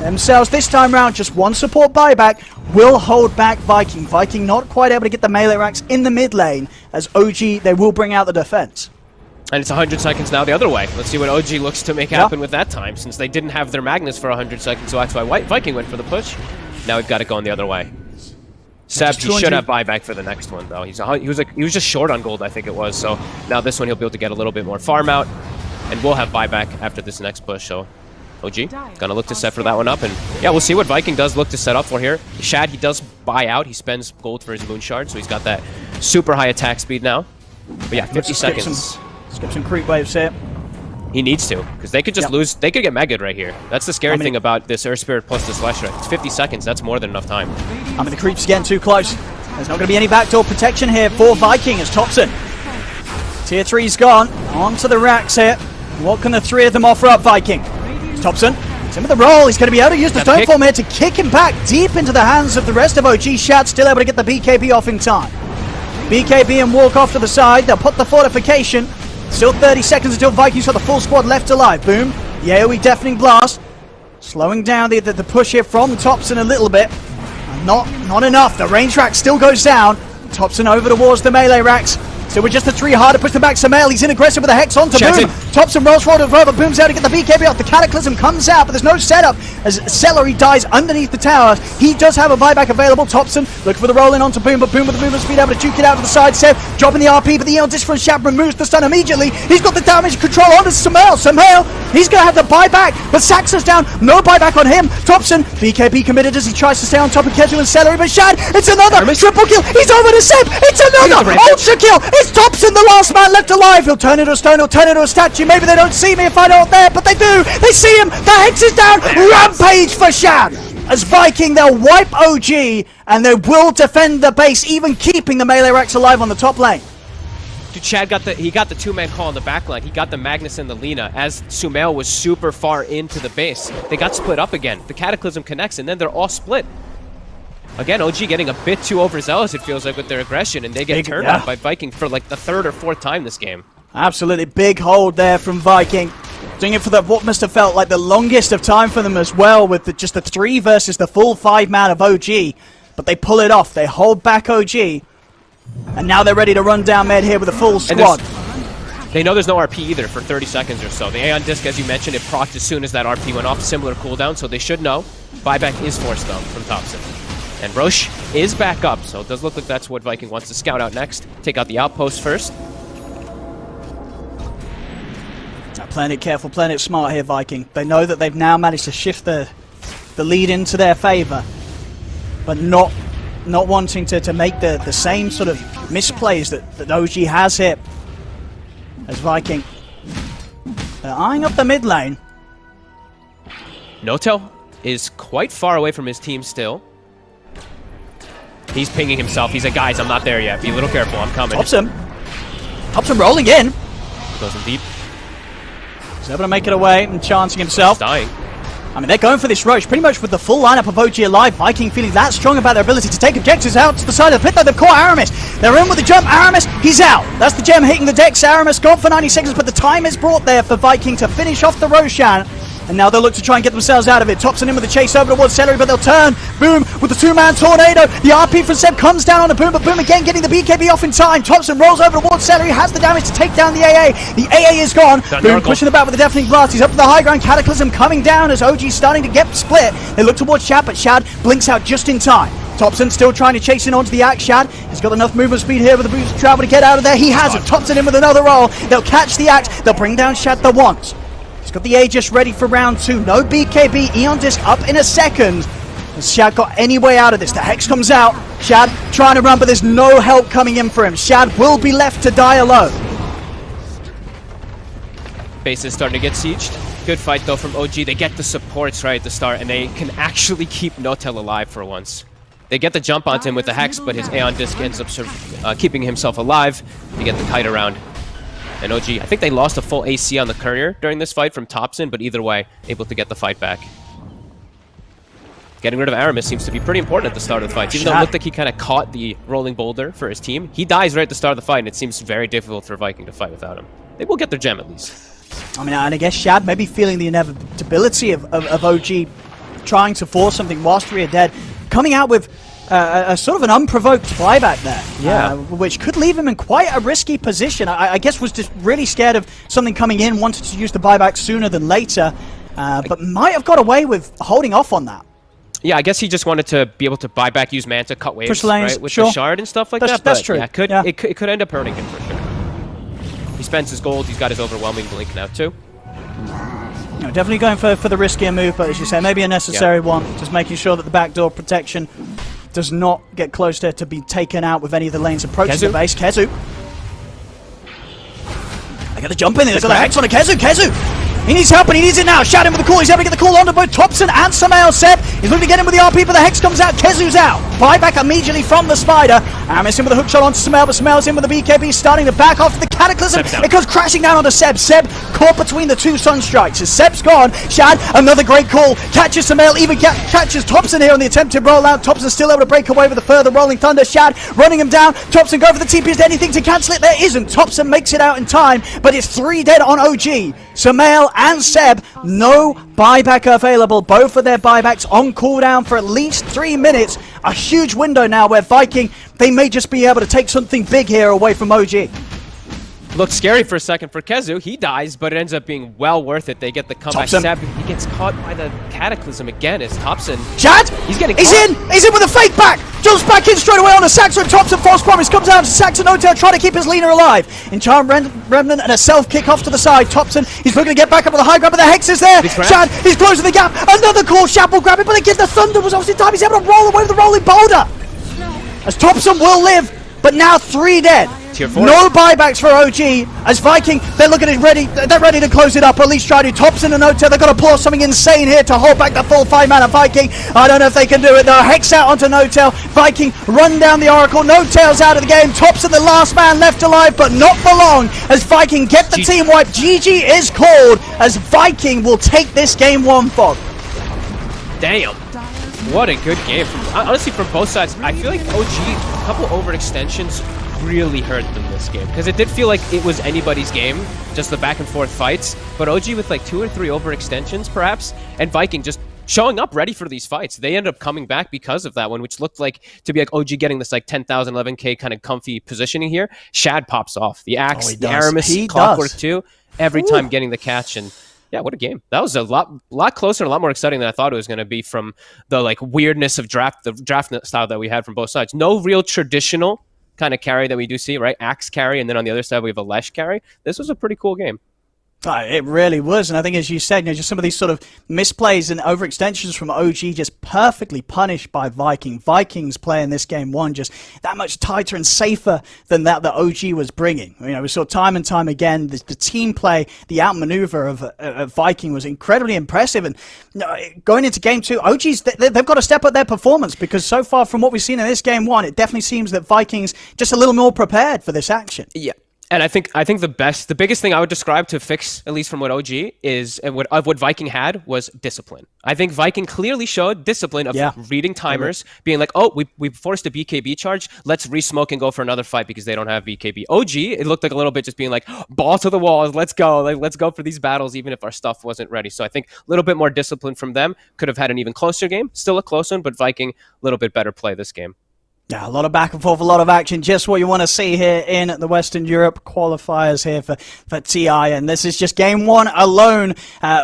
themselves this time round, just one support buyback will hold back Viking. Viking not quite able to get the melee racks in the mid lane, as OG, they will bring out the defense. And it's 100 seconds now the other way. Let's see what OG looks to make happen with that time, since they didn't have their Magnus for 100 seconds, so that's why Viking went for the push. Now we've got it going the other way. Seb, he should have buyback for the next one, though. He was just short on gold, I think it was, so now this one he'll be able to get a little bit more farm out, and we'll have buyback after this next push, so OG gonna look to set for that one up, and yeah, we'll see what Viking does look to set up for here. Shad, he does buy out. He spends gold for his moon shard, so he's got that super high attack speed now. But yeah, 50 seconds. Skip some creep waves here. He needs to, because they could just lose. They could get megged right here. That's the scary thing about this Earth Spirit plus this Flash Strike. It's 50 seconds. That's more than enough time. I mean, the creep's getting too close. There's not going to be any backdoor protection here for Viking as Topson. Tier 3's gone. On to the racks here. What can the three of them offer up, Viking? Topson, he's in with the roll. He's going to be able to use the Stoneform here to kick him back deep into the hands of the rest of OG. Shad still able to get the BKB off in time. BKB and walk off to the side. They'll put the fortification. Still 30 seconds until Vikings got the full squad left alive. Boom. The AoE deafening blast. Slowing down the push here from Topson a little bit. Not enough. The range rack still goes down. Topson over towards the melee racks. So we're just the three hard to push them back. Sumail, he's in aggressive with a Hex onto Boom. Topson rolls forward over, Boom's out to get the BKB off. The Cataclysm comes out, but there's no setup as Celery dies underneath the tower. He does have a buyback available. Topson looking for the roll in onto Boom, but Boom with the movement speed able to juke it out to the side. Seb dropping the RP, but the Eon Disc from Shab removes the stun immediately. He's got the damage control onto Sumail. Sumail, he's going to have the buyback, but Saxa's down. No buyback on him. Topson, BKB committed as he tries to stay on top of Keju and Celery, but Shad, it's another triple kill. He's over to Seb. It's another ultra kill. It's Topson, the last man left alive. He'll turn into a stone, he'll turn into a statue. Maybe they don't see me if I'm not there, but they do. They see him. The Hex is down. Rampage for Shad. As Viking, they'll wipe OG, and they will defend the base, even keeping the melee racks alive on the top lane. Dude, Shad got the two-man call on the back line. He got the Magnus and the Lina as Sumail was super far into the base. They got split up again. The Cataclysm connects, and then they're all split. Again, OG getting a bit too overzealous, it feels like, with their aggression, and they get turned on by Viking for like the third or fourth time this game. Absolutely big hold there from Viking. Doing it for what must have felt like the longest of time for them as well, with just the 3 versus the full 5-man of OG. But they pull it off. They hold back OG. And now they're ready to run down mid here with a full squad. They know there's no RP either for 30 seconds or so. The Aeon Disc, as you mentioned, it procced as soon as that RP went off. Similar cooldown, so they should know. Buyback is forced, though, from Topson. And Roche is back up, so it does look like that's what Viking wants to scout out next. Take out the outpost first. Playing it careful, playing it smart here, Viking. They know that they've now managed to shift the lead into their favor, but not wanting to make the same sort of misplays that OG has here. As Viking, they're eyeing up the mid lane. Noto is quite far away from his team still. He's pinging himself. He's like, guys, I'm not there yet. Be a little careful. I'm coming. Topson rolling in. He goes in deep. He's able to make it away and chancing himself. He's dying. I mean, they're going for this Roche pretty much with the full lineup of OG alive. Viking feeling that strong about their ability to take objectives out to the side of the pit, though. They've caught Aramis. They're in with the jump. Aramis, he's out. That's the gem hitting the decks. Aramis gone for 90 seconds, but the time is brought there for Viking to finish off the Roshan. And now they'll look to try and get themselves out of it. Topson in with the chase over towards Celery, but they'll turn. Boom with the 2-man tornado. The RP from Seb comes down on the Boom, but Boom again getting the BKB off in time. Topson rolls over towards Celery, has the damage to take down the AA. The AA is gone. Boom pushing the back with the deafening blast. He's up to the high ground. Cataclysm coming down as OG starting to get split. They look towards Shad, but Shad blinks out just in time. Topson still trying to chase in onto the Axe. Shad has got enough movement speed here with the boost of travel to get out of there. He has it. Topson in with another roll. They'll catch the Axe. They'll bring down Shad the once. got the Aegis ready for round 2. No BKB, Eon Disc up in a second. Has Shad got any way out of this? The Hex comes out. Shad trying to run, but there's no help coming in for him. Shad will be left to die alone. Base is starting to get sieged. Good fight though from OG. They get the supports right at the start, and they can actually keep Notel alive for once. They get the jump onto him with the Hex, but his Aeon Disc ends up keeping himself alive to get the kite around. And OG, I think they lost a full AC on the Courier during this fight from Thompson, but either way, able to get the fight back. Getting rid of Aramis seems to be pretty important at the start of the fight. Even though it looked like he kind of caught the rolling boulder for his team, he dies right at the start of the fight, and it seems very difficult for Viking to fight without him. They will get their gem at least. I mean, and I guess Shad may be feeling the inevitability of OG trying to force something whilst we are dead, coming out with a sort of an unprovoked buyback there, which could leave him in quite a risky position. I guess was just really scared of something coming in, wanted to use the buyback sooner than later, but might have got away with holding off on that. Yeah, I guess he just wanted to be able to buy back, use Manta, cut waves, right, with sure. the shard and stuff like that. That's but true. Yeah, it could end up hurting him for sure. He spends his gold, he's got his overwhelming blink now too. No, definitely going for the riskier move, but as you say, maybe a necessary one. Just making sure that the backdoor protection does not get close to be taken out with any of the lanes approaching the base. Kezu. They got to jump in there. They've got a Hex on a Kezu. Kezu! He needs help and he needs it now. Shout in with the call. He's able to get the call onto both Thompson and Samael Seb. He's looking to get him with the RP, but the Hex comes out. Kezu's out. Buyback immediately from the Spider. Aramis in with a hook shot onto Samael, but Samael's in with the BKB, starting to back off the Cataclysm. It goes crashing down onto Seb. Seb caught between the two Sunstrikes. As Seb's gone, Shad, another great call. Catches Samael, even catches Thompson here on the attempted rollout. Thompson still able to break away with a further Rolling Thunder. Shad running him down. Thompson go for the TP. Is there anything to cancel it? There isn't. Thompson makes it out in time, but it's 3 dead on OG. Samael and Seb, no buyback available. Both of their buybacks on cooldown for at least 3 minutes. A huge window now where Viking, they may just be able to take something big here away from OG. Looks scary for a second for Kezu. He dies, but it ends up being well worth it. They get the comeback. Seb, he gets caught by the Cataclysm again as Thompson. Shad! He's getting He's caught. in! He's in with a fake back! Jumps back in straight away on a Saxon. Thompson, false promise, comes out to Saxon Hotel, trying to keep his leaner alive. Encharm Remnant and a self-kick off to the side. Thompson, he's looking to get back up with a high grab, but the Hex is there. Shad, he's closing the gap. Another call, Shad will grab it, but again, the Thunder was obviously time. He's able to roll away with the rolling boulder. As Thompson will live, but now 3 dead. No buybacks for OG, as Viking, they're looking at ready, they're ready to close it up, or at least try to. Thompson and Notel, they've got to pull off something insane here to hold back the full 5-mana Viking. I don't know if they can do it though. Hex out onto Notel, Viking run down the Oracle, Notel's out of the game, Thompson the last man left alive, but not for long, as Viking get the team wipe. GG is called, as Viking will take this game 1, Fog. Damn. What a good game. Honestly, from both sides, I feel like OG, a couple overextensions really hurt them this game, because it did feel like it was anybody's game, just the back and forth fights, but OG with like 2 or 3 overextensions perhaps, and Viking just showing up ready for these fights. They ended up coming back because of that one, which looked like to be like OG getting this like 10,000, 11k kind of comfy positioning here. Shad pops off. The Axe, the Aramis, Clockwork too, every time getting the catch, and yeah, what a game. That was a lot closer and a lot more exciting than I thought it was going to be from the like weirdness of the draft style that we had from both sides. No real traditional kind of carry that we do see, right? Axe carry, and then on the other side we have a Lesh carry. This was a pretty cool game. It really was, and I think as you said, just some of these sort of misplays and overextensions from OG just perfectly punished by Viking. Vikings playing this game 1 just that much tighter and safer than that OG was bringing. We saw time and time again the team play, the outmaneuver of Viking was incredibly impressive, and going into game 2, OG's they've got to step up their performance, because so far from what we've seen in this game 1, it definitely seems that Vikings just a little more prepared for this action. Yeah. And I think the biggest thing I would describe to fix, at least from what OG is, and what Viking had, was discipline. I think Viking clearly showed discipline of reading timers, being like, oh, we forced a BKB charge, let's re-smoke and go for another fight because they don't have BKB. OG, it looked like a little bit just being like, ball to the walls, let's go, let's go for these battles even if our stuff wasn't ready. So I think a little bit more discipline from them. Could have had an even closer game, still a close one, but Viking, a little bit better play this game. Yeah, a lot of back and forth, a lot of action, just what you want to see here in the Western Europe qualifiers here for TI, and this is just game 1 alone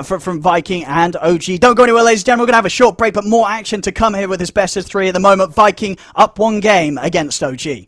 from Viking and OG. Don't go anywhere, ladies and gentlemen, we're going to have a short break, but more action to come here with this best of 3 at the moment. Viking up 1 game against OG.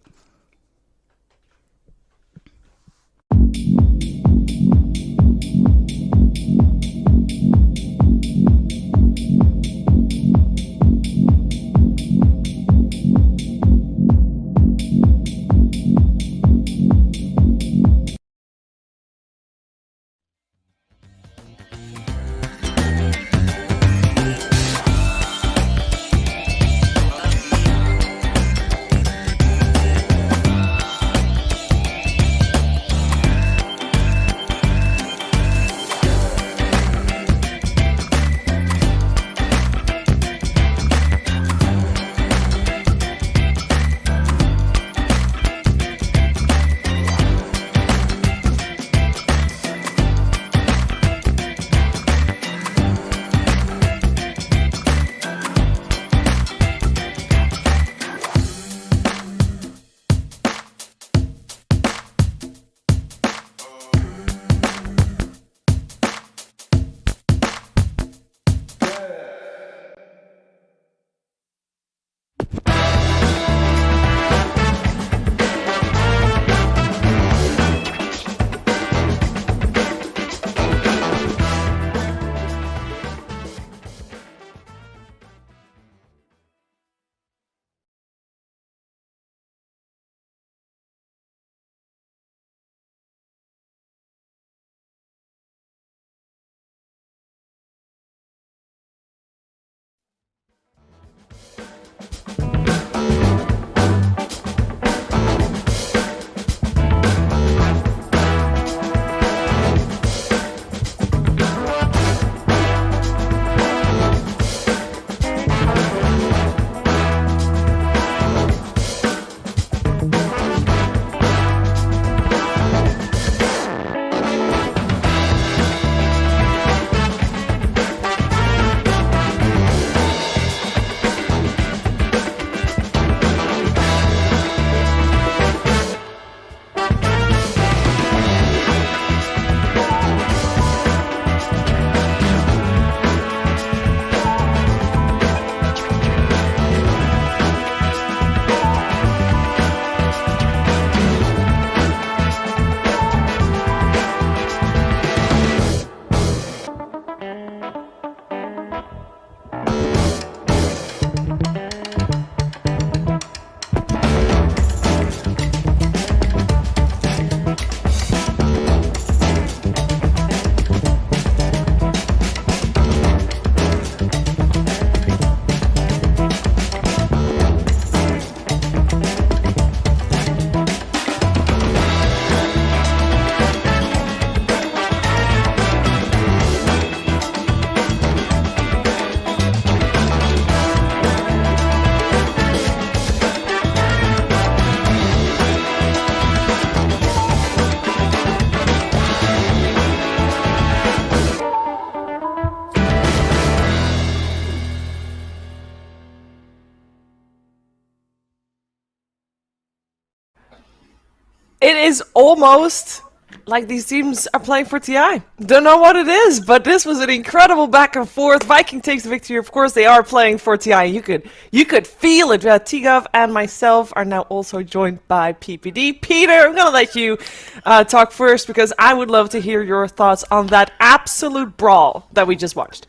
It is almost like these teams are playing for TI. Don't know what it is, but this was an incredible back and forth. Viking takes the victory. Of course, they are playing for TI. You could feel it. T-Gov and myself are now also joined by PPD. Peter, I'm gonna let you talk first because I would love to hear your thoughts on that absolute brawl that we just watched.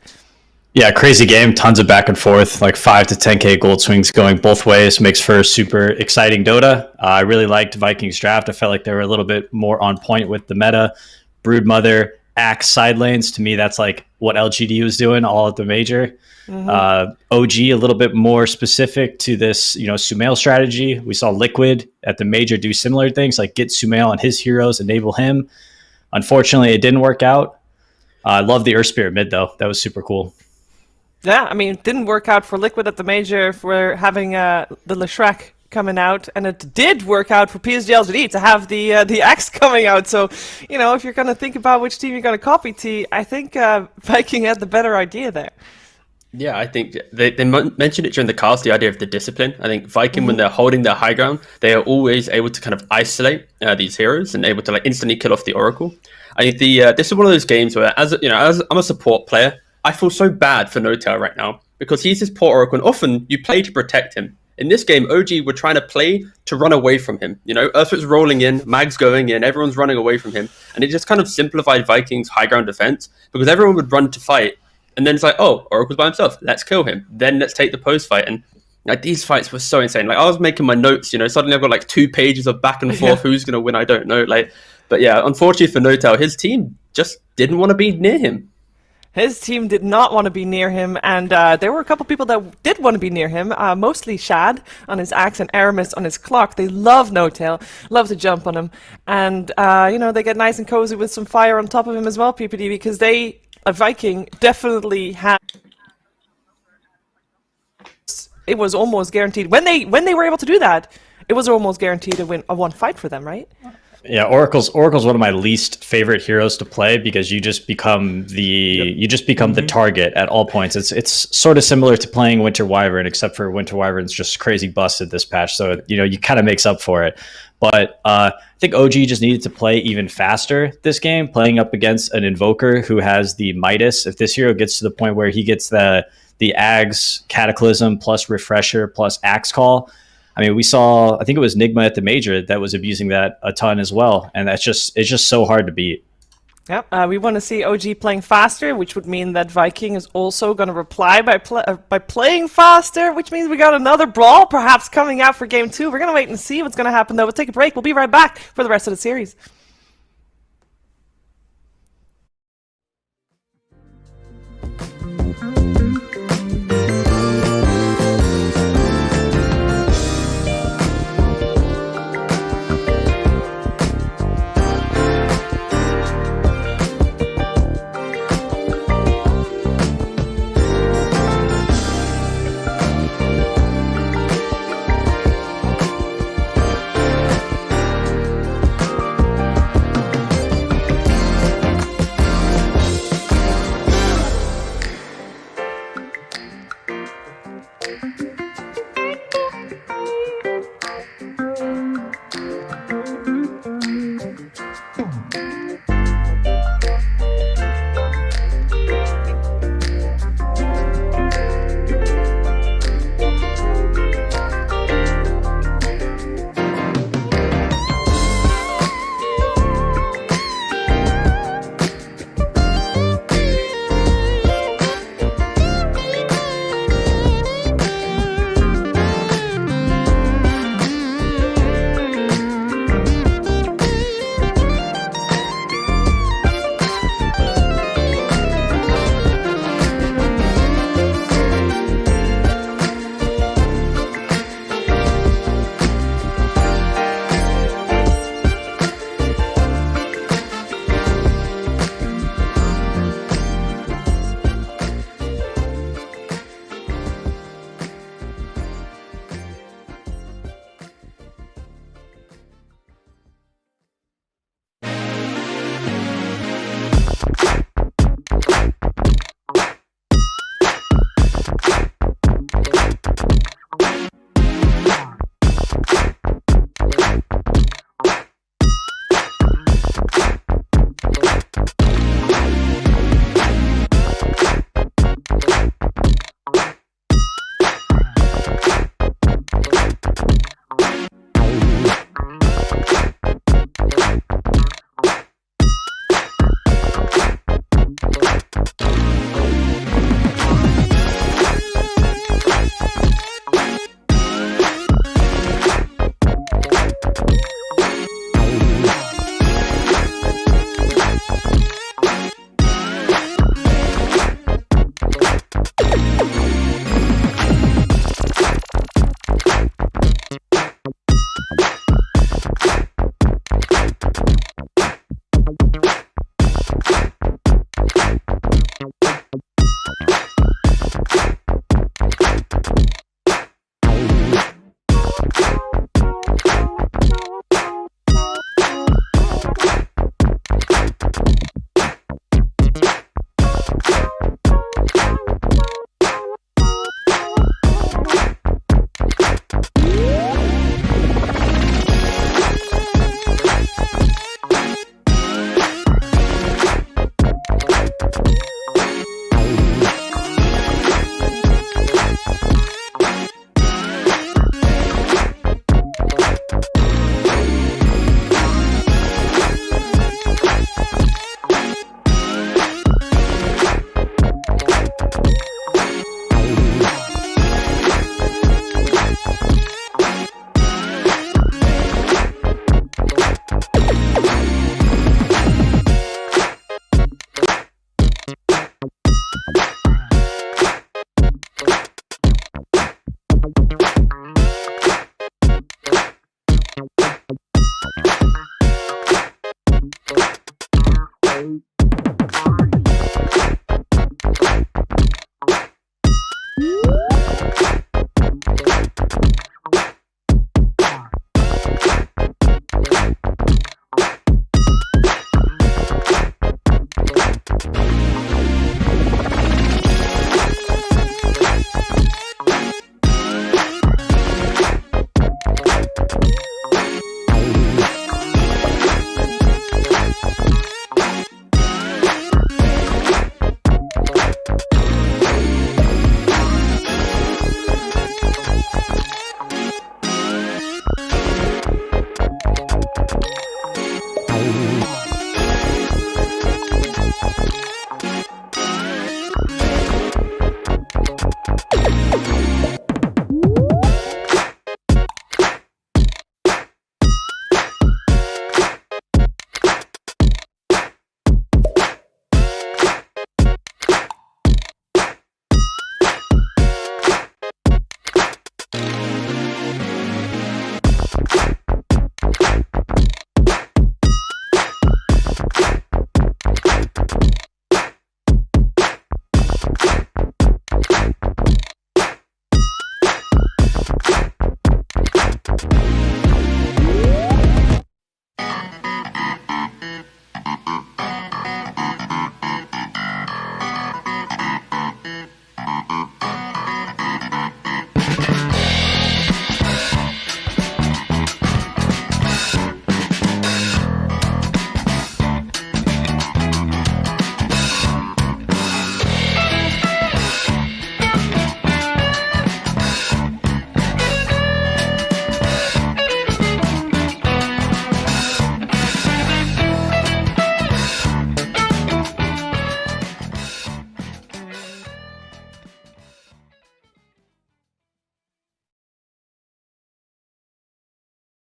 Yeah, crazy game, tons of back and forth, like 5 to 10k gold swings going both ways, makes for a super exciting Dota. I really liked Vikings draft. I felt like they were a little bit more on point with the meta. Broodmother, Axe, side lanes, to me that's like what LGD was doing all at the major. OG a little bit more specific to this, Sumail strategy. We saw Liquid at the major do similar things, like get Sumail on his heroes, enable him. Unfortunately, it didn't work out. I love the Earth Spirit mid though. That was super cool. Yeah, I mean, it didn't work out for Liquid at the major for having the Leshrac coming out, and it did work out for PSG LGD to have the Axe coming out. So, if you're going to think about which team you're going to copy, T, I think Viking had the better idea there. Yeah, I think they mentioned it during the cast, the idea of the discipline. I think Viking, when they're holding their high ground, they are always able to kind of isolate these heroes and able to instantly kill off the Oracle. I think this is one of those games where, as I'm a support player, I feel so bad for Notail right now because he's this poor Oracle, and often you play to protect him. In this game, OG were trying to play to run away from him. Earthspit's rolling in, Mag's going in, everyone's running away from him, and it just kind of simplified Vikings' high ground defense because everyone would run to fight, and then it's like, oh, Oracle's by himself, let's kill him, then let's take the post fight. And these fights were so insane. I was making my notes, suddenly I've got 2 pages of back and forth. Who's gonna win? I don't know. But yeah, unfortunately for Notail, his team just didn't want to be near him. His team did not want to be near him, and there were a couple people that did want to be near him, mostly Shad on his Axe and Aramis on his Clock. They love Notail, love to jump on him, and they get nice and cozy with some fire on top of him as well, PPD, because a Viking definitely had... It was almost guaranteed. When they were able to do that, it was almost guaranteed a one fight for them, right? Yeah, Oracle's one of my least favorite heroes to play because you just become the target at all points. It's sort of similar to playing Winter Wyvern, except for Winter Wyvern's just crazy busted this patch, so you kind of makes up for it. But I think OG just needed to play even faster this game, playing up against an Invoker who has the Midas. If this hero gets to the point where he gets the Ags, Cataclysm plus Refresher plus Axe Call, I mean, we saw, I think it was Nigma at the major that was abusing that a ton as well. And it's just so hard to beat. Yep, we want to see OG playing faster, which would mean that Viking is also going to reply by playing faster, which means we got another brawl perhaps coming out for game 2. We're going to wait and see what's going to happen, though. We'll take a break. We'll be right back for the rest of the series.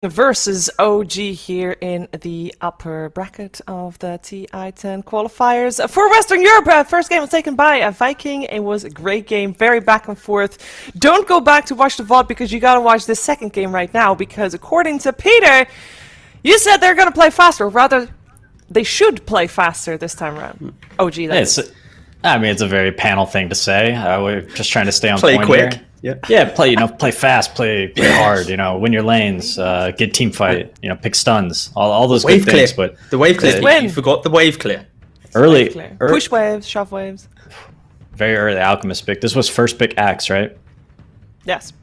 versus OG here in the upper bracket of the TI10 qualifiers. For Western Europe, first game was taken by a Viking. It was a great game, very back and forth. Don't go back to watch the VOD because you gotta watch this second game right now, because according to Peter, you said they're gonna play faster, or rather, they should play faster this time around. OG, that's I mean, it's a very panel thing to say. We're just trying to stay on Play point quick. here. Yeah. Yeah, play fast, play hard, win your lanes, get team fight, pick stuns, all those Wave good clear. things. But The wave clear. Win. You forgot the wave clear. early, push waves, shove waves. very early Alchemist pick. This was first pick Axe, right? Yes.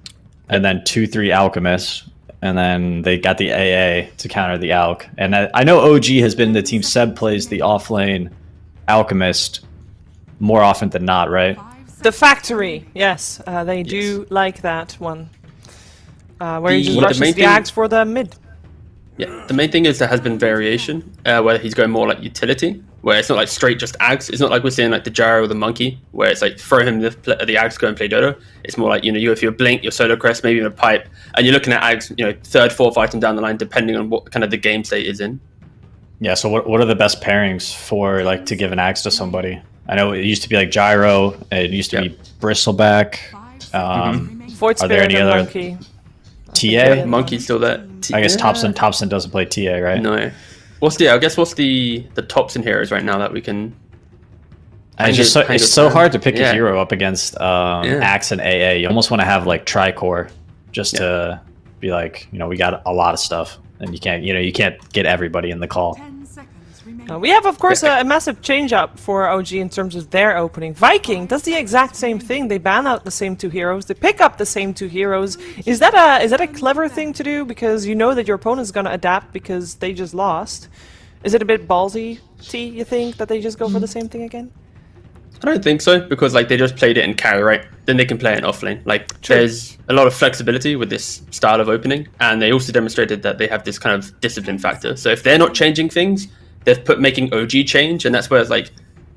And then 2-3 Alchemist, and then they got the AA to counter the Alch. And I know OG has been the team. Seb plays the offlane Alchemist more often than not, right? The factory, yes, they do like that one. Where he just The rushes main the thing- axe for the mid. Yeah, the main thing is there has been variation, where he's going more like utility, where it's not like straight just axe. It's not like we're seeing like the gyro or the monkey, where it's like throw him the axe, go and play Dota. It's more like, you if you're Blink, your solo crest, maybe even a pipe, and you're looking at axe, third, fourth item down the line, depending on what kind of the game state is in. Yeah, so what are the best pairings for to give an axe to somebody? I know it used to be like gyro, it used to be bristleback. Void Are there Spirit any and other Monkey. TA? Monkey's still there. I guess Thompson doesn't play TA, right? No. What's the tops in heroes right now that we can? And it's so hard to pick a Yeah. hero up against Axe and AA. You almost want to have like Tricore just to be like, we got a lot of stuff, and you can't get everybody in the call. 10 seconds remaining. We have, of course, a massive change-up for OG in terms of their opening. Viking does the exact same thing. They ban out the same two heroes. They pick up the same two heroes. Is that a clever thing to do? Because you know that your opponent's going to adapt because they just lost. Is it a bit ballsy, T, you think, that they just go for the same thing again? I don't think so, because they just played it in carry, right? Then they can play it in offlane. There's a lot of flexibility with this style of opening, and they also demonstrated that they have this kind of discipline factor. So if they're not changing things, they're making OG change, and that's where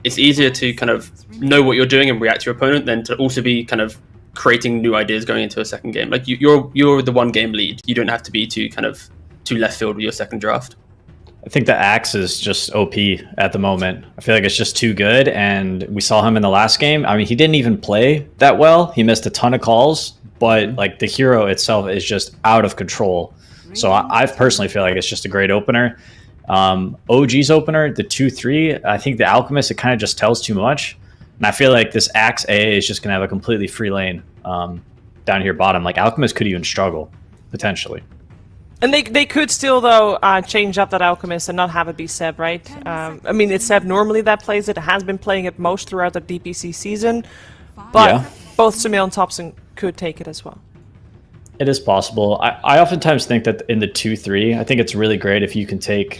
it's easier to kind of know what you're doing and react to your opponent than to also be kind of creating new ideas going into a second game. You're the one game lead. You don't have to be too left field with your second draft. I think the Axe is just OP at the moment. I feel like it's just too good, and we saw him in the last game. I mean, he didn't even play that well. He missed a ton of calls, but the hero itself is just out of control. So I personally feel like it's just a great opener. OG's opener, the 2-3, I think the Alchemist, it kind of just tells too much. And I feel like this Axe AA is just going to have a completely free lane down here bottom. Alchemist could even struggle, potentially. And they could still, though, change up that Alchemist and not have it be Seb, right? I mean, it's Seb normally that plays it. It has been playing it most throughout the DPC season. But both Sumail and Thompson could take it as well. It is possible. I oftentimes think that in the 2-3, I think it's really great if you can take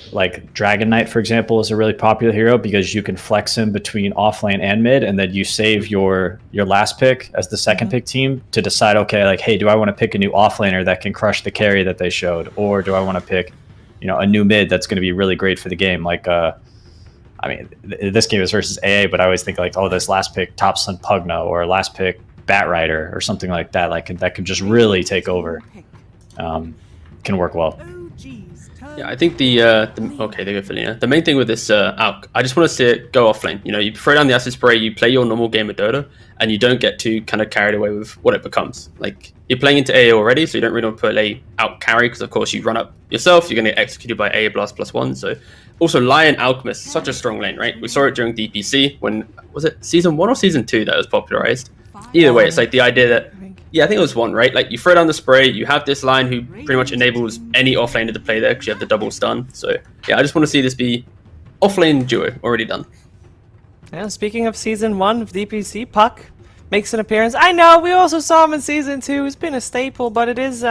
Dragon Knight, for example, is a really popular hero because you can flex him between offlane and mid, and then you save your last pick as the second pick team to decide, okay, hey, do I want to pick a new offlaner that can crush the carry that they showed, or do I want to pick, a new mid that's going to be really great for the game? I mean, this game is versus AA, but I always think this last pick Thompson Pugna or last pick Bat Rider or something like that, that could just really take over. Can work well. Yeah, I think okay, they go for Lina. The main thing with this Alch, I just want to see it go offlane. You throw down the acid spray, you play your normal game of Dota, and you don't get too kind of carried away with what it becomes. You're playing into AA already, so you don't really want to put A out carry, because of course you run up yourself, you're going to get executed by AA blast +1. So also Lion Alchemist, such a strong lane, right? We saw it during DPC when, was it season 1 or season 2 that was popularized? Either way, it's the idea that, I think it was 1, right? You throw down the spray, you have this line who pretty much enables any offlaner to play there because you have the double stun. So yeah, I just want to see this be offlane duo already done. Yeah, speaking of season 1 of DPC, Puck makes an appearance. I know, we also saw him in season 2. It's been a staple, but it is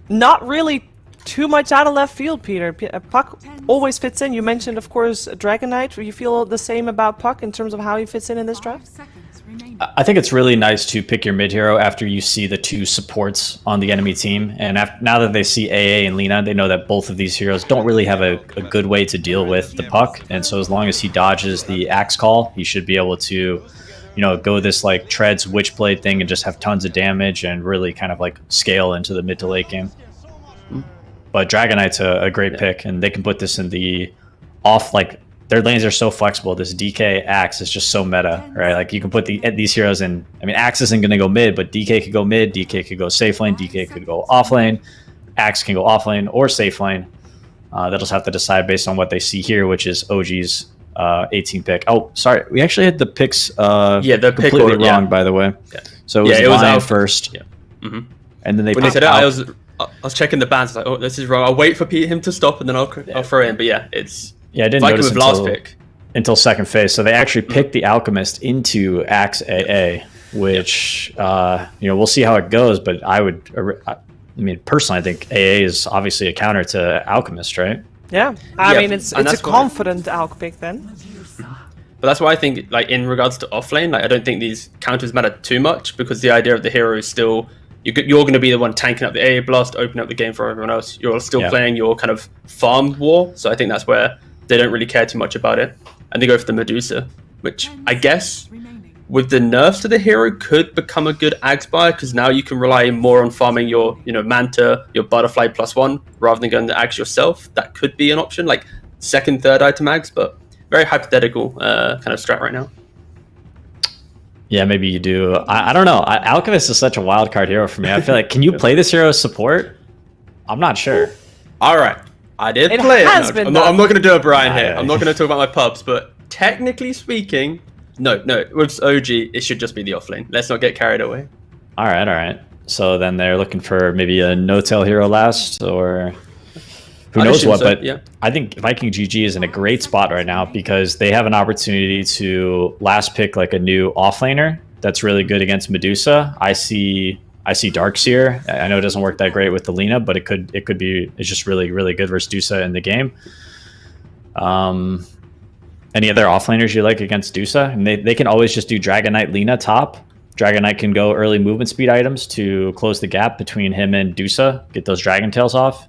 not really too much out of left field, Peter. Puck always fits in. You mentioned, of course, Dragon Knight. You feel the same about Puck in terms of how he fits in this draft? I think it's really nice to pick your mid hero after you see the two supports on the enemy team. And now that they see AA and Lina, they know that both of these heroes don't really have a good way to deal with the puck. And so as long as he dodges the axe call, he should be able to, go this treads witchblade thing and just have tons of damage and really kind of scale into the mid to late game. But Dragon Knight's a great pick, and they can put this in the off, like, their lanes are so flexible. This DK Axe is just so meta, right? Like, you can put these heroes in. I mean, Axe isn't going to go mid, but DK could go mid, DK could go safe lane, DK could go off lane, Axe can go off lane or safe lane. They'll just have to decide based on what they see here, which is OG's 18 pick. Oh, sorry, we actually had the picks the completely pick order, wrong, by the way. Yeah. So it was Lion first, Mm-hmm. and then they when they said it, I was checking the bans. Like, oh, this is wrong. I'll wait for him to stop, and then I'll throw it in. But yeah, it's I didn't Viking notice with until second phase. So they actually picked the Alchemist into Axe AA, which we'll see how it goes. But I mean, personally, I think AA is obviously a counter to Alchemist, right? Yeah, I mean, it's a confident Alch pick then. But that's why I think, like, in regards to offlane, like, I don't think these counters matter too much, because the idea of the hero is still you're going to be the one tanking up the AA blast, opening up the game for everyone else. You're still playing your kind of farm war, so I think that's where they don't really care too much about it, and they go for the Medusa, which I guess with the nerfs to the hero could become a good Axe buy, because now you can rely more on farming your Manta, your Butterfly +1, rather than going to Axe yourself. That could be an option, like second, third item Axe, but very hypothetical kind of strat right now. Yeah, maybe you do. I don't know. Alchemist is such a wild card hero for me. I feel like, can you play this hero as support? I'm not sure. All right, I did play it. I'm not going to do a Brian here. I'm not going to talk about my pubs, but technically speaking, no. With OG, it should just be the offlane. Let's not get carried away. All right. So then they're looking for maybe a no-tail hero last, or who knows what. But yeah. I think Viking GG is in a great spot right now, because they have an opportunity to last pick like a new offlaner that's really good against Medusa. I see Darkseer. I know it doesn't work that great with the Lina, but it could be. It's just really, really good versus Dusa in the game. Any other offlaners you like against Dusa? And they can always just do Dragon Knight Lina top. Dragon Knight can go early movement speed items to close the gap between him and Dusa, get those Dragon Tails off.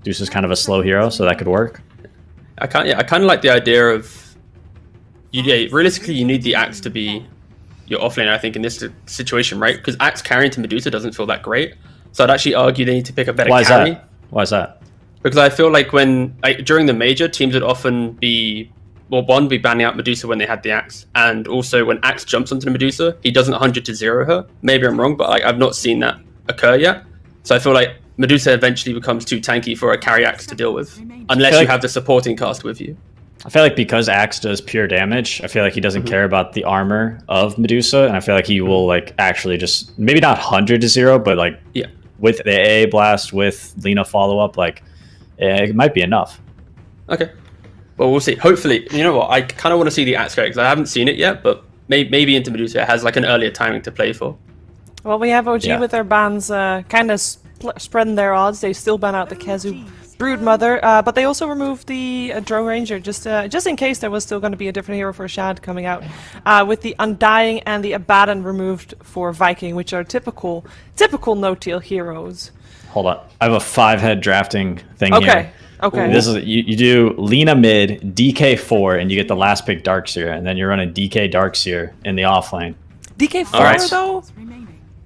Dusa's kind of a slow hero, so that could work. I kind of like the idea of realistically you need the Axe to be your offlaner, I think, in this situation, right? Because Axe carrying to Medusa doesn't feel that great. So I'd actually argue they need to pick a better carry. Why is that? Because I feel like during the major, teams would often be banning out Medusa when they had the Axe, and also when Axe jumps onto the Medusa, he doesn't 100 to 0 her. Maybe I'm wrong, but I've not seen that occur yet. So I feel like Medusa eventually becomes too tanky for a carry Axe to deal with, unless you have the supporting cast with you. I feel like because Axe does pure damage, I feel like he doesn't care about the armor of Medusa, and I feel like he will actually just maybe not 100 to 0, but with the AA blast, with Lina follow-up, it might be enough. Okay. Well, we'll see. Hopefully, you know what? I kind of want to see the Axe carry, because I haven't seen it yet, but maybe into Medusa it has an earlier timing to play for. Well, we have OG with their bans kind of spreading their odds. They still ban out the Kezu Broodmother, but they also removed the Drow Ranger, just in case there was still going to be a different hero for Shad coming out, with the Undying and the Abaddon removed for Viking, which are typical no-tail heroes. Hold on. I have a 5-head drafting thing here. Okay. This is you do Lina mid, DK4, and you get the last pick Darkseer, and then you're running DK Darkseer in the offlane. DK4 though?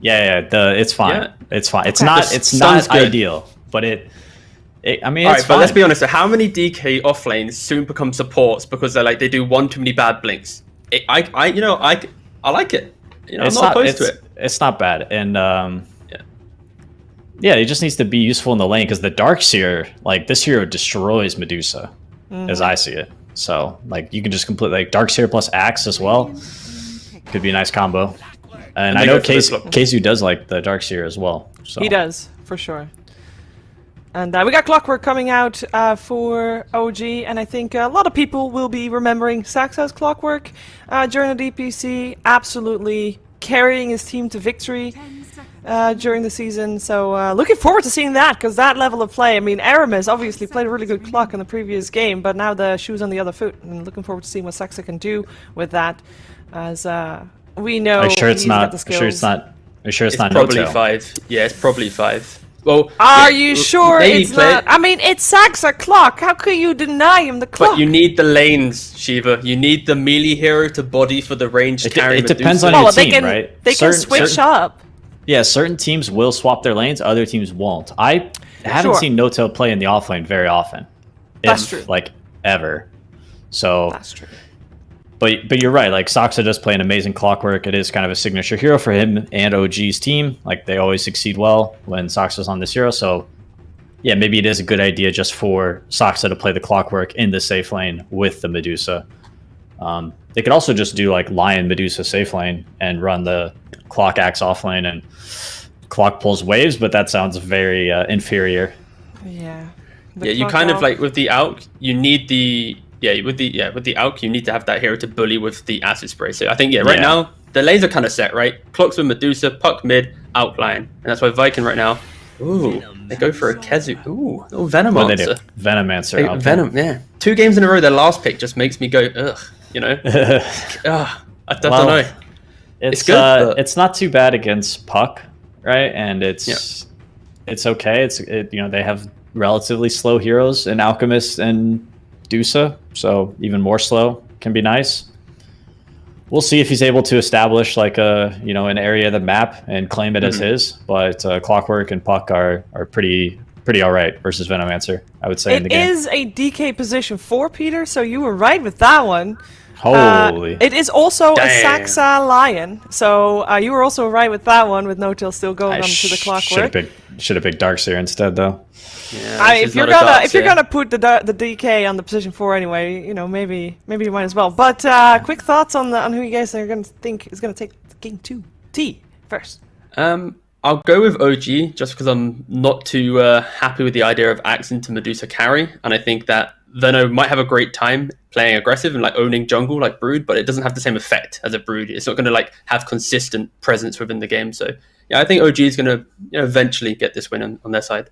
Yeah, it's fine. Yeah. It's fine. It's not ideal, but I mean, it's fine. But let's be honest. So how many DK offlanes soon become supports because they do one too many bad blinks? I like it. I'm not opposed to it. It's not bad, and yeah, it just needs to be useful in the lane, because the Darkseer, this hero destroys Medusa, as I see it. So you can just complete Darkseer plus Axe as well. Could be a nice combo. And I know Keizu does like the Darkseer as well. So. He does, for sure. And we got Clockwork coming out for OG, and I think a lot of people will be remembering Saxa's Clockwork during the DPC, absolutely carrying his team to victory during the season. So looking forward to seeing that, because that level of play, I mean, Aramis obviously played a really good Clock in the previous game, but now the shoe's on the other foot, and looking forward to seeing what Saxa can do with that, as we know. Are you sure it's not? Are you sure it's not? Probably no-tail? 5. Yeah, it's probably 5. Well, are you sure it's not? I mean, it's Saxa Clock. How could you deny him the Clock? But you need the lanes, Shiva. You need the melee hero to body for the ranged carry. It depends on your team, right? They can switch up. Yeah, certain teams will swap their lanes. Other teams won't. haven't seen Noto play in the offlane very often. That's true. Like, ever. So That's true. But you're right, like Soxa does play an amazing Clockwork. It is kind of a signature hero for him and OG's team. Like they always succeed well when Soxa's on this hero. So yeah, maybe it is a good idea just for Soxa to play the Clockwork in the safe lane with the Medusa. They could also just do like Lion Medusa safe lane and run the Clock Axe off lane and Clock pulls waves, but that sounds very inferior. Yeah. Yeah, you kind of like with the AUK, you need the with the AUK, you need to have that hero to bully with the acid spray. So I think right now the lanes are kind of set, right? Clocks with Medusa, Puck mid, AUK Lion, and that's why Viking right now. Ooh, they go for a Kezu. Ooh, Venomancer. Venomancer. Venom, yeah. 2 games in a row, their last pick just makes me go, ugh, you know. I don't know. It's good. But it's not too bad against Puck, right? And it's okay. They have relatively slow heroes in Alchemist and Dusa, so even more slow can be nice. We'll see if he's able to establish like an area of the map and claim it as his. But Clockwork and Puck are pretty all right versus Venomancer, I would say. In the game. It is a DK position for Peter, so you were right with that one. Holy! It is also Damn. a Saxa Lion, so you were also right with that one with No-Till still going on to the Clockwork. Should have picked Darkseer instead, though. Yeah, if you're gonna put the DK on the position 4 anyway, maybe you might as well. But quick thoughts on who you guys are gonna think is gonna take game 2. T first. I'll go with OG just because I'm not too happy with the idea of axing to Medusa carry, and I think that Veno might have a great time playing aggressive and like owning jungle like Brood, but it doesn't have the same effect as a Brood. It's not going to like have consistent presence within the game. So yeah, I think OG is going to eventually get this win on their side.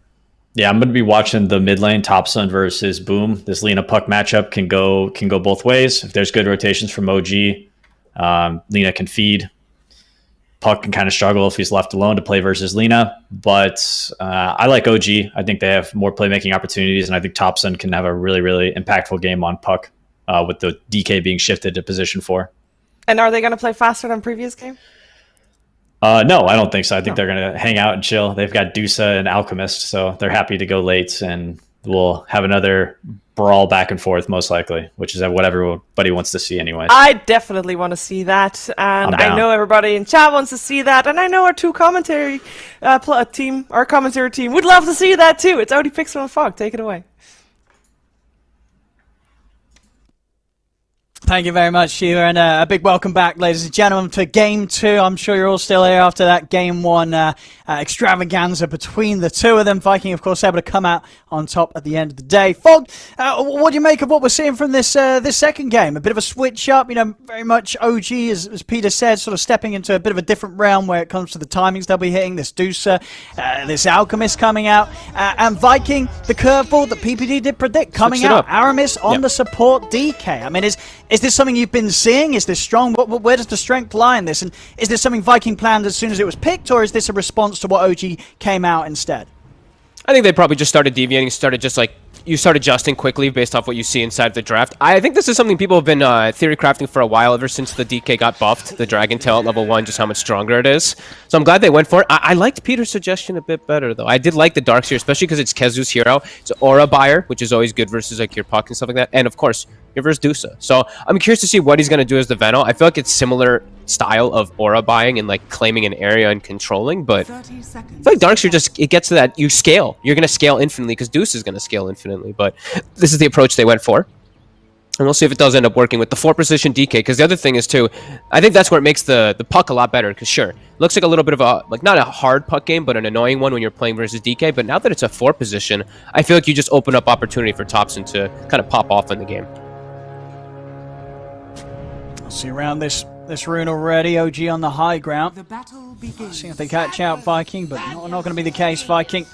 Yeah, I'm going to be watching the mid lane, Topsun versus Boom. This Lina Puck matchup can go both ways. If there's good rotations from OG, Lina can feed. Puck can kind of struggle if he's left alone to play versus Lina, but I like OG. I think they have more playmaking opportunities, and I think Topsun can have a really, really impactful game on Puck with the DK being shifted to position 4. And are they going to play faster than previous game? No, I don't think so. I think they're going to hang out and chill. They've got Dusa and Alchemist, so they're happy to go late, and we'll have another brawl back and forth, most likely, which is what everybody wants to see anyway. I definitely want to see that, and I know everybody in chat wants to see that, and I know our commentary team would love to see that too. It's ODPixel and Fog. Take it away. Thank you very much, Shiva, and a big welcome back, ladies and gentlemen, to Game 2. I'm sure you're all still here after that Game 1 extravaganza between the two of them. Viking, of course, able to come out on top at the end of the day. Fog, what do you make of what we're seeing from this second game? A bit of a switch up, very much OG, as Peter said, sort of stepping into a bit of a different realm where it comes to the timings they'll be hitting. This Dusa, this Alchemist coming out, and Viking, the curveball that PPD did predict, coming out. Aramis on the support DK. I mean, is this something you've been seeing? Is this strong? Where does the strength lie in this? And is this something Viking planned as soon as it was picked, or is this a response to what OG came out instead? I think they probably just started deviating, you start adjusting quickly based off what you see inside the draft. I think this is something people have been theory crafting for a while, ever since the DK got buffed, the Dragon Tail at level 1, just how much stronger it is. So I'm glad they went for it. I liked Peter's suggestion a bit better, though. I did like the Darkseer, especially because it's Kezu's hero. It's an Aura Buyer, which is always good versus like your Puck and stuff like that. And of course, you're versus Dusa. So I'm curious to see what he's going to do as the Veno. I feel like it's similar style of aura buying and like claiming an area and controlling, but I feel like Darkseer it gets to that you scale. You're going to scale infinitely because Deuce is going to scale infinitely, but this is the approach they went for. And we'll see if it does end up working with the 4 position DK, because the other thing is too, I think that's where it makes the Puck a lot better, because sure, it looks like a little bit of a, like not a hard Puck game, but an annoying one when you're playing versus DK, but now that it's a 4 position, I feel like you just open up opportunity for Topsun to kind of pop off in the game. See around this rune already, OG on the high ground. The battle begins. See if they catch out Viking, but not going to be the case. Viking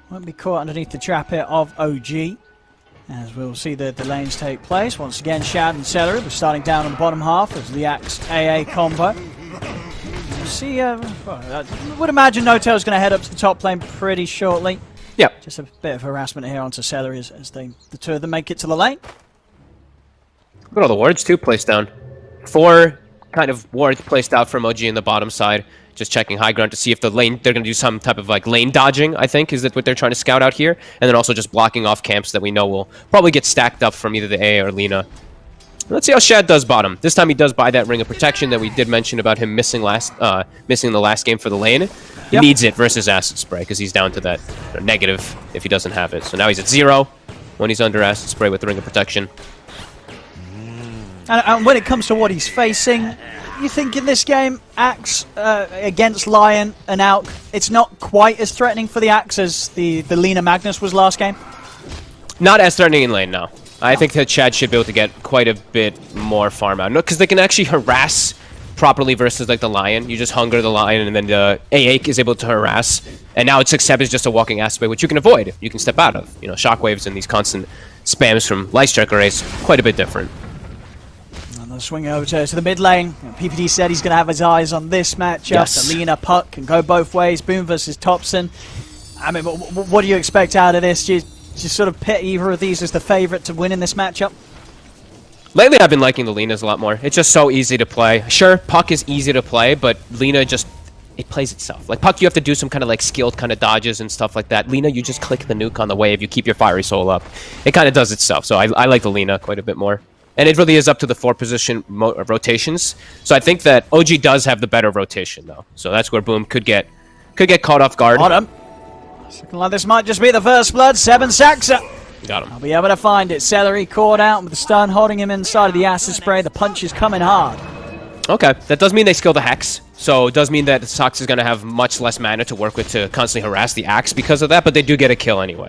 won't be caught underneath the trap here of OG. As we'll see the lanes take place. Once again, Shad and Celery, we're starting down on the bottom half as the Axe AA combo. See, I would imagine No-Tail's going to head up to the top lane pretty shortly. Yeah. Just a bit of harassment here onto Celery as the two of them make it to the lane. Look at all the wards too placed down. 4 kind of wards placed out from OG in the bottom side. just checking high ground to see if the lane, they're going to do some type of like lane dodging, I think, is that what they're trying to scout out here. And then also just blocking off camps that we know will probably get stacked up from either the A or Lina. Let's see how Shad does bottom. This time he does buy that ring of protection that we did mention about him missing missing the last game for the lane. He needs it versus Acid Spray because he's down to that negative if he doesn't have it. So now he's at 0 when he's under Acid Spray with the ring of protection. And when it comes to what he's facing, you think in this game, Axe against Lion and Alk, it's not quite as threatening for the Axe as the Lina Magnus was last game? Not as threatening in lane, no. I think that Chad should be able to get quite a bit more farm out. No, because they can actually harass properly versus like the Lion. You just hunger the Lion and then the A8 is able to harass. And now it's Accept is just a walking aspect, which you can avoid. You can step out of. You know, shockwaves and these constant spams from Light Strike arrays, quite a bit different. And the swing over to the mid lane. PPD said he's going to have his eyes on this matchup. Yes. The Lina Puck can go both ways. Boom versus Topson. I mean, what do you expect out of this? Do you sort of pit either of these as the favorite to win in this matchup? Lately, I've been liking the Linas a lot more. It's just so easy to play. Sure, Puck is easy to play, but Lina just, it plays itself. Like Puck, you have to do some kind of like skilled kind of dodges and stuff like that. Lina, you just click the nuke on the wave. You keep your Fiery Soul up. It kind of does itself. So I like the Lina quite a bit more. And it really is up to the 4 position rotations. So I think that OG does have the better rotation, though. So that's where Boom could get caught off guard. Bottom. It's looking like this might just be the first blood. 7 Saxa. Got him. I'll be able to find it. Celery caught out with the stun, holding him inside of the Acid Spray. The punch is coming hard. Okay, that does mean they skill the Hex. So it does mean that Sox is going to have much less mana to work with to constantly harass the Axe because of that, but they do get a kill anyway.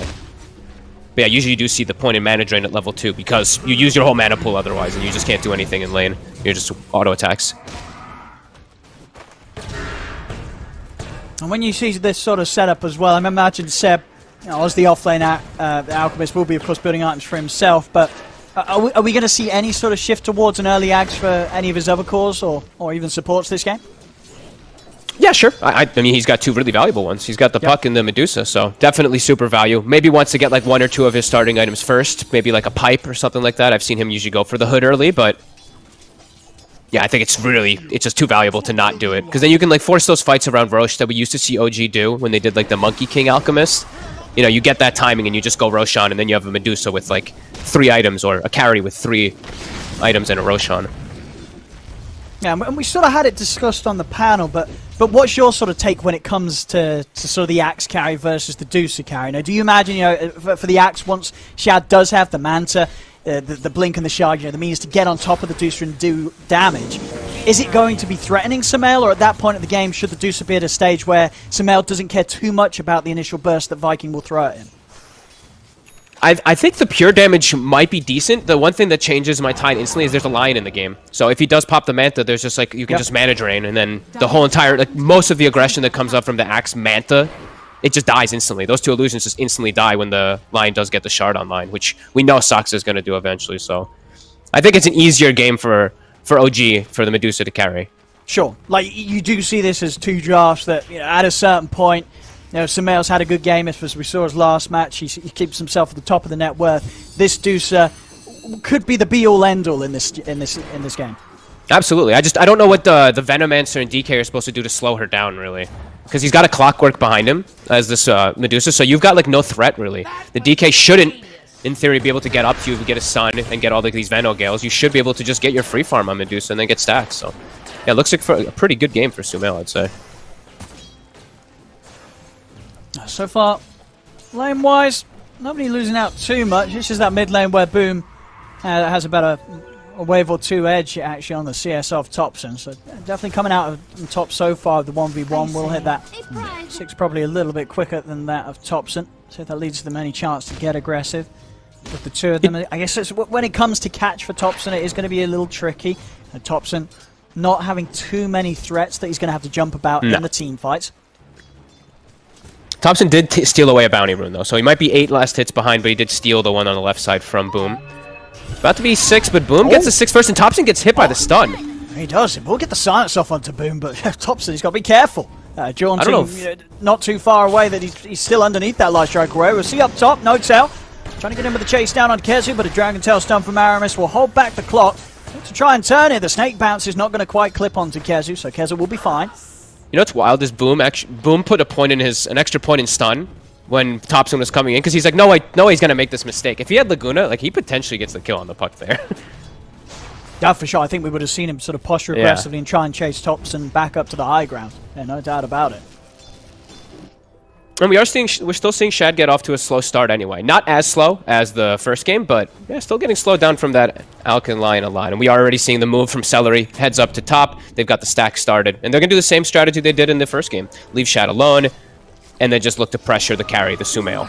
But yeah, usually you do see the point in mana drain at level 2 because you use your whole mana pool otherwise, and you just can't do anything in lane. You're just auto attacks. And when you see this sort of setup as well, I imagine Seb, you know, as the offlane Alchemist, will be, of course, building items for himself, but are we going to see any sort of shift towards an early Axe for any of his other cores or even supports this game? Yeah, sure. I mean, he's got 2 really valuable ones. He's got the Puck and the Medusa, so definitely super value. Maybe wants to get like 1 or 2 of his starting items first, maybe like a pipe or something like that. I've seen him usually go for the hood early, but yeah, I think it's just too valuable to not do it. Because then you can like force those fights around Roche that we used to see OG do when they did like the Monkey King Alchemist. You know, you get that timing and you just go Roshan, and then you have a Medusa with like 3 items or a carry with 3 items and a Roshan. Yeah, and we sort of had it discussed on the panel, but what's your sort of take when it comes to sort of the Axe carry versus the Deucer carry? Now, do you imagine, you know, for the Axe, once Shad does have the Manta, the Blink and the Shard, you know, the means to get on top of the Deucer and do damage, is it going to be threatening Sumail, or at that point of the game, should the Deucer be at a stage where Sumail doesn't care too much about the initial burst that Viking will throw at him? I think the pure damage might be decent. The one thing that changes my tide instantly is there's a Lion in the game. So if he does pop the Manta, there's just like, you can just mana drain, and then the whole entire, like most of the aggression that comes up from the Axe Manta, it just dies instantly. Those 2 illusions just instantly die when the Lion does get the Shard online, which we know Sox is going to do eventually. So I think it's an easier game for OG, for the Medusa to carry. Sure. Like, you do see this as 2 drafts that, you know, at a certain point, you know, Sumail's had a good game. As we saw his last match, he keeps himself at the top of the net worth. This Deucer could be the be-all, end-all in this game. Absolutely. I don't know what the Venomancer and DK are supposed to do to slow her down, really. Because he's got a Clockwork behind him as this Medusa, so you've got like no threat, really. The DK shouldn't, in theory, be able to get up to you, get a stun, and get all these Veno Gales. You should be able to just get your free farm on Medusa and then get stacks. So, yeah, it looks like a pretty good game for Sumail, I'd say. So far, lane-wise, nobody losing out too much. It's just that mid lane where Boom has about a wave or 2 edge actually on the CS of Topson. So definitely coming out of top so far. The 1v1 will hit that 6 probably a little bit quicker than that of Topson. So if that leads to them any chance to get aggressive with the 2 of them. I guess when it comes to catch for Topson, it is going to be a little tricky. And Topson not having too many threats that he's going to have to jump about in the team fights. Thompson did steal away a bounty rune, though, so he might be 8 last hits behind, but he did steal the one on the left side from Boom. About to be 6, but Boom gets the 6 first, and Thompson gets hit by the stun. He does. We'll get the silence off onto Boom, but Topson, he's got to be careful. Jaunting not too far away, that he's still underneath that Light Strike array. We'll see up top, no tail. Trying to get in with the chase down on Kezu, but a Dragon Tail stun from Aramis will hold back the clock. To try and turn it, the Snake Bounce is not going to quite clip onto Kezu, so Kezu will be fine. You know what's wild is Boom put an extra point in stun when Topson was coming in because he's like, no, he's gonna make this mistake. If he had Laguna, like he potentially gets the kill on the puck there. Yeah, for sure. I think we would have seen him sort of posture aggressively and try and chase Topson back up to the high ground. Yeah, no doubt about it. And we're still seeing Shad get off to a slow start anyway. Not as slow as the first game, but yeah, still getting slowed down from that Alkin line a lot. And we are already seeing the move from Celery, heads up to top. They've got the stack started. And they're going to do the same strategy they did in the first game. Leave Shad alone, and then just look to pressure the carry, the Sumail.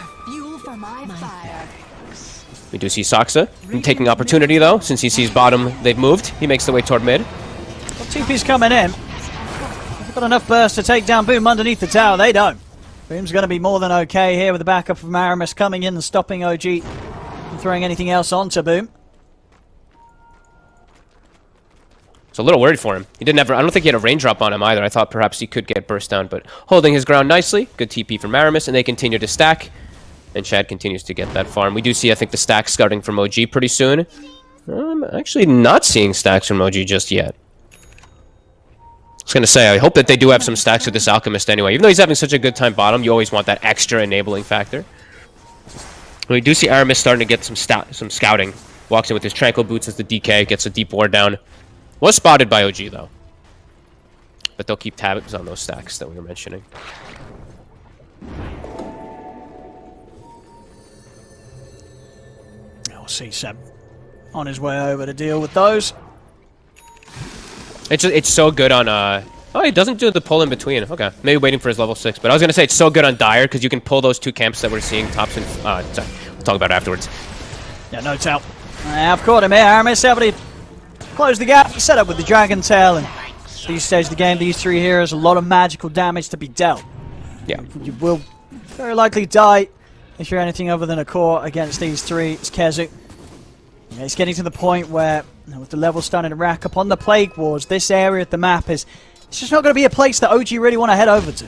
We do see Saksa taking opportunity, though. Since he sees bottom, they've moved. He makes the way toward mid. Well, TP's coming in. They've got enough burst to take down Boom underneath the tower. They don't. Boom's going to be more than okay here with the backup from Aramis coming in and stopping OG and throwing anything else onto Boom. So a little worried for him. He didn't ever. I don't think he had a raindrop on him either. I thought perhaps he could get burst down, but holding his ground nicely. Good TP from Aramis, and they continue to stack. And Shad continues to get that farm. We do see, I think, the stacks starting from OG pretty soon. I'm actually not seeing stacks from OG just yet. I was going to say, I hope that they do have some stacks with this Alchemist anyway. Even though he's having such a good time bottom, you always want that extra enabling factor. We do see Aramis starting to get some scouting. Walks in with his Tranquil Boots as the DK, gets a deep ward down. Was spotted by OG, though. But they'll keep tabs on those stacks that we were mentioning. We'll see Seb on his way over to deal with those. It's so good on oh, he doesn't do the pull in between. Okay, maybe waiting for his level 6. But I was gonna say it's so good on Dire because you can pull those two camps that we're seeing. Topson. Sorry, we'll talk about it afterwards. Yeah, no doubt. I've caught him here. Aramis able to close the gap, set up with the Dragon Tail, and at this stage of the game, these three heroes, a lot of magical damage to be dealt. Yeah, you will very likely die if you're anything other than a core against these three. It's Kezu. Yeah, it's getting to the point where, with the level starting to rack up on the Plague Wars, this area of the map it's just not going to be a place that OG really want to head over to.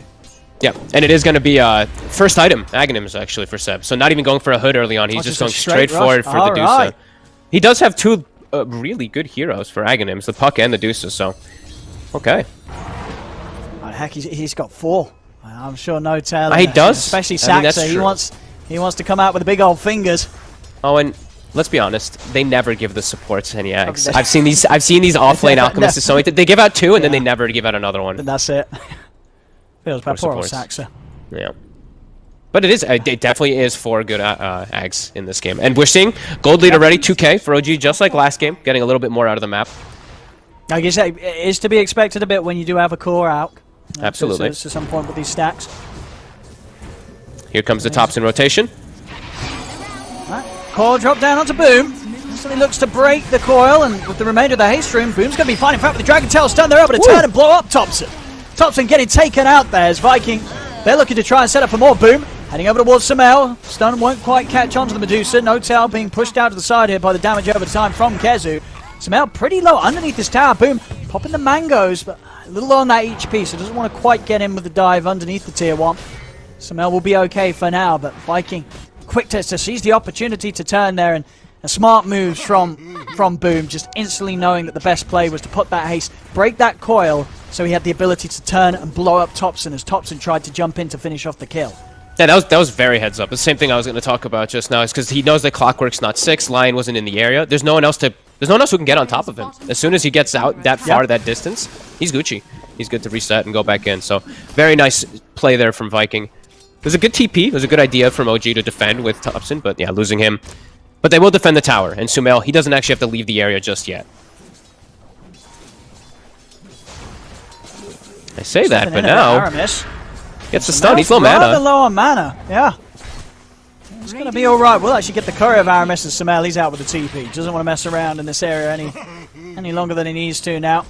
Yeah, and it is going to be first item, Aghanims, actually, for Seb. So not even going for a hood early on. He's just going straight forward for the Dusa. He does have two really good heroes for Aghanims, the Puck and the Dusa, so okay. Heck, he's got 4. I'm sure No Tail. He does? Especially Saxa. He wants to come out with the big old fingers. Oh, and let's be honest, they never give the supports any Ags. I've seen these off-lane Alchemists. So they give out 2, and then they never give out another one. And that's it. Feels bad. Poor old Saxa. Yeah. But it definitely is 4 good Ags in this game. And we're seeing gold lead already, 2K for OG, just like last game, getting a little bit more out of the map. I guess it is to be expected a bit when you do have a core out. Absolutely. To some point with these stacks. Here comes the tops in rotation. Coil drop down onto Boom. Instantly looks to break the coil, and with the remainder of the haste room, Boom's going to be fine. In fact, with the Dragon Tail stun, they're able to turn and blow up Topson. Topson getting taken out there as Viking. They're looking to try and set up for more. Boom heading over towards Sumail. Stun won't quite catch onto the Medusa. No Tail being pushed out to the side here by the damage over time from Kezu. Sumail pretty low underneath this tower. Boom popping the mangoes, but a little low on that HP, so doesn't want to quite get in with the dive underneath the tier 1. Sumail will be okay for now, but Viking quick to seize the opportunity to turn there, and a smart moves from Boom, just instantly knowing that the best play was to put that haste, break that coil, so he had the ability to turn and blow up Topson as Topson tried to jump in to finish off the kill. Yeah, that was very heads up. The same thing I was going to talk about just now is because he knows that Clockwork's not 6, Lion wasn't in the area. There's no one else who can get on top of him. As soon as he gets out that far, that distance, he's Gucci. He's good to reset and go back in. So very nice play there from Viking. It was a good TP. It was a good idea from OG to defend with Topson, but yeah, losing him. But they will defend the tower, and Sumail, he doesn't actually have to leave the area just yet. I say that, but now gets the stun. He's low mana. Rather low on mana, yeah. It's going to be all right. We'll actually get the courier of Aramis and Sumail. He's out with the TP. Doesn't want to mess around in this area any longer than he needs to now.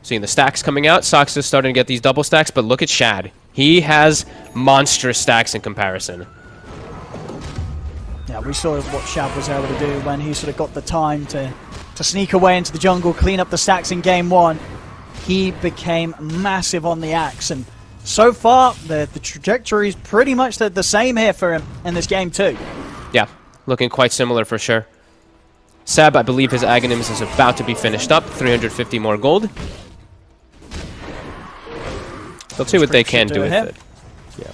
Seeing the stacks coming out. Sox is starting to get these double stacks, but look at Shad. He has monstrous stacks in comparison. Yeah, we saw what Shad was able to do when he sort of got the time to sneak away into the jungle, clean up the stacks in game 1. He became massive on the axe, and so far the trajectory is pretty much the same here for him in this game too. Yeah, looking quite similar for sure. Seb, I believe his Aghanims is about to be finished up. 350 more gold. They'll see what they can do with it. Yeah.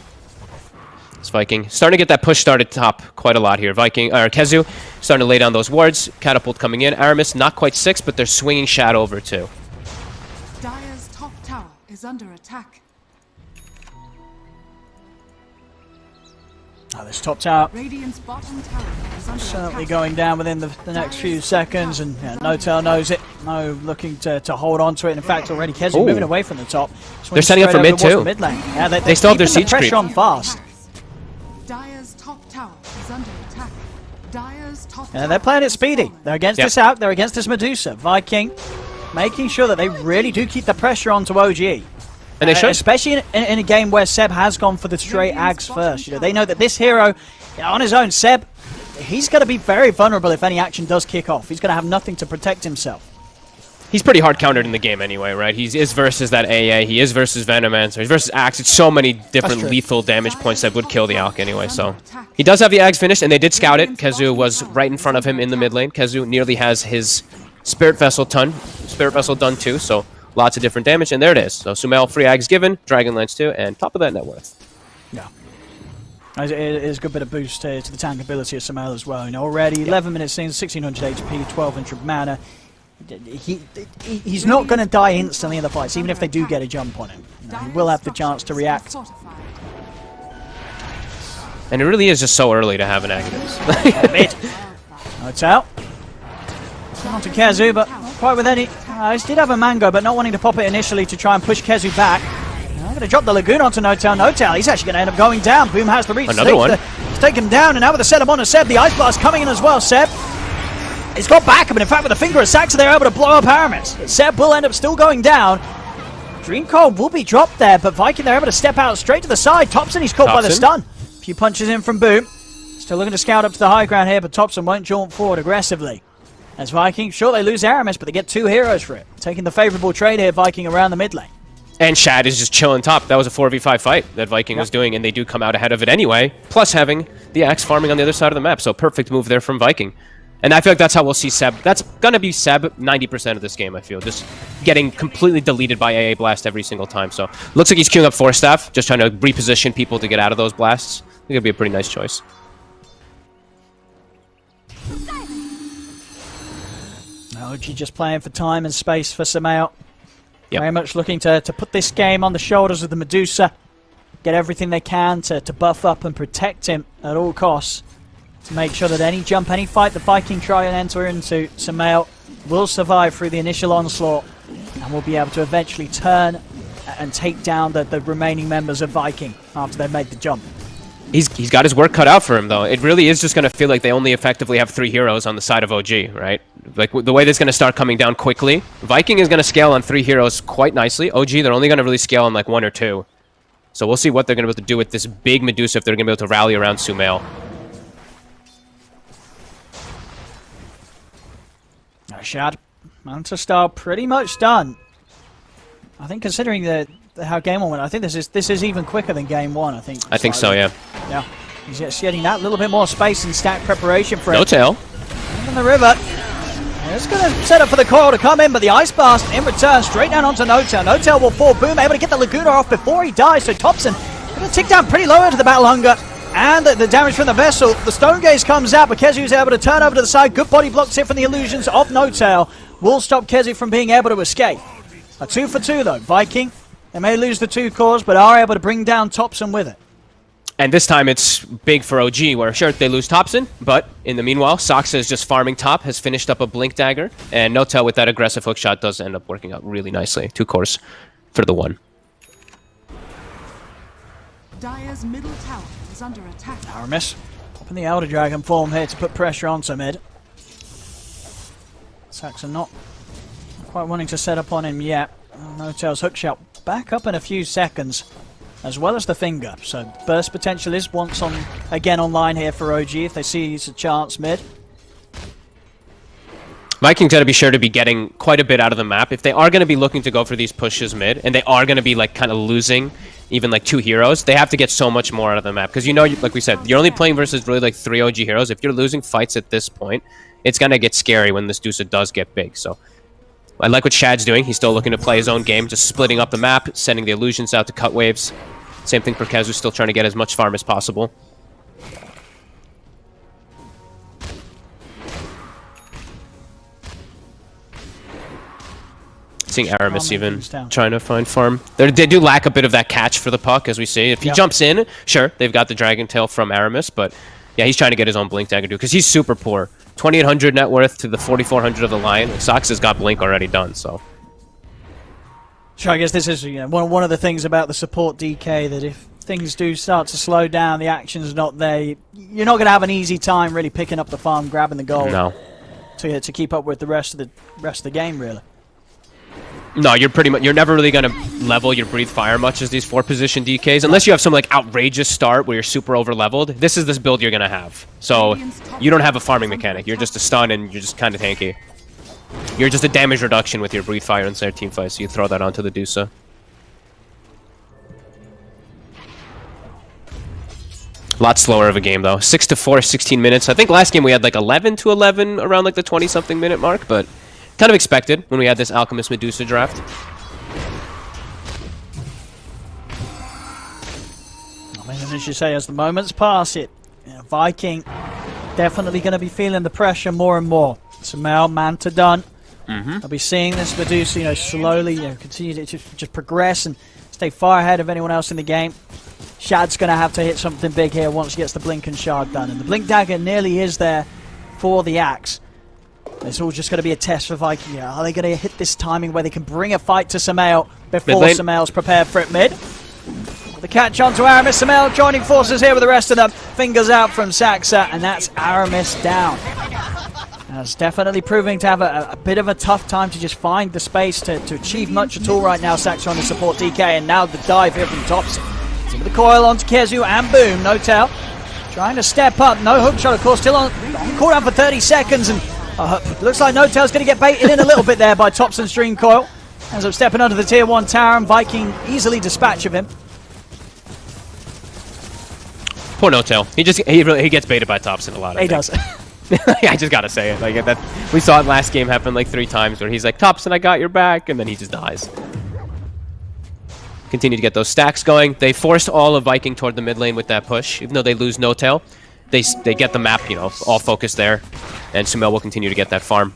It's Viking starting to get that push started top quite a lot here. Kezu starting to lay down those wards. Catapult coming in. Aramis not quite 6, but they're swinging Shadow over too. Dire's top tower is under attack. Oh, this top tower Radiant's bottom tower is under certainly attack. going down within the next few seconds, and yeah, Notel knows it. No looking to hold on to it. In fact, already Kezu moving away from the top. They're setting up for mid too. Mid lane. Yeah, they still have their siege pressure creep. on fast. Dire's top tower is under attack. Dire's top Yeah, tower they're playing it is speedy. falling. They're against this out. They're against this Medusa. Viking making sure that they really do keep the pressure onto OG. And they should. Especially in a game where Seb has gone for the straight Ags first. You know, they know that this hero, you know, on his own, Seb, he's going to be very vulnerable if any action does kick off. He's going to have nothing to protect himself. He's pretty hard countered in the game anyway, right? He is versus that AA, he is versus Venomancer, he's versus Axe. It's so many different lethal damage points that would kill the Alk anyway, so. He does have the Axe finished, and they did scout it. Kezu was right in front of him in the mid lane. Kezu nearly has his Spirit Vessel done too, so lots of different damage, and there it is. So Sumail, free Ags given, Dragonlance too, and top of that net worth. Yeah. It is a good bit of boost to the tank ability of Sumail as well. You know, already 11 minutes in, 1600 HP, 1200 mana. He's not going to die instantly in the fights, even if they do get a jump on him. You know, he will have the chance to react. And it really is just so early to have an Aghanim. Mid. It's out. On to Kezu, but not quite with any. He did have a Mango, but not wanting to pop it initially to try and push Kezu back. I'm going to drop the Lagoon onto Notel. Notel, he's actually going to end up going down. Boom has the reach. Another one. He's taken him down, and now with the setup on to Seb, the Ice Blast coming in as well. Seb, he's got back, but in fact with the finger of Saxa, they're able to blow up Aramis. Seb will end up still going down. Dream Cold will be dropped there, but Viking, they're able to step out straight to the side. Thompson, he's caught by the stun. A few punches in from Boom. Still looking to scout up to the high ground here, but Thompson won't jaunt forward aggressively. As Viking, sure, they lose Aramis, but they get 2 heroes for it. Taking the favourable trade here, Viking around the mid lane. And Shad is just chilling top. That was a 4v5 fight that Viking was doing, and they do come out ahead of it anyway, plus having the Axe farming on the other side of the map, so perfect move there from Viking. And I feel like that's how we'll see Seb. That's going to be Seb 90% of this game, I feel. Just getting completely deleted by AA Blast every single time. So looks like he's queuing up Force Staff, just trying to reposition people to get out of those blasts. I think it'd be a pretty nice choice. OG just playing for time and space for Sumail. Yep. Very much looking to put this game on the shoulders of the Medusa. Get everything they can to buff up and protect him at all costs. To make sure that any jump, any fight the Viking try and enter into, Sumail will survive through the initial onslaught. And will be able to eventually turn and take down the remaining members of Viking after they've made the jump. He's got his work cut out for him, though. It really is just going to feel like they only effectively have 3 heroes on the side of OG, right? Like, the way that's going to start coming down quickly, Viking is going to scale on 3 heroes quite nicely. OG, they're only going to really scale on, like, 1 or 2. So we'll see what they're going to be able to do with this big Medusa if they're going to be able to rally around Sumail. Shad, Manta style pretty much done. I think considering how game 1 went, I think this is even quicker than game 1. I think So, yeah. Yeah, he's just getting that little bit more space and stack preparation for it. No tail. In the river. It's going to set up for the coil to come in, but the Ice Blast in return straight down onto Notel. Notel will fall. Boom, able to get the Laguna off before he dies, so Thompson going to tick down pretty low into the Battle Hunger. And the damage from the vessel. The Stone Gaze comes out, but Kezu's able to turn over to the side. Good body blocks here from the illusions of Notel. Will stop Kezu from being able to escape. A 2 for 2 though. Viking, they may lose the 2 cores, but are able to bring down Thompson with it. And this time it's big for OG, where sure, they lose Thompson, but in the meanwhile, Saxa is just farming top, has finished up a Blink Dagger, and Notel with that aggressive hookshot does end up working out really nicely. 2 cores for the 1. Dire's middle tower is under attack. Aramis popping the Elder Dragon form here to put pressure onto mid. Saxon not quite wanting to set up on him yet. Notel's hookshot back up in a few seconds, as well as the finger. So burst potential is once again online here for OG if they see it's a chance mid. Vikings got to be sure to be getting quite a bit out of the map. If they are going to be looking to go for these pushes mid, and they are going to be like kind of losing even like 2 heroes, they have to get so much more out of the map. Because you know, like we said, you're only playing versus really like 3 OG heroes. If you're losing fights at this point, it's going to get scary when this Dusa does get big. So I like what Shad's doing. He's still looking to play his own game, just splitting up the map, sending the illusions out to cut waves. Same thing for Kezu, still trying to get as much farm as possible. Seeing Aramis even trying to find farm. They do lack a bit of that catch for the puck, as we see. If he jumps in, sure, they've got the Dragon Tail from Aramis, but yeah, he's trying to get his own Blink Dagger, because he's super poor. 2,800 net worth to the 4,400 of the Lion. Sox has got Blink already done, so. Sure, I guess this is one of the things about the support DK, that if things do start to slow down, the action's not there, you're not going to have an easy time really picking up the farm, grabbing the goal. No. To keep up with the rest of the game, really. No, you're never really going to level your breathe fire much as these 4-position DKs, unless you have some like outrageous start where you're super over leveled. This is this build you're going to have. So you don't have a farming mechanic. You're just a stun and you're just kind of tanky. You're just a damage reduction with your breathe fire inside team fight, so you throw that onto the Dusa. A lot slower of a game though. 6-4, 16 minutes. I think last game we had like 11-11 around like the 20-something minute mark, but kind of expected when we had this Alchemist Medusa draft. I mean, as you say, as the moments pass, Viking definitely going to be feeling the pressure more and more. Sumail, Manta done. I'll be seeing this Medusa, slowly, continue to just progress and stay far ahead of anyone else in the game. Shad's going to have to hit something big here once he gets the Blink and Shard done, and the Blink Dagger nearly is there for the Axe. It's all just going to be a test for Viking. Are they going to hit this timing where they can bring a fight to Sumail before Sumail's prepared for it mid? The catch on to Aramis. Sumail joining forces here with the rest of them. Fingers out from Saxa, and that's Aramis down. That's definitely proving to have a bit of a tough time to just find the space to achieve much at all right now. Saxa on the support DK, and now the dive here from Topson. With the coil onto Kezu and boom. No tail. Trying to step up. No hook shot, of course. Still on cooldown for 30 seconds, and looks like No Tail's going to get baited in a little bit there by Topson's Dream Coil. Ends up stepping under the tier 1 tower, and Viking easily dispatch of him. Poor No Tail. He gets baited by Topson a lot. He does. I just gotta say it. Like that, we saw it last game happen like 3 times where he's like, "Topson, I got your back," and then he just dies. Continue to get those stacks going. They forced all of Viking toward the mid lane with that push, even though they lose No Tail. They get the map, all focused there, and Sumail will continue to get that farm.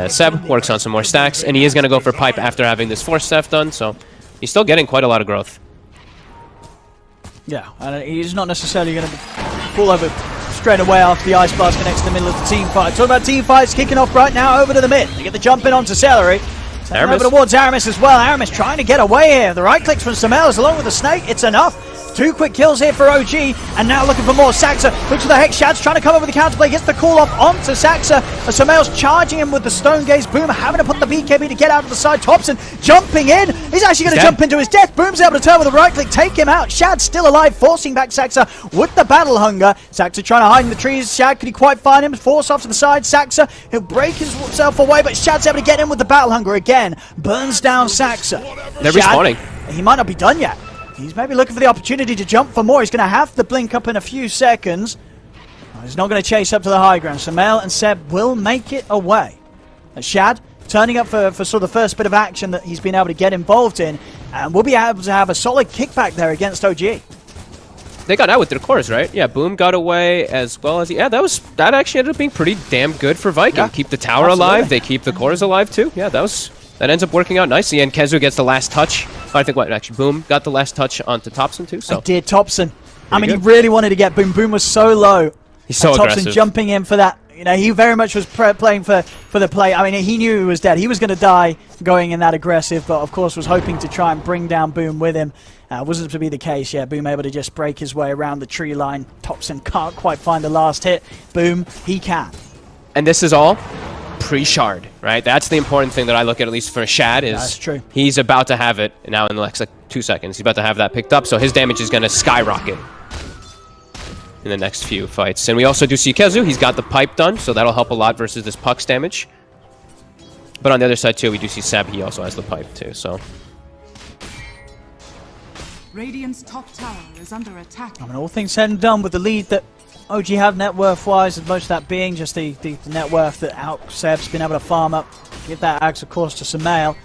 Seb works on some more stacks, and he is going to go for pipe after having this force staff done, so he's still getting quite a lot of growth. Yeah, and he's not necessarily going to pull over straight away after the Ice Blast connects to the middle of the team fight. Talking about team fights kicking off right now over to the mid. They get the jump in onto Celery. Over towards Aramis as well. Aramis trying to get away here. The right clicks from Sumail along with the snake. It's enough. 2 quick kills here for OG, and now looking for more. Saxa looks to the Hex. Shad's trying to come over the counterplay, gets the call off onto Saxa. Sumail's charging him with the Stone Gaze. Boom having to put the BKB to get out of the side. Topson jumping in. He's actually going to jump into his death. Boom's able to turn with a right click, take him out. Shad's still alive, forcing back Saxa with the Battle Hunger. Saxa trying to hide in the trees. Shad, can he quite find him? Force off to the side. Saxa, he'll break himself away, but Shad's able to get in with the Battle Hunger again. Burns down Saxa. They're respawning. He might not be done yet. He's maybe looking for the opportunity to jump for more. He's going to have to blink up in a few seconds. He's not going to chase up to the high ground. Sumail and Seb will make it away. Shad turning up for sort of the first bit of action that he's been able to get involved in, and we'll be able to have a solid kickback there against OG. They got out with their cores, right? Yeah, Boom got away as well as that actually ended up being pretty damn good for Viking. Yeah, keep the tower alive. They keep the cores alive too. Yeah, that ends up working out nicely, and Kezu gets the last touch. I think actually Boom got the last touch onto Topson too. So I did Topson. I mean, he really wanted to get Boom. Boom was so low. He's so aggressive. Topson jumping in for that. He very much was playing for the play. I mean, he knew he was dead. He was going to die going in that aggressive, but of course was hoping to try and bring down Boom with him. Wasn't to be the case. Yeah, Boom able to just break his way around the tree line. Topson can't quite find the last hit. Boom, he can. And this is all pre-shard, right? That's the important thing that I look at least for Shad, is that's true. He's about to have it now in the next 2 seconds. He's about to have that picked up, so his damage is going to skyrocket in the next few fights. And we also do see Kezu. He's got the pipe done, so that'll help a lot versus this Puck's damage. But on the other side too, we do see Seb. He also has the pipe too, so. Radiant's top tower is under attack. I mean, all things said and done, with the lead that OG have net worth-wise, and most of that being just the net worth that Seb's been able to farm up. Give that axe, of course, to Sumail.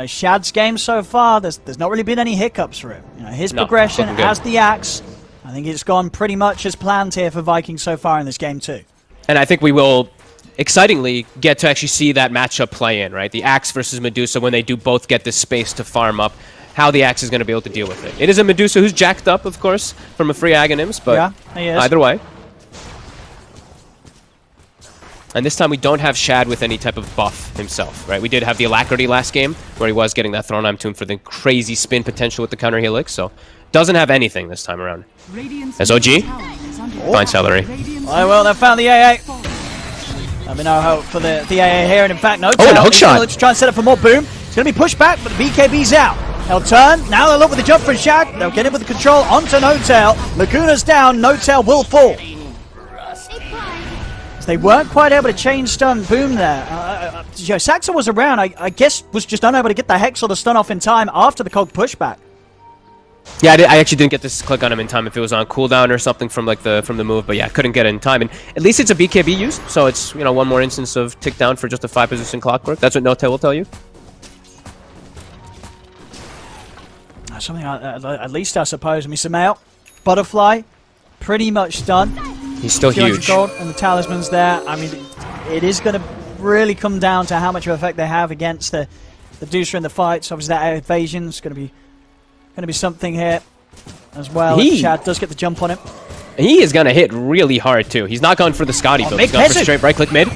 Shad's game so far, there's not really been any hiccups for him. His progression as the axe, I think it's gone pretty much as planned here for Vikings so far in this game too. And I think we will, excitingly, get to actually see that matchup play in, right? The axe versus Medusa, when they do both get this space to farm up, how the axe is going to be able to deal with it. It is a Medusa who's jacked up, of course, from a free Aghanims, but either way. And this time we don't have Shad with any type of buff himself, right? We did have the Alacrity last game, where he was getting that Thronheim Tomb for the crazy spin potential with the counter helix, so doesn't have anything this time around. As OG, fine Celery. Well, they found the AA. There'll be no hope for the AA here, and in fact, no. Oh, and a hook shot. Let's try and set up for more boom. It's going to be pushed back, but the BKB's out. They'll turn. Now they'll look with the jump from Shad. They'll get in with the control onto No-Tail. Laguna's down. No-Tail will fall. They weren't quite able to chain stun boom there. Saxon was around, I guess was just unable to get the Hex or the stun off in time after the Cog pushback. Yeah, I actually didn't get this click on him in time if it was on cooldown or something from the move, but yeah, couldn't get it in time. And at least it's a BKB used, so it's one more instance of tick down for just a 5-position clockwork. That's what No-Tail will tell you. Something at least I suppose. I mean, Sumail, Butterfly, pretty much done. He's still huge. Gold and the talismans there. I mean, it is going to really come down to how much of effect they have against the Deucer in the fights. Obviously, that evasion is going to be something here as well. Chad does get the jump on him. He is going to hit really hard too. He's not going for the Scotty build. He's going for straight right click mid.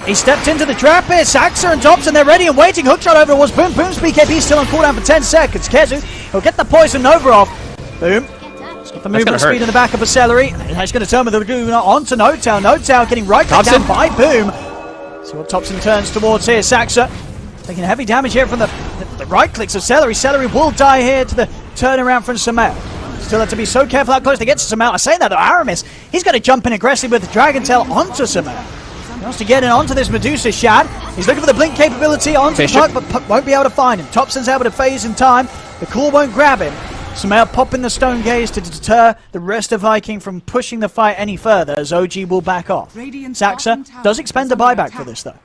He stepped into the trap here. Saxa and Dobson, they're ready and waiting. Hookshot over towards Boom. Boom's BKB still on cooldown for 10 seconds. Kezu, he'll get the poison Nova off. Boom. Got the movement speed in the back of a Celery. He's going to turn with the Laguna onto No-Tail. No-Tail getting right back down by Boom. See what Thompson turns towards here. Saxa taking heavy damage here from the right clicks of Celery. Celery will die here to the turnaround from Sumail. Still have to be so careful how close they get to Sumail. I say that though, Aramis, he's going to jump in aggressively with the Dragon Tail onto Sumail. He wants to get in onto this Medusa Shad. He's looking for the blink capability onto the Puck, but Puck won't be able to find him. Thompson's able to phase in time. The Cool won't grab him. Sumail popping the Stone Gaze to deter the rest of Viking from pushing the fight any further as OG will back off. Saxa does expend a buyback for this though.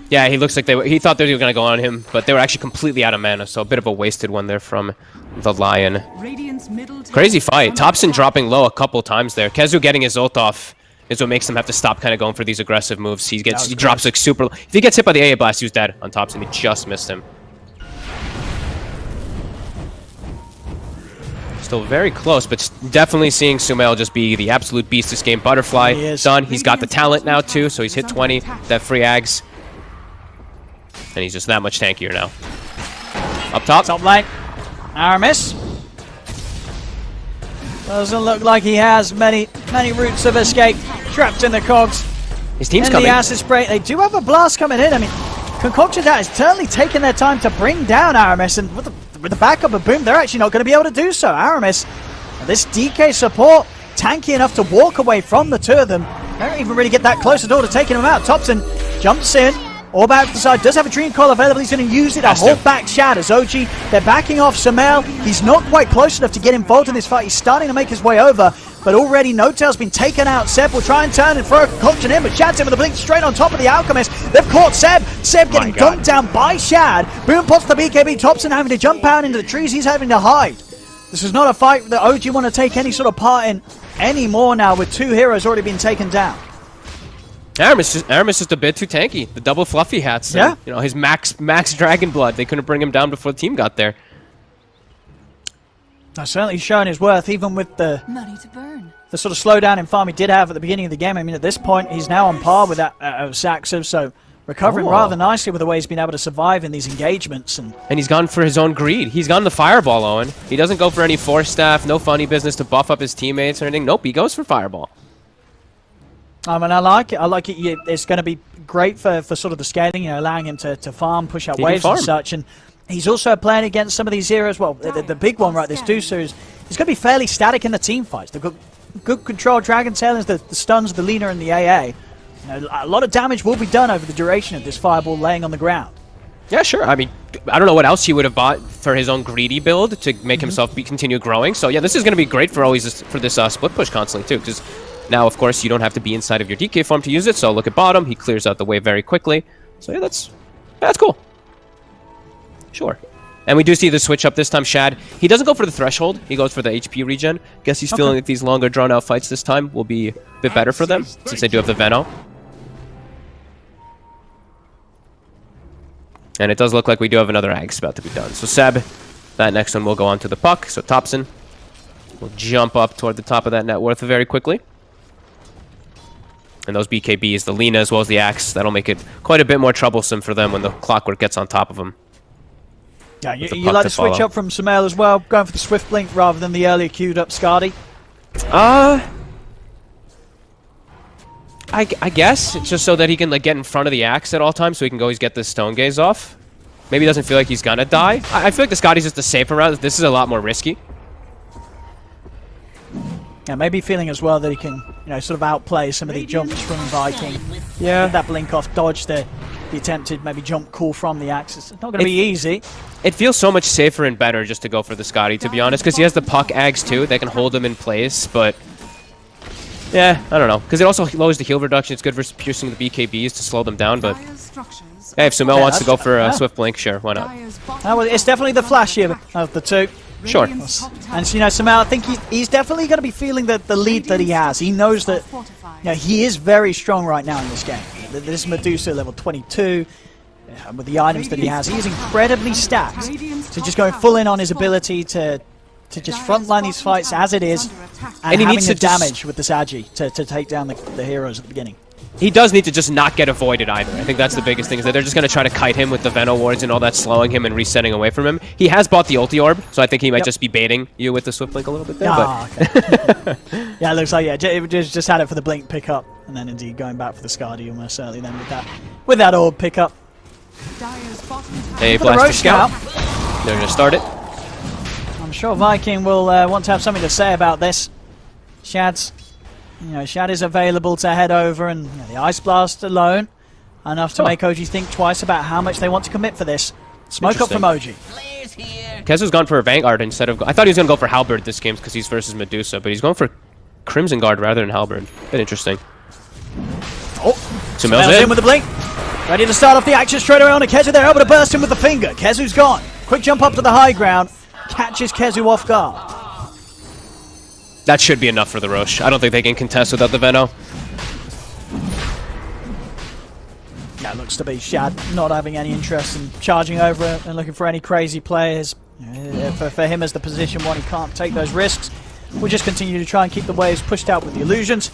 Yeah, he looks like he thought they were going to go on him, but they were actually completely out of mana, so a bit of a wasted one there from the Lion. Crazy fight. Thompson dropping low a couple times there. Kezu getting his ult off is what makes him have to stop kind of going for these aggressive moves. He drops like super low. If he gets hit by the AA blast, he was dead on Thompson. He just missed him. Still very close, but definitely seeing Sumail just be the absolute beast this game. Butterfly done. He's got the talent now too, so he's hit 20. That free Ags. And he's just that much tankier now. Up top. Top lane. Aramis. Doesn't look like he has many routes of escape. Trapped in the cogs. His team's in coming. The acid spray. They do have a blast coming in. I mean, Concoction that is certainly taking their time to bring down Aramis, and with the backup of Boom, they're actually not going to be able to do so. Aramis, this DK support, tanky enough to walk away from the two of them. They don't even really get that close at all to taking him out. Thompson jumps in. All back to the side, does have a Dream Coil available. He's going to use it to hold back Shad as OG. They're backing off Sumail. He's not quite close enough to get involved in this fight. He's starting to make his way over, but already No-Tail's been taken out. Seb will try and turn and throw a concoction in, but Shad's in with a blink straight on top of the Alchemist. They've caught Seb. Seb getting gunned down by Shad. Boom pops the BKB. Thompson having to jump out into the trees. He's having to hide. This is not a fight that OG want to take any sort of part in anymore now, with two heroes already being taken down. Aramis just a bit too tanky. The double fluffy hats. Yeah. And, his max dragon blood. They couldn't bring him down before the team got there. That's certainly shown his worth, even with the sort of slowdown in farm he did have at the beginning of the game. I mean, at this point, he's now on par with that of Saxa, so recovering rather nicely with the way he's been able to survive in these engagements. And he's gone for his own greed. He's gone the Fireball, Owen. He doesn't go for any Force Staff, no funny business to buff up his teammates or anything. Nope, he goes for Fireball. I mean, I like it. I like it. It's going to be great for sort of the scaling, allowing him to farm, push out waves and such. And he's also playing against some of these heroes. Well, the big one, right, this Deucer is going to be fairly static in the team fights. They've got good control. Dragon Tail is the stuns, the leaner, and the AA. A lot of damage will be done over the duration of this Fireball laying on the ground. Yeah, sure. I mean, I don't know what else he would have bought for his own greedy build to make himself continue growing. So yeah, this is going to be great for always for this split push constantly too, because Now, of course, you don't have to be inside of your DK farm to use it, so look at bottom. He clears out the way very quickly. So yeah, that's cool. Sure. And we do see the switch up this time. Shad, he doesn't go for the threshold. He goes for the HP regen. Guess he's feeling like these longer drawn-out fights this time will be a bit better for them, since they do have the Veno. And it does look like we do have another Axe about to be done. So Seb, that next one will go on to the puck. So Thompson will jump up toward the top of that net worth very quickly. And those BKBs, the Lina as well as the Axe, that'll make it quite a bit more troublesome for them when the Clockwork gets on top of them. Yeah, you like to switch up from Sumail as well, going for the Swift Blink rather than the earlier queued up Skadi? I guess it's just so that he can like get in front of the Axe at all times, so he can always get this Stone Gaze off. Maybe he doesn't feel like he's gonna die. I feel like the Skadi's just the safer route. This is a lot more risky. Yeah, maybe feeling as well that he can, you know, sort of outplay some of the jumps from Viking. Yeah. That blink off, dodge the attempted maybe jump call from the Axe. It's not going to be easy. It feels so much safer and better just to go for the Skadi, to be honest, because he has the puck Ags too. They can hold him in place, but yeah, I don't know. Because it also lowers the heal reduction. It's good for piercing the BKBs to slow them down, but hey, if Sumail wants to go for a Swift Blink, sure, why not? Well, it's definitely the flashier of the two. Sure. And, you know, Sumail, I think he's definitely going to be feeling the lead that he has. He knows that, you know, he is very strong right now in this game. This Medusa level 22, with the items that he has, he is incredibly stacked. So just going full in on his ability to just frontline these fights as it is, and he needs to damage with the Sagi to take down the heroes at the beginning. He does need to just not get avoided either. I think that's the biggest thing, is that they're just going to try to kite him with the Veno wards and all that, slowing him and resetting away from him. He has bought the ulti orb, so I think he might just be baiting you with the Swift Blink a little bit there. Okay. Yeah, it looks like, yeah, it just had it for the blink pickup, and then indeed going back for the Skadi almost certainly then with that orb pickup. Hey, blast the scout. They're going to start it. I'm sure Viking will want to have something to say about this. Shad is available to head over, and the Ice Blast alone enough to make OG think twice about how much they want to commit for this. Smoke up from OG. Kezu's gone for a Vanguard instead of... I thought he was going to go for Halberd this game because he's versus Medusa, but he's going for Crimson Guard rather than Halberd. Bit interesting. Oh, Sumail's in with the blink. Ready to start off the action straight away on a Kezu. They're able to burst him with the finger. Kezu's gone. Quick jump up to the high ground. Catches Kezu off guard. That should be enough for the Roche. I don't think they can contest without the Veno. That looks to be Shad not having any interest in charging over and looking for any crazy players. For him as the position one, he can't take those risks. We'll just continue to try and keep the waves pushed out with the illusions.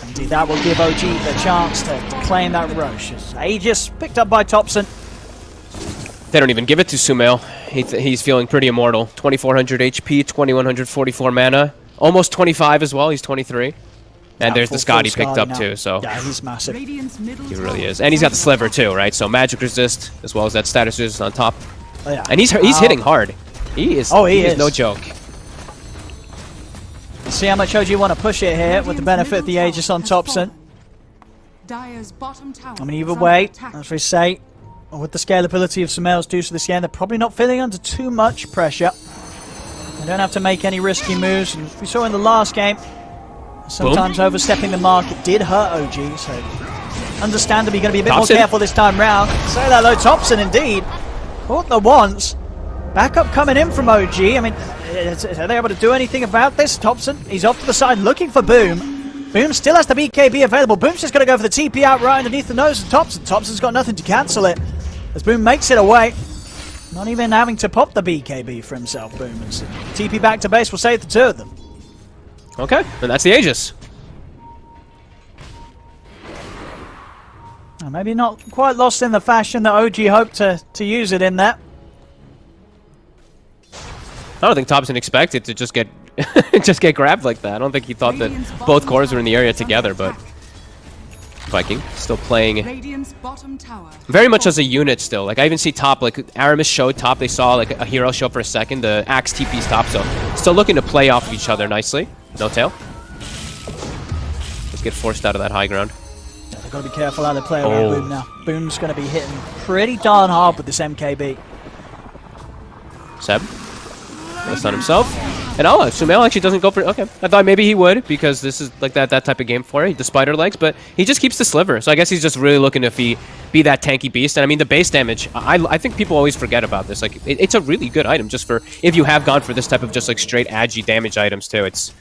Indeed, that will give OG the chance to claim that Roche. Aegis picked up by Thompson. They don't even give it to Sumail. He's feeling pretty immortal. 2400 HP, 2144 mana. Almost 25 as well. He's 23. And there's the Skadi picked up too, so... Yeah, he's massive. He really is. And he's got the Sliver too, right? So magic resist, as well as that status resist on top. Oh, yeah. And he's hitting hard. He is no joke. See how much OG want to push it here with the benefit of the Aegis on Thompson. I mean, either way, as we say, with the scalability of Sumail's Deuce this game, they're probably not feeling under too much pressure. They don't have to make any risky moves. And we saw in the last game, sometimes overstepping the mark, it did hurt OG, so understandably going to be a bit more careful this time round. Say that though, Thompson indeed. Caught the once. Backup coming in from OG. I mean, are they able to do anything about this? Thompson, he's off to the side looking for Boom. Boom still has the BKB available. Boom's just going to go for the TP out right underneath the nose of Thompson. Thompson's got nothing to cancel it as Boom makes it away. Not even having to pop the BKB for himself, Boom. And TP back to base will save the two of them. Okay, and that's the Aegis. Maybe not quite lost in the fashion that OG hoped to use it in there. I don't think Thompson expected to just get grabbed like that. I don't think he thought that both cores were in the area together, but Viking still playing very much as a unit still. Like I even see top, like Aramis showed top, they saw like a hero show for a second, the Axe TP's top, so still looking to play off of each other nicely. No tail. Let's get forced out of that high ground. Yeah, they've got to be careful how they play around Boom now. Boom's going to be hitting pretty darn hard with this MKB. Seb. That's on himself. And Sumail actually doesn't go for... Okay, I thought maybe he would, because this is like that type of game for it, the spider legs, but he just keeps the sliver. So I guess he's just really looking to be that tanky beast. And I mean, the base damage, I think people always forget about this. Like, it's a really good item just for... If you have gone for this type of just like straight agi damage items too, it's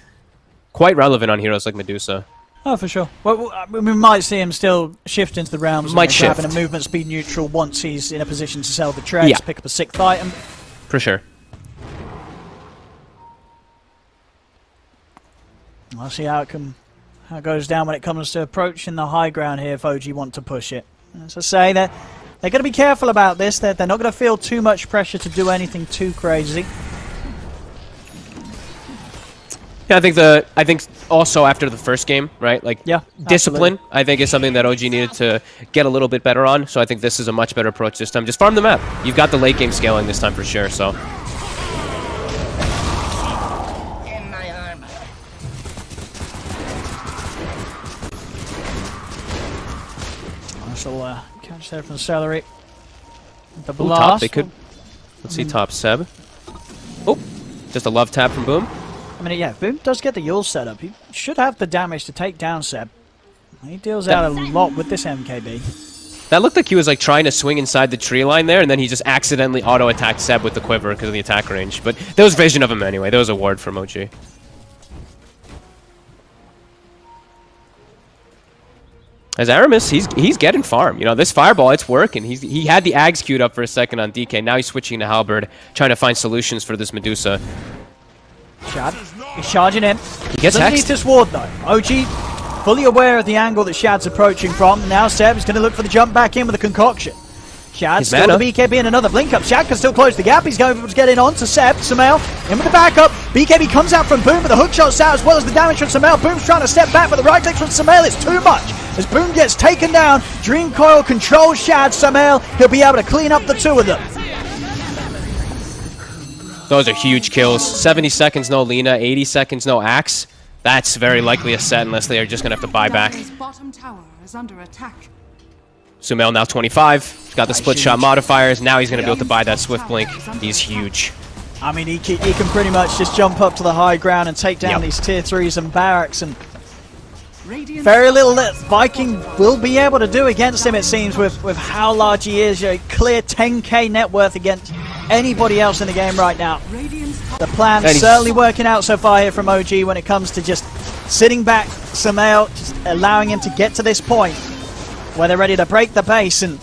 quite relevant on heroes like Medusa. Oh, for sure. Well, we might see him still shift into the realms. Might shift. Having a movement speed neutral once he's in a position to sell the treads, pick up a 6th item. For sure. I'll see how it goes down when it comes to approaching the high ground here if OG want to push it. As I say, they're going to be careful about this. They're not going to feel too much pressure to do anything too crazy. Yeah, I think also after the first game, right? Like, discipline, absolutely. I think, is something that OG needed to get a little bit better on. So I think this is a much better approach this time. Just farm the map. You've got the late game scaling this time for sure. So. Nice little catch there from Celery. The Ooh, blast. top, they could. Let's see top Seb. Oh, just a love tap from Boom. I mean, yeah, Boom does get the Yule set up. He should have the damage to take down Seb. He deals out a lot with this MKB. That looked like he was like trying to swing inside the tree line there, and then he just accidentally auto-attacked Seb with the quiver because of the attack range. But there was vision of him anyway. There was a ward from OG. As Aramis, he's getting farm. You know, this fireball, it's working. He had the Ags queued up for a second on DK. Now he's switching to Halberd, trying to find solutions for this Medusa. Shad, he's charging in. He gets Doesn't hexed. need this ward though. OG fully aware of the angle that Shad's approaching from. Now Seb is going to look for the jump back in with a concoction. Shad still the BKB and another blink up. Shad can still close the gap. He's going to get in on to Seb. Sumail in with the backup. BKB comes out from Boom, but the hook shot's out as well as the damage from Sumail. Boom's trying to step back, but the right click from Sumail is too much. As Boom gets taken down, Dream Coil controls Shad. Sumail, he'll be able to clean up the two of them. Those are huge kills. 70 seconds no Lina, 80 seconds no Axe. That's very likely a set unless they are just going to have to buy back. Bottom tower is under attack. Sumail now 25. He's got the split shot modifiers. Now he's going to be able to buy that Swift Blink. He's huge. I mean, he can pretty much just jump up to the high ground and take down these tier 3s and barracks, and very little that Viking will be able to do against him, it seems, with how large he is. You know, clear 10k net worth against anybody else in the game right now. The plan's certainly working out so far here from OG when it comes to just sitting back Sumail, just allowing him to get to this point where they're ready to break the base. And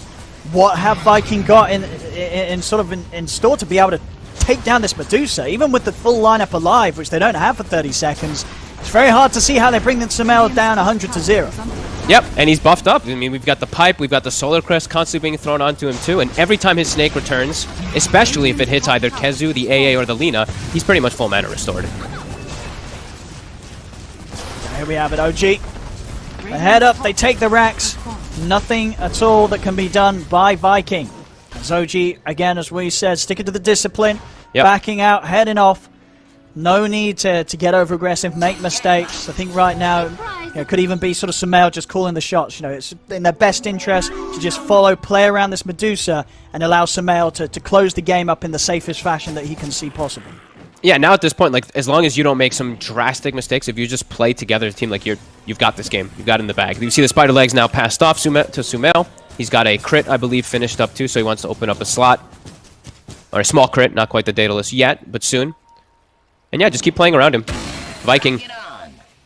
what have Viking got in store to be able to take down this Medusa, even with the full lineup alive, which they don't have for 30 seconds. It's very hard to see how they bring the Sumail down 100-0. Yep, and he's buffed up. I mean, we've got the pipe, we've got the Solar Crest constantly being thrown onto him too, and every time his Snake returns, especially if it hits either Kezu, the AA, or the Lina, he's pretty much full mana restored. Here we have it, OG. The head up, they take the racks. Nothing at all that can be done by Viking. As OG, again, as we said, sticking to the discipline, backing out, heading off. No need to get over aggressive, make mistakes. I think right now it could even be sort of Sumail just calling the shots. You know, it's in their best interest to just follow, play around this Medusa, and allow Sumail to close the game up in the safest fashion that he can see possible. Yeah, now at this point, like, as long as you don't make some drastic mistakes, if you just play together as a team, like, you've got this game. You've got it in the bag. You see the Spider Legs now passed off to Sumail. He's got a crit, I believe, finished up too, so he wants to open up a slot. Or a small crit, not quite the Daedalus yet, but soon. And yeah, just keep playing around him. Viking,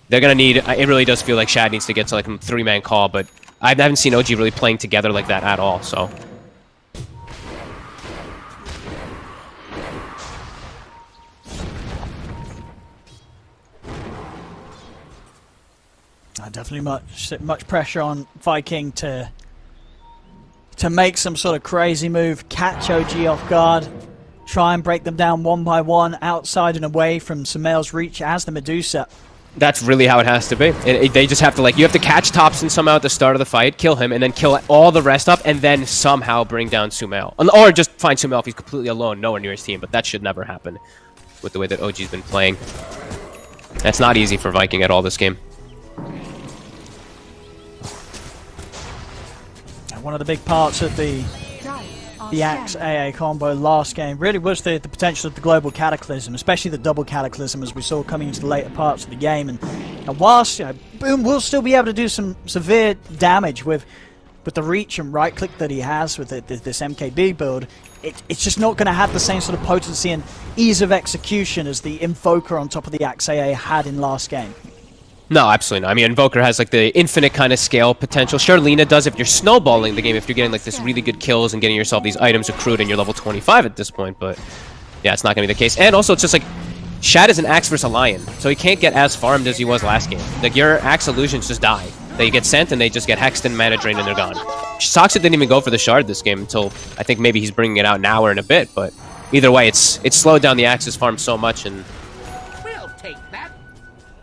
they're going to need... It really does feel like Shad needs to get to like a 3-man call, but I haven't seen OG really playing together like that at all, so... Definitely much pressure on Viking to make some sort of crazy move, catch OG off guard, try and break them down one by one, outside and away from Sumail's reach as the Medusa. That's really how it has to be. They just have to, like, you have to catch Thompson somehow at the start of the fight, kill him, and then kill all the rest up, and then somehow bring down Sumail. Or just find Sumail if he's completely alone, nowhere near his team, but that should never happen with the way that OG's been playing. That's not easy for Viking at all this game. One of the big parts of the the Axe AA combo last game really was the potential of the global cataclysm, especially the double cataclysm as we saw coming into the later parts of the game. And whilst Boom will still be able to do some severe damage with the reach and right click that he has with this MKB build, it's just not going to have the same sort of potency and ease of execution as the Invoker on top of the Axe AA had in last game. No, absolutely not. I mean, Invoker has like the infinite kind of scale potential. Sure, Lina does if you're snowballing the game, if you're getting like this really good kills and getting yourself these items accrued and you're level 25 at this point, but yeah, it's not going to be the case. And also, it's just like, Shad is an Axe versus a Lion, so he can't get as farmed as he was last game. Like, your Axe illusions just die. They get sent and they just get hexed and mana drained and they're gone. Soxa didn't even go for the shard this game until I think maybe he's bringing it out now or in a bit, but either way, it's slowed down the Axe's farm so much, and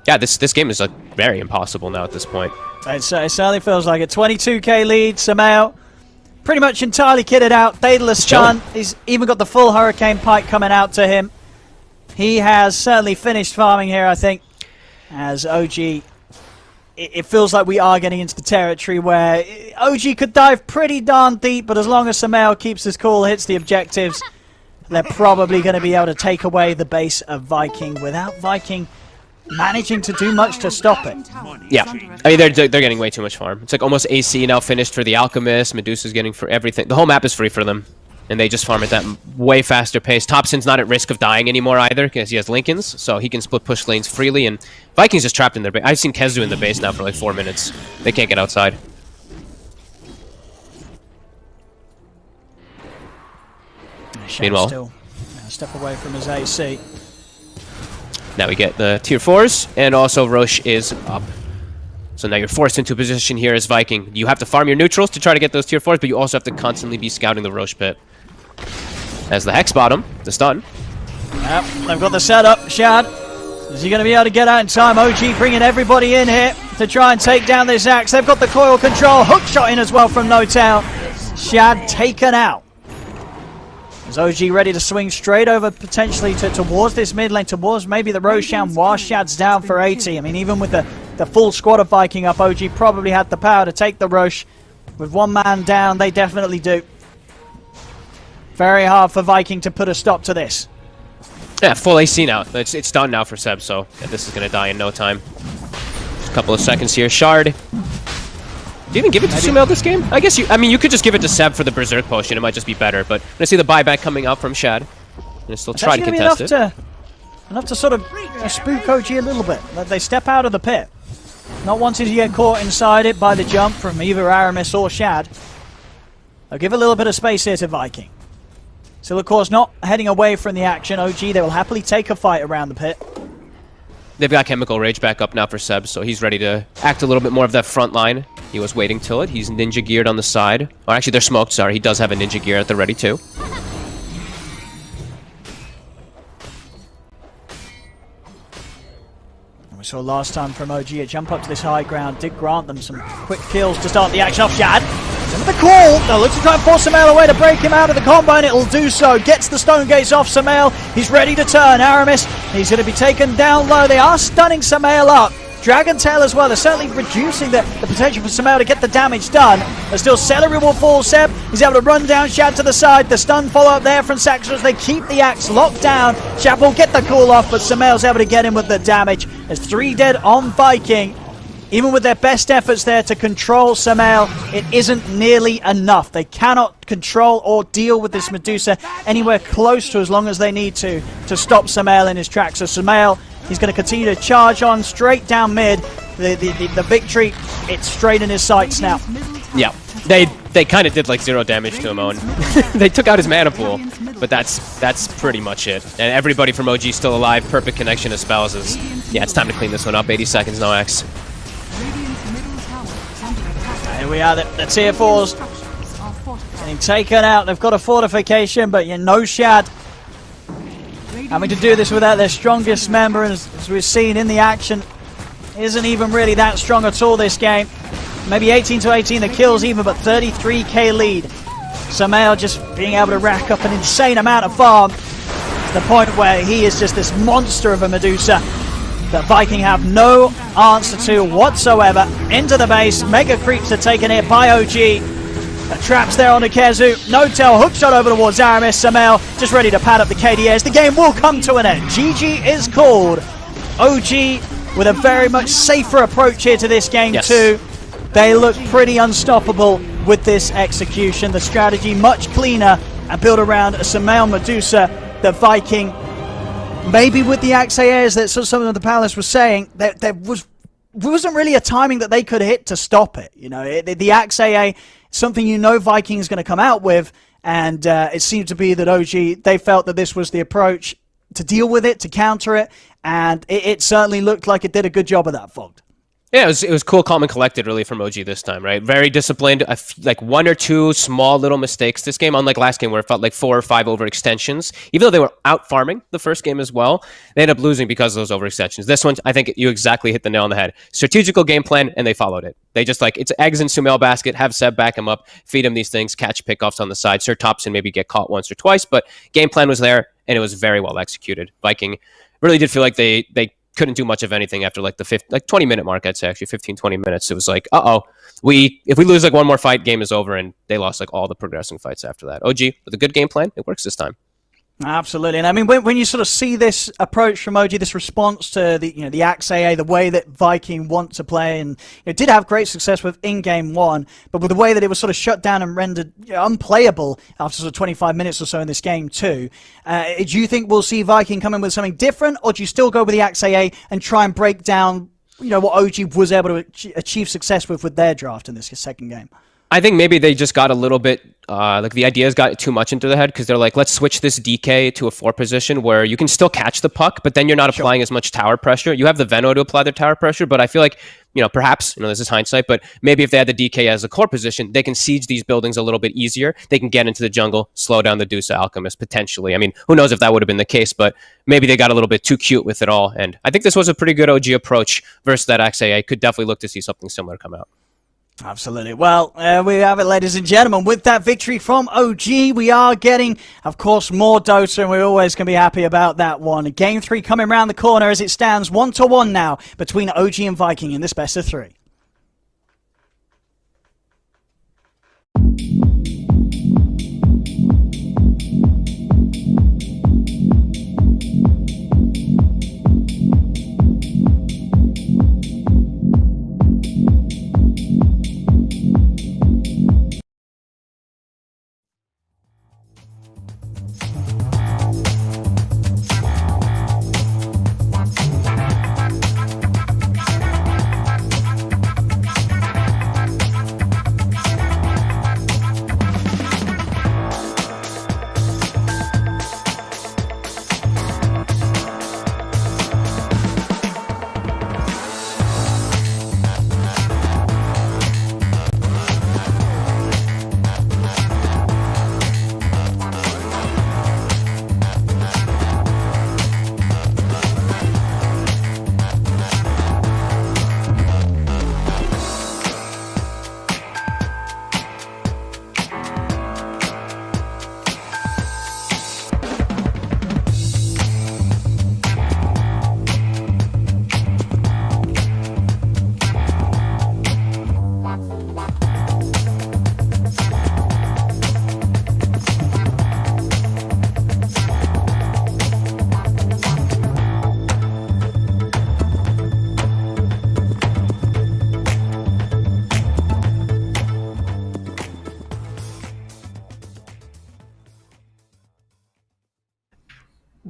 yeah, this game is very impossible now at this point. It certainly feels like it. 22k lead, Sumail pretty much entirely kitted out. Daedalus stun. He's even got the full Hurricane Pike coming out to him. He has certainly finished farming here, I think, as OG. It feels like we are getting into the territory where OG could dive pretty darn deep, but as long as Sumail keeps his cool, hits the objectives, they're probably going to be able to take away the base of Viking without Viking managing to do much to stop it. Yeah, I mean, they're getting way too much farm. It's like almost AC now finished for the Alchemist. Medusa's getting for everything. The whole map is free for them, and they just farm at that way faster pace. Thompson's not at risk of dying anymore either because he has Lincolns, so he can split push lanes freely, and Vikings just trapped in their base. I've seen Kezu in the base now for like 4 minutes. They can't get outside. Meanwhile, still a step away from his AC. Now we get the tier 4s, and also Roche is up. So now you're forced into a position here as Viking. You have to farm your neutrals to try to get those tier 4s, but you also have to constantly be scouting the Roche pit. As the Hex bottom, the stun. Yep, they've got the setup. Shad, is he going to be able to get out in time? OG bringing everybody in here to try and take down this Axe. They've got the coil control. Hook shot in as well from No Town. Shad taken out. Is OG ready to swing straight over potentially towards this mid lane, towards maybe the Roshan while Shad's down for 80. I mean, even with the full squad of Viking up, OG probably had the power to take the Roche. With one man down, they definitely do. Very hard for Viking to put a stop to this. Yeah, full AC now. It's done now for Seb, so yeah, this is going to die in no time. Just a couple of seconds here. Shard. Do you even give it to Sumail this game? I guess you could just give it to Seb for the Berserk Potion. It might just be better, but I'm going to see the buyback coming out from Shad. I'm going to still try to contest it. Enough to sort of spook OG a little bit. They step out of the pit. Not wanting to get caught inside it by the jump from either Aramis or Shad. They'll give a little bit of space here to Viking. Still, of course, not heading away from the action. OG, they will happily take a fight around the pit. They've got Chemical Rage back up now for Seb, so he's ready to act a little bit more of that front line. He was waiting till it. He's ninja geared on the side. Or actually, they're smoked, sorry. He does have a ninja gear at the ready, too. We saw last time from OG a jump up to this high ground, did grant them some quick kills to start the action off. Shad, with the call, they'll look to try and force Sumail away to break him out of the combo, and it'll do so. Gets the stone gates off Sumail. He's ready to turn. Aramis, he's going to be taken down low. They are stunning Sumail up. Dragon Tail as well. They're certainly reducing the potential for Sumail to get the damage done. But still, Celery will fall. Seb, he's able to run down Shad to the side. The stun follow-up there from Saxon as they keep the Axe locked down. Shad will get the call off, but Sumail's able to get him with the damage. There's 3 dead on Viking. Even with their best efforts there to control Sumail, it isn't nearly enough. They cannot control or deal with this Medusa anywhere close to as long as they need to stop Sumail in his tracks. So Sumail, he's going to continue to charge on straight down mid. The victory, it's straight in his sights now. Yeah, they kind of did like 0 damage to him, Owen. They took out his mana pool, but that's pretty much it. And everybody from OG still alive. Perfect connection to spells. Yeah, it's time to clean this one up. 80 seconds, no X. Here we are, the tier 4s getting taken out. They've got a fortification, but no Shad. Having to do this without their strongest member, and as we've seen in the action, isn't even really that strong at all this game. Maybe 18 to 18 the kills even, but 33k lead. Sumail just being able to rack up an insane amount of farm to the point where he is just this monster of a Medusa that Viking have no answer to whatsoever. Into the base, mega creeps are taken here by OG. Traps there on Kezu. No tell, hook shot over towards Aramis. Sumail just ready to pad up the KDS. The game will come to an end. GG is called. OG with a very much safer approach here to this game too. They look pretty unstoppable with this execution. The strategy much cleaner and built around a Sumail Medusa, the Viking. Maybe with the Axe AAs that some of the Palace was saying, there wasn't really a timing that they could hit to stop it. You know, the Axe AA, something you know Viking is going to come out with, and it seemed to be that OG, they felt that this was the approach to deal with it, to counter it, and it certainly looked like it did a good job of that, Fogged. Yeah, it was cool, calm, and collected, really, from OG this time, right? Very disciplined. Like 1 or 2 small little mistakes this game, unlike last game where it felt like 4 or 5 overextensions. Even though they were out farming the first game as well, they ended up losing because of those overextensions. This one, I think you exactly hit the nail on the head. Strategical game plan, and they followed it. They just it's eggs in Sumail basket, have Seb back him up, feed him these things, catch pickoffs on the side. Sir Thompson maybe get caught once or twice, but game plan was there, and it was very well executed. Viking really did feel like they couldn't do much of anything after like the 20-minute mark. I'd say actually 15-20 minutes. It was like, if we lose like one more fight, game is over, and they lost like all the progressing fights after that. OG with a good game plan, it works this time. Absolutely, and I mean when you sort of see this approach from OG, this response to the Axe AA, the way that Viking want to play, and it did have great success with in game 1, but with the way that it was sort of shut down and rendered unplayable after sort of 25 minutes or so in this game too. Do you think we'll see Viking come in with something different, or do you still go with the Axe AA and try and break down what OG was able to achieve success with their draft in this second game? I think maybe they just got a little bit, like the ideas got too much into the head, because they're like, let's switch this DK to a 4 position where you can still catch the puck, but then you're not applying as much tower pressure. You have the Veno to apply their tower pressure, but I feel like, perhaps, this is hindsight, but maybe if they had the DK as a core position, they can siege these buildings a little bit easier. They can get into the jungle, slow down the Dusa Alchemist, potentially. I mean, who knows if that would have been the case, but maybe they got a little bit too cute with it all. And I think this was a pretty good OG approach versus that XAA. Could definitely look to see something similar come out. Absolutely. Well, we have it, ladies and gentlemen. With that victory from OG, we are getting, of course, more Dota, and we're always going to be happy about that one. Game 3 coming around the corner as it stands 1-1 now between OG and Viking in this best of 3.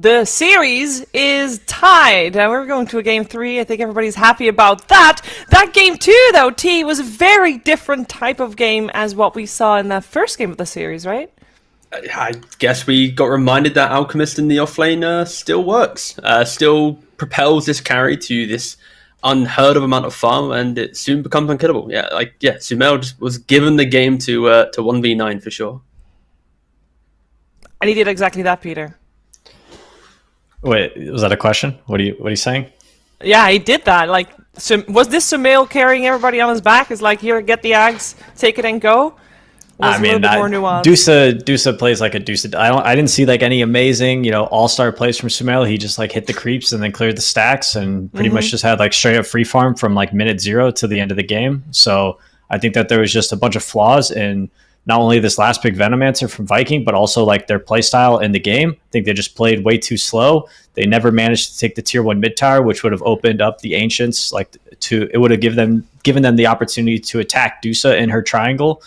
The series is tied. We're going to a game 3. I think everybody's happy about that. That game 2, though, T, was a very different type of game as what we saw in the first game of the series, right? I guess we got reminded that Alchemist in the offlane still works. Still propels this carry to this unheard of amount of farm, and it soon becomes unkillable. Sumail just was given the game to 1v9 for sure. And he did exactly that, Peter. Wait, was that a question? What are you saying? Yeah, he did that. Like, was this Sumail carrying everybody on his back? Is like, here, get the Ags, take it and go? I mean, more nuanced. Dusa plays like a Dusa. I didn't see like any amazing, all-star plays from Sumail. He just like hit the creeps and then cleared the stacks and pretty much just had like straight up free farm from like minute 0 to the end of the game. So I think that there was just a bunch of flaws in not only this last pick Venomancer from Viking, but also like their playstyle in the game. I think they just played way too slow. They never managed to take the tier 1 mid tower, which would have opened up the Ancients. It would have given them the opportunity to attack Dusa in her triangle.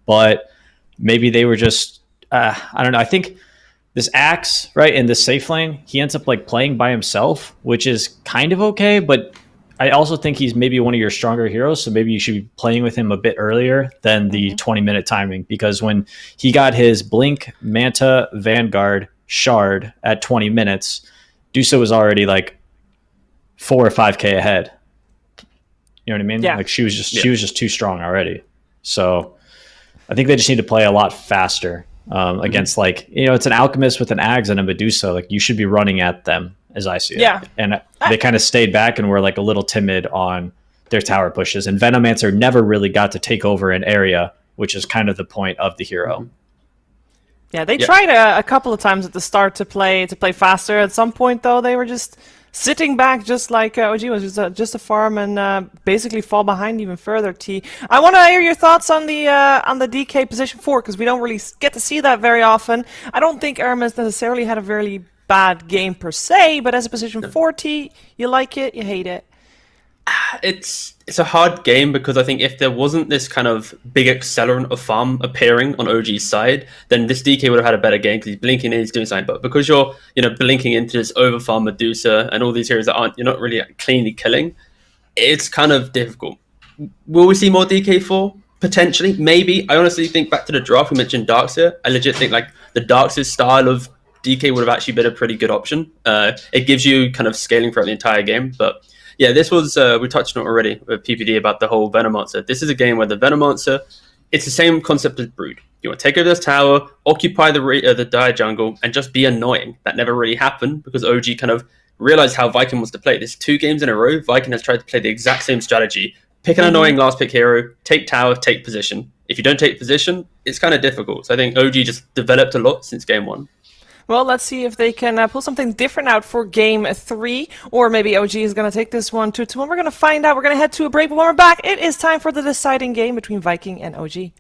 But maybe they were just, I don't know. I think this Axe, right, in the safe lane, he ends up like playing by himself, which is kind of okay, but I also think he's maybe one of your stronger heroes, so maybe you should be playing with him a bit earlier than the 20-minute timing, because when he got his Blink, Manta, Vanguard, Shard at 20 minutes, Dusa was already like 4 or 5k ahead. You know what I mean? Yeah. Like she was just too strong already. So I think they just need to play a lot faster against like, you know, it's an Alchemist with an Ags and a Medusa. Like you should be running at them, as I see it. Yeah. And they kind of stayed back and were like a little timid on their tower pushes. And Venomancer never really got to take over an area, which is kind of the point of the hero. Yeah, they tried a couple of times at the start to play faster. At some point, though, they were just sitting back, just like OG was, just a farm and basically fall behind even further. T, I want to hear your thoughts on the DK position 4, because we don't really get to see that very often. I don't think Aramis necessarily had a very bad game per se, but as a position 4 T, you like it, you hate it. It's a hard game, because I think if there wasn't this kind of big accelerant of farm appearing on OG's side, then this DK would have had a better game, because he's blinking in, he's doing something. But because you're, you know, blinking into this overfarm Medusa and all these heroes that you're not really cleanly killing, it's kind of difficult. Will we see more DK4? Potentially, maybe. I honestly think back to the draft, we mentioned Darkseer. I legit think like the Darkseer style of DK would have actually been a pretty good option. It gives you kind of scaling throughout the entire game, but yeah, this was, we touched on it already with PPD about the whole Venomancer. This is a game where the Venomancer, it's the same concept as Brood. You want to take over this tower, occupy the dire jungle, and just be annoying. That never really happened, because OG kind of realized how Viking wants to play. There's 2 games in a row, Viking has tried to play the exact same strategy. Pick an annoying last pick hero, take tower, take position. If you don't take position, it's kind of difficult. So I think OG just developed a lot since game 1. Well, let's see if they can pull something different out for game 3, or maybe OG is going to take this one 2-1. We're going to find out. We're going to head to a break, but when we're back, it is time for the deciding game between Viking and OG.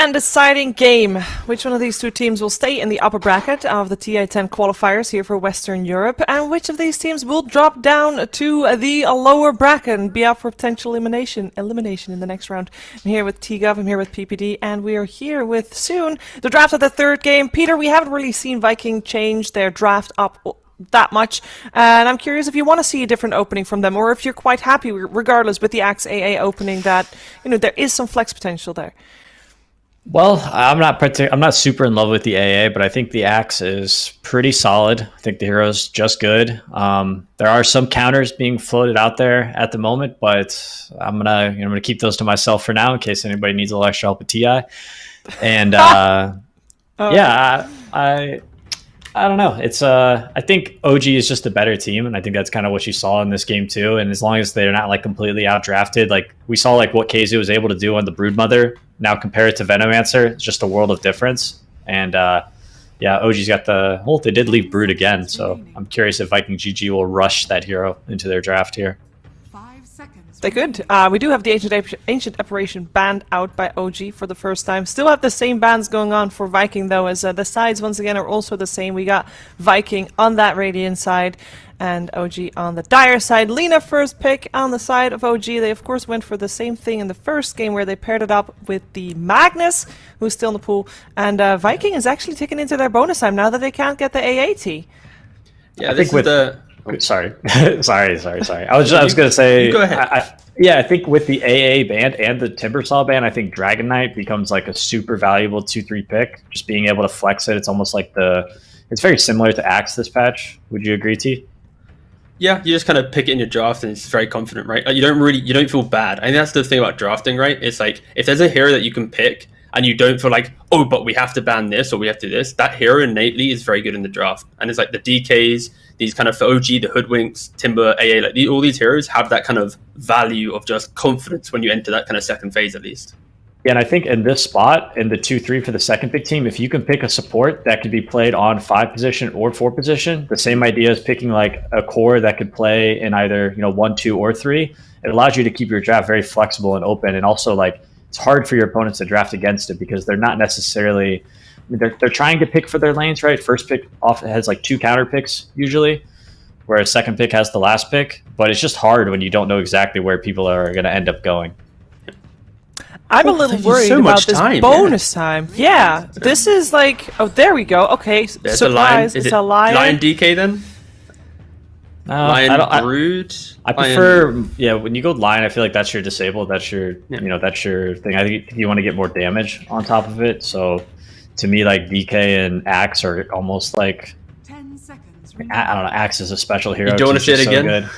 and deciding game. Which one of these two teams will stay in the upper bracket of the TI10 qualifiers here for Western Europe, and which of these teams will drop down to the lower bracket and be up for potential elimination in the next round. I'm here with TGov, I'm here with PPD, and we are here with soon the draft of the third game. Peter, we haven't really seen Viking change their draft up that much, and I'm curious if you want to see a different opening from them, or if you're quite happy regardless with the Axe AA opening, that there is some flex potential there. Well, I'm not super in love with the AA, but I think the Axe is pretty solid. I think the Hero's just good. There are some counters being floated out there at the moment, but I'm gonna keep those to myself for now in case anybody needs a little extra help with TI. And yeah, I don't know. It's I think OG is just a better team, and I think that's kind of what you saw in this game too. And as long as they're not like completely outdrafted, like we saw like what KZ was able to do on the Broodmother, now compare it to Venomancer, it's just a world of difference. And yeah, OG's got they did leave Brood again, so I'm curious if Viking GG will rush that hero into their draft here. They could. We do have the Ancient Apparition banned out by OG for the first time. Still have the same bans going on for Viking though, as the sides once again are also the same. We got Viking on that Radiant side and OG on the Dire side. Lina first pick on the side of OG. They of course went for the same thing in the first game where they paired it up with the Magnus, who's still in the pool. And Viking is actually taken into their bonus time now that they can't get the AAT. Yeah, I think with the... Sorry. sorry. I was going to say, go ahead. I think with the AA band and the Timbersaw band, I think Dragon Knight becomes like a super valuable 2-3 pick. Just being able to flex it, it's almost like it's very similar to Axe this patch. Would you agree, T? Yeah, you just kind of pick it in your draft and it's very confident, right? Like, you don't feel bad. I think that's the thing about drafting, right? It's like if there's a hero that you can pick and you don't feel like, oh, but we have to ban this or we have to do this, that hero innately is very good in the draft. And it's like the DKs, these kind of, for OG, the Hoodwinks, Timber, AA, like all these heroes have that kind of value of just confidence when you enter that kind of second phase at least. Yeah, and I think in this spot, in the 2-3 for the second pick team, if you can pick a support that could be played on 5 position or 4 position, the same idea as picking like a core that could play in either 1, 2, or 3, it allows you to keep your draft very flexible and open. And also, like, it's hard for your opponents to draft against it because they're not necessarily... They're trying to pick for their lanes, right? First pick often has like 2 counter picks usually, whereas second pick has the last pick. But it's just hard when you don't know exactly where people are going to end up going. I'm a little worried about this bonus time. Yeah, this is like... Oh, there we go. Okay, there's surprise. It's a lion. Lion DK then? Lion Brood? I prefer... Yeah, when you go Lion, I feel like that's your disabled. That's your, that's your thing. I think you want to get more damage on top of it. So to me, like DK and Axe are almost like... 10 seconds. I don't know, Axe is a special hero. You don't want to say it again? Good.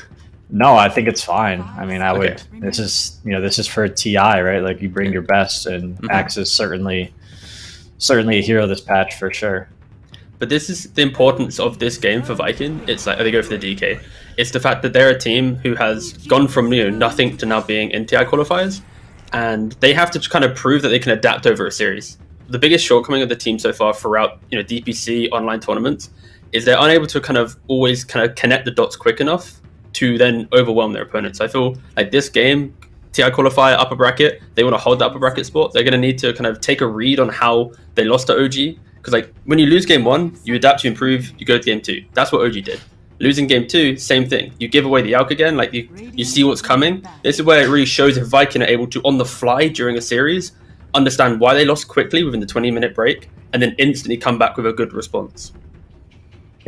No, I think it's fine. I mean, I would. This is for TI, right? Like you bring your best, and Axe is certainly a hero this patch for sure. But this is the importance of this game for Viking. It's like they go for the DK. It's the fact that they're a team who has gone from nothing to now being in TI qualifiers, and they have to kind of prove that they can adapt over a series. The biggest shortcoming of the team so far throughout DPC online tournaments is they're unable to kind of always kind of connect the dots quick enough to then overwhelm their opponents. I feel like this game, TI qualifier, upper bracket, they want to hold the upper bracket spot. They're going to need to kind of take a read on how they lost to OG. Because like when you lose game 1, you adapt, you improve, you go to game 2. That's what OG did. Losing game 2, same thing. You give away the Alk again, like you see what's coming. This is where it really shows if Viking are able to, on the fly during a series, understand why they lost quickly within the 20-minute break, and then instantly come back with a good response.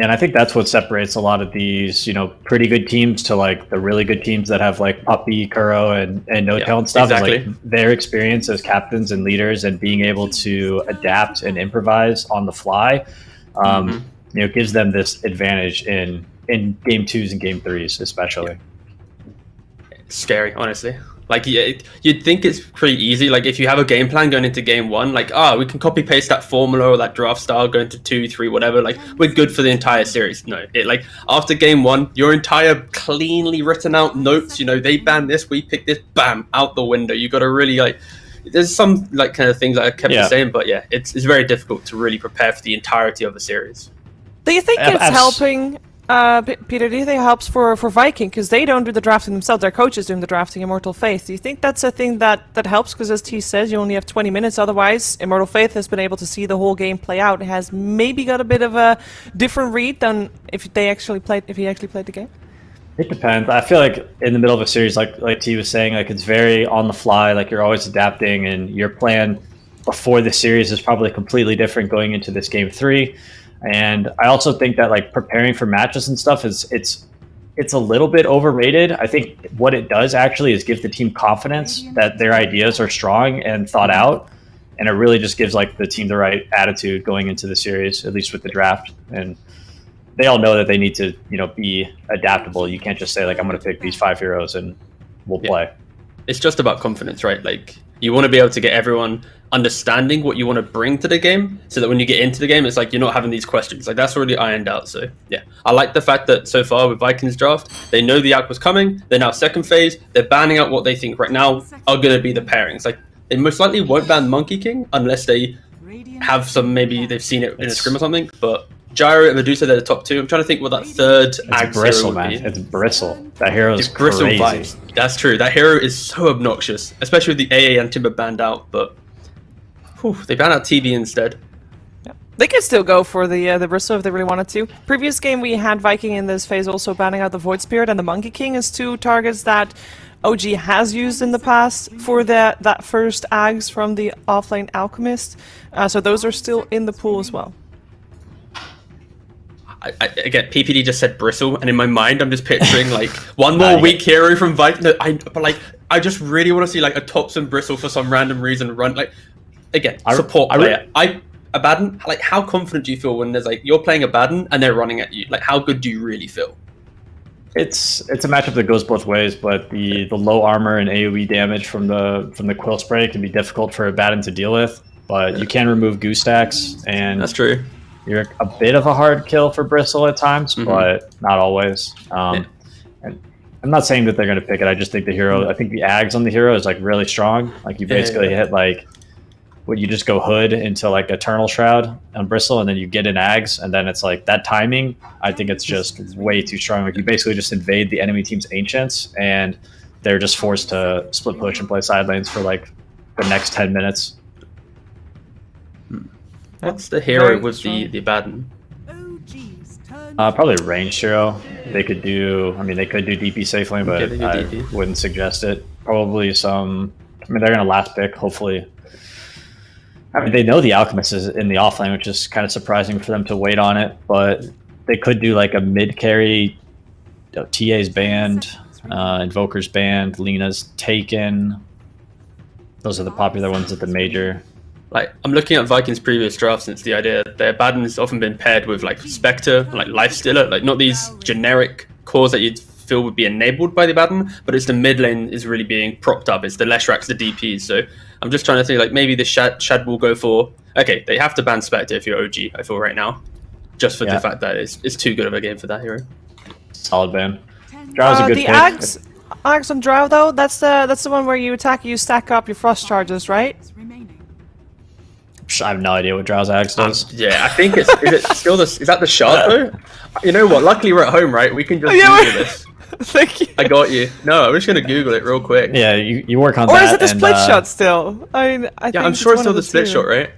And I think that's what separates a lot of these, pretty good teams to like the really good teams that have like Puppy, Kuro, and No-Tail and stuff. Exactly. Is like their experience as captains and leaders and being able to adapt and improvise on the fly, gives them this advantage in game 2s and game 3s, especially. It's scary, honestly. Like, you'd think it's pretty easy. Like, if you have a game plan going into game 1, like, we can copy paste that formula or that draft style going to 2, 3, whatever. Like, we're good for the entire series. No, after game 1, your entire cleanly written out notes, they banned this, we picked this, bam, out the window. You got to really there's some like kind of things that I kept the same, but yeah, it's very difficult to really prepare for the entirety of a series. Do you think it's helping? Peter, do you think it helps for Viking? Because they don't do the drafting themselves. Their coach is doing the drafting, Immortal Faith. Do you think that's a thing that helps? Because as T says, you only have 20 minutes. Otherwise, Immortal Faith has been able to see the whole game play out. It has maybe got a bit of a different read than if he actually played the game. It depends. I feel like in the middle of a series, like T was saying, like it's very on the fly. Like you're always adapting, and your plan before the series is probably completely different going into this game 3. And I also think that like preparing for matches and stuff it's a little bit overrated. I think what it does actually is give the team confidence that their ideas are strong and thought out, and it really just gives like the team the right attitude going into the series, at least with the draft. And they all know that they need to, be adaptable. You can't just say like I'm going to pick these 5 heroes and we'll play. It's just about confidence, right? Like you want to be able to get everyone understanding what you want to bring to the game, so that when you get into the game, it's like you're not having these questions. Like that's already ironed out. So yeah, I like the fact that so far with Vikings draft, they know the act was coming. They're now second phase. They're banning out what they think right now are going to be the pairings. Like they most likely won't ban Monkey King unless they have some, maybe they've seen it in a scrim or something. But Gyro and Medusa, they're the top 2. I'm trying to think what that third Ags Bristle, hero would man. be. It's Bristle. That hero is Bristle crazy. vibes. That's true. That hero is so obnoxious, especially with the AA and Timber banned out. But they banned out TB instead. Yeah. They could still go for the Bristle if they really wanted to. Previous game we had Viking in this phase also banning out the Void Spirit and the Monkey King as 2 targets that OG has used in the past for that first Ags from the offlane Alchemist. So those are still in the pool as well. Again, PPD just said Bristle, and in my mind, I'm just picturing like one more weak hero from Viking. I just really want to see like a Thompson Bristle for some random reason run. Like again, support player. Abaddon. Like, how confident do you feel when there's like you're playing Abaddon and they're running at you? Like, how good do you really feel? It's a matchup that goes both ways, but the low armor and AoE damage from the Quill Spray can be difficult for Abaddon to deal with. But you can remove Goose Stacks, and that's true. You're a bit of a hard kill for Bristle at times, but not always. And I'm not saying that they're going to pick it. I just think the hero, I think the Ags on the hero is like really strong. Like you basically hit like, you just go Hood into like Eternal Shroud on Bristle, and then you get in Ags, and then it's like that timing. I think it's just way too strong. Like you basically just invade the enemy team's Ancients, and they're just forced to split push and play side lanes for like the next 10 minutes. What's the hero with the Abaddon? Probably a ranged hero. They could do. I mean, they could do DP safe lane, but I wouldn't suggest it. Probably some. I mean, they're gonna last pick. Hopefully. I mean, they know the Alchemist is in the offlane, which is kind of surprising for them to wait on it. But they could do like a mid carry. TA's banned, Invoker's banned, Lena's taken. Those are the popular ones at the major. Like, I'm looking at Vikings' previous drafts, and it's the idea that their Abaddon has often been paired with like Spectre, like Lifestealer, like not these generic cores that you'd feel would be enabled by the Abaddon, but it's the mid lane is really being propped up. It's the Leshraks, the DPs. So I'm just trying to think like maybe the Shad will go for. Okay, they have to ban Spectre if you're OG. I feel right now, just for the fact that it's too good of a game for that hero. Solid ban. Drow's a good pick. Ags on Drow though, that's the one where you attack, you stack up your frost charges, right? I have no idea what Drow's Ags does. Yeah, I think is it still is that the shard though? You know what? Luckily we're at home, right? We can just Google this. Thank you. I got you. No, I'm just gonna Google it real quick. Yeah, you work on that. Or is it the split shot still? I mean, I think I'm sure it's still the split shot, right?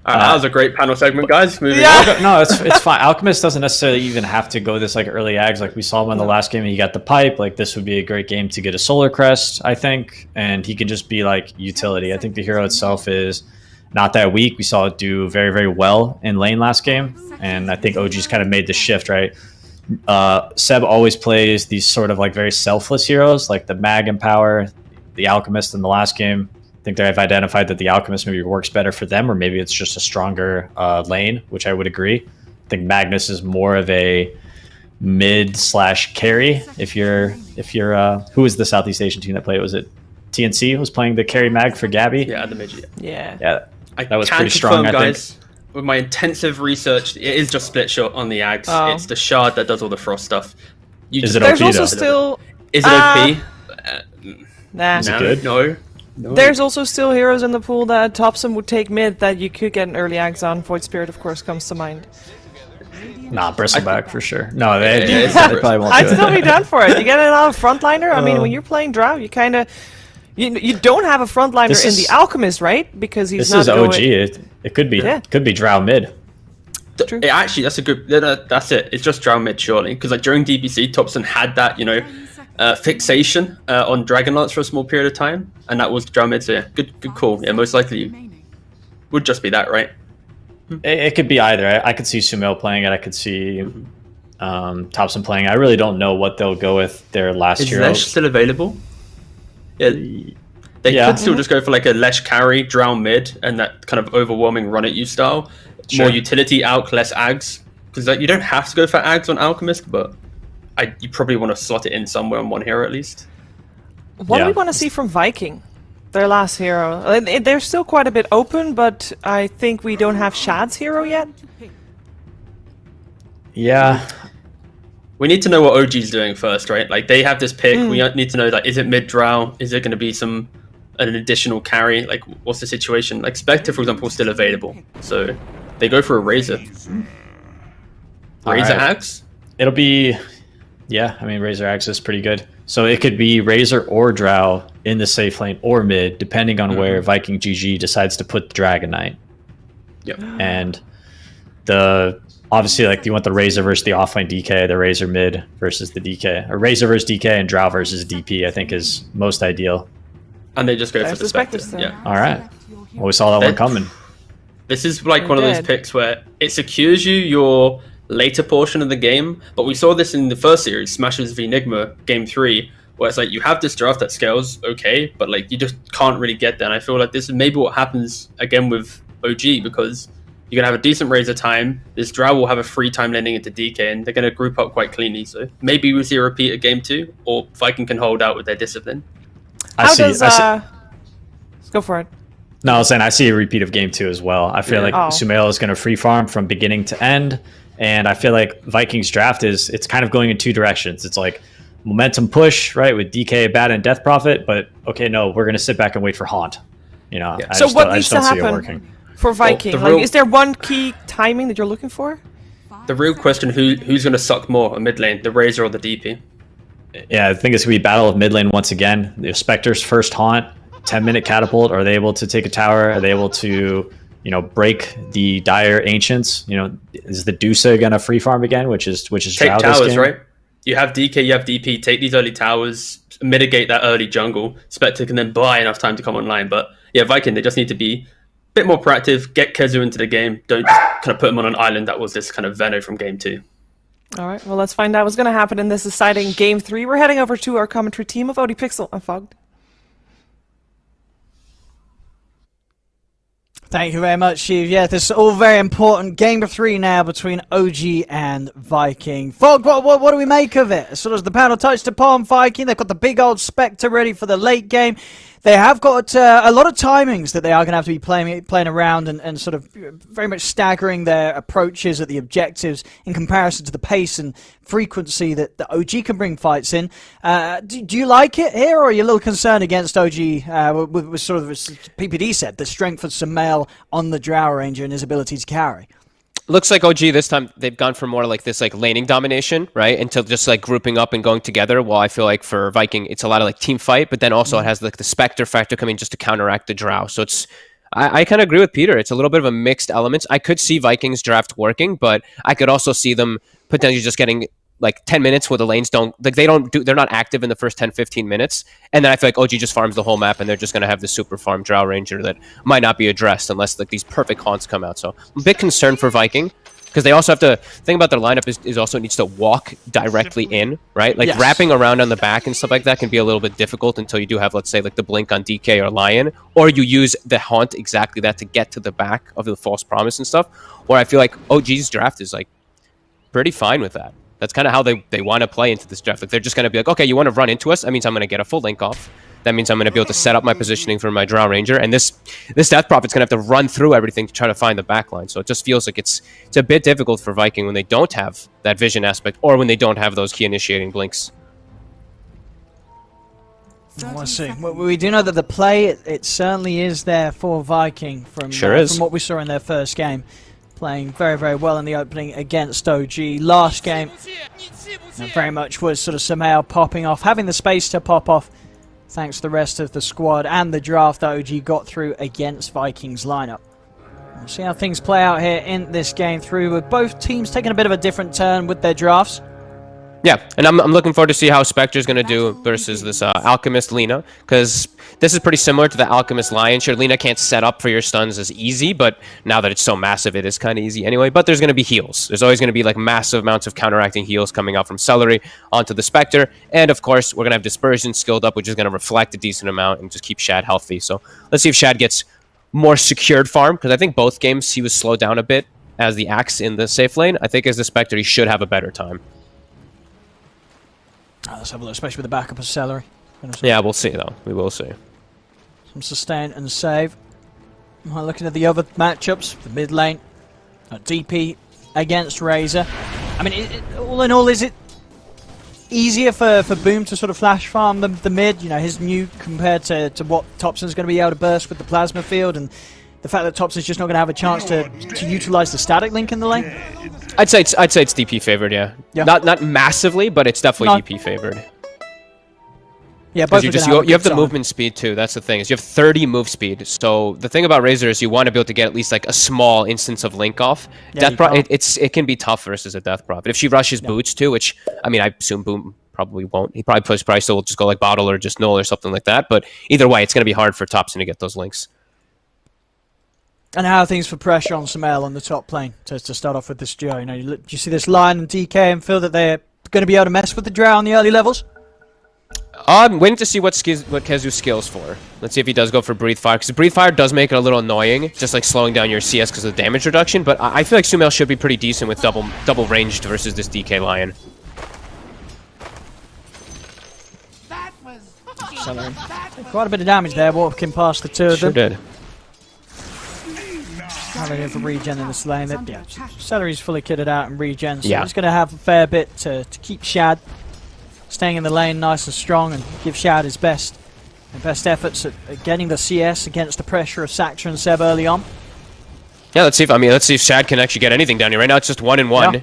That was a great panel segment, guys. Moving on. No, it's fine. Alchemist doesn't necessarily even have to go this like early Ags. Like we saw him in the last game, and he got the pipe. Like this would be a great game to get a Solar Crest, I think, and he can just be like utility. I think the hero itself is not that weak. We saw it do very, very well in lane last game, and I think OG's kind of made the shift, right? Seb always plays these sort of like very selfless heroes, like the Mag Empower, the Alchemist in the last game. I think they've identified that the Alchemist maybe works better for them, or maybe it's just a stronger lane, which I would agree. I think Magnus is more of a mid/carry. If you're who was the Southeast Asian team that played? Was it TNC was playing the carry mag for Gabby? Yeah, the mid. Yeah. That was pretty strong, guys. I think. With my intensive research, it is just split shot on the Ags. Oh. It's the shard that does all the frost stuff. Is it OP though? Is it OP? Nah. Is it good? No. There's also still heroes in the pool that Thompson would take mid that you could get an early Ags on. Void Spirit, of course, comes to mind. Nah, Bristleback for sure. No, they yeah, probably won't I'd do still it. be down for it. You get another frontliner. I mean, when you're playing Drow, you kind of you don't have a frontliner This in is- the Alchemist, right? Because he's This not is OG. It could be Drow mid. Actually, that's a good. That's it. It's just Drow mid, surely, because like during DBC, Thompson had that fixation on Dragonlance for a small period of time, and that was Drow mid. So yeah, good call. Yeah, most likely would just be that, right? It could be either. I could see Sumail playing it. I could see Thompson playing. I really don't know what they'll go with their last Is hero. Lesh still available? Yeah. They could still just go for like a Lesh carry, Drow mid, and that kind of overwhelming run at you style. Sure. More utility, Alch, less Ags. Because like, you don't have to go for Ags on Alchemist, but you probably want to slot it in somewhere on one hero at least. What do we want to see from Viking? Their last hero. They're still quite a bit open, but I think we don't have Shad's hero yet. Yeah. We need to know what OG's doing first, right? Like they have this pick. We need to know like, is it mid Drow? Is it going to be an additional carry? Like what's the situation? Like Spectre, for example, is still available. So they go for a Razor. Razor Axe? It'll be, I mean, Razor Axe is pretty good. So it could be Razor or Drow in the safe lane or mid, depending on where Viking GG decides to put the Dragon Knight. Yep. And obviously, like you want the Razor versus the offlane DK, the Razor mid versus the DK, or Razor versus DK and Drow versus DP, I think is most ideal. And they just go for the Spectre. Spectre. Yeah. All right. Well, we saw that one coming. This is like one of those picks where it secures you your later portion of the game, but we saw this in the first series, Smashes v Nigma, game 3, where it's like you have this draft that scales okay, but like you just can't really get there. And I feel like this is maybe what happens again with OG, because you're gonna have a decent Razor time. This Drow will have a free time landing into DK, and they're gonna group up quite cleanly. So maybe we see a repeat of game 2, or Viking can hold out with their discipline. Let's go for it. No, I was saying I see a repeat of game 2 as well. I feel like Sumail is going to free farm from beginning to end, and I feel like Vikings draft it's kind of going in two directions. It's like momentum push, right, with DK, Bad, and Death Prophet, but okay, no, we're going to sit back and wait for Haunt. I so what I needs just to don't see it happen working. for Viking? Is there one key timing that you're looking for? The real question: who's going to suck more, a mid lane, the Razor or the DP? Yeah, I think it's going to be battle of mid lane once again. The Spectre's first Haunt, 10-minute catapult. Are they able to take a tower? Are they able to, break the Dire Ancients? Is the Dusa gonna free farm again? Which is take towers, right? You have DK, you have DP. Take these early towers, mitigate that early jungle. Spectre can then buy enough time to come online. But yeah, Viking, they just need to be a bit more proactive. Get Kezu into the game. Don't just kind of put him on an island that was this kind of Veno from game 2. All right, well, let's find out what's going to happen in this exciting game 3. We're heading over to our commentary team of ODPixel and Fogged. Thank you very much, Steve. Yeah, this is all very important. Game 3 now between OG and Viking. Fog, what do we make of it? Sort of the panel touched upon Viking. They've got the big old Spectre ready for the late game. They have got a lot of timings that they are going to have to be playing around and sort of very much staggering their approaches at the objectives in comparison to the pace and frequency that the OG can bring fights in. Do you like it here, or are you a little concerned against OG with sort of, as PPD said, the strength of Sumail on the Drow Ranger and his ability to carry? Looks like OG this time they've gone for more like this like laning domination, right? Until just like grouping up and going together. While I feel like for Viking it's a lot of like team fight, but then also it has like the Spectre factor coming just to counteract the Drow. So it's I kind of agree with Peter. It's a little bit of a mixed elements. I could see Vikings draft working, but I could also see them potentially just getting like 10 minutes where the lanes they're not active in the first 10-15 minutes, and then I feel like OG just farms the whole map and they're just going to have the super farm Drow Ranger that might not be addressed unless like these perfect haunts come out. So I'm a bit concerned for Viking, because they also have to think about their lineup is also needs to walk directly in, right? Like wrapping around on the back and stuff like that can be a little bit difficult until you do have, let's say, like the blink on DK or Lion, or you use the haunt exactly that to get to the back of the false promise and stuff, where I feel like OG's draft is like pretty fine with that. That's kind of how they want to play into this draft. Like they're just going to be like, okay, you want to run into us? That means I'm going to get a full link off. That means I'm going to be able to set up my positioning for my Drow Ranger. And this Death Prophet's going to have to run through everything to try to find the backline. So it just feels like it's a bit difficult for Viking when they don't have that vision aspect, or when they don't have those key initiating blinks. I see. Well, we do know that the play, it certainly is there for Viking from what we saw in their first game. playing very, very well in the opening against OG. Last game, very much was sort of somehow popping off, having the space to pop off, thanks to the rest of the squad and the draft that OG got through against Vikings lineup. We'll see how things play out here in this game through, with both teams taking a bit of a different turn with their drafts. Yeah, and I'm looking forward to see how Spectre's going to do versus this Alchemist Lina, because this is pretty similar to the Alchemist Lion. Sure, Lina can't set up for your stuns as easy, but now that it's so massive, it is kind of easy anyway. But there's going to be heals. There's always going to be like massive amounts of counteracting heals coming out from Celery onto the Spectre. And of course, we're going to have Dispersion skilled up, which is going to reflect a decent amount and just keep Shad healthy. So let's see if Shad gets more secured farm, because I think both games he was slowed down a bit as the Axe in the safe lane. I think as the Spectre, he should have a better time. Let's have a look, especially with the backup of Celery. Yeah, we'll see though. We will see. Some sustain and save. Looking at the other matchups, the mid lane, DP against Razor. I mean, all in all, is it easier for Boom to sort of flash farm the mid? You know, his new compared to what Thompson's going to be able to burst with the plasma field, and the fact that Thompson's just not going to have a chance to utilize the static link in the lane? I'd say it's DP favored, yeah. Not massively, but it's definitely DP favored. Yeah, both you have the movement speed too. That's the thing, is you have 30 move speed. So the thing about Razor is you want to be able to get at least like a small instance of link off. Yeah, it can be tough versus a Death Prop. But if she rushes boots too, which I mean I assume Boom probably won't. He probably still will just go like bottle or just null or something like that. But either way, it's going to be hard for Thompson to get those links. And how are things for pressure on Sumail on the top lane to start off with this duo? You know, do you see this Lion and DK and feel that they're going to be able to mess with the Drow on the early levels? I'm waiting to see what Kezu skills for. Let's see if he does go for Breathe Fire, because Breathe Fire does make it a little annoying, just like slowing down your CS because of the damage reduction. But I feel like Sumail should be pretty decent with double ranged versus this DK Lion. Quite a bit of damage there, walking past the two of them. Sure did. Having in for regen in this lane. Yeah, Celery's fully kitted out and regen, so yeah, he's going to have a fair bit to keep Shad staying in the lane nice and strong and give Shad his best efforts at getting the CS against the pressure of Saxtra and Seb early on. Yeah, let's see if Shad can actually get anything down here. Right now it's just 1-1. Yeah.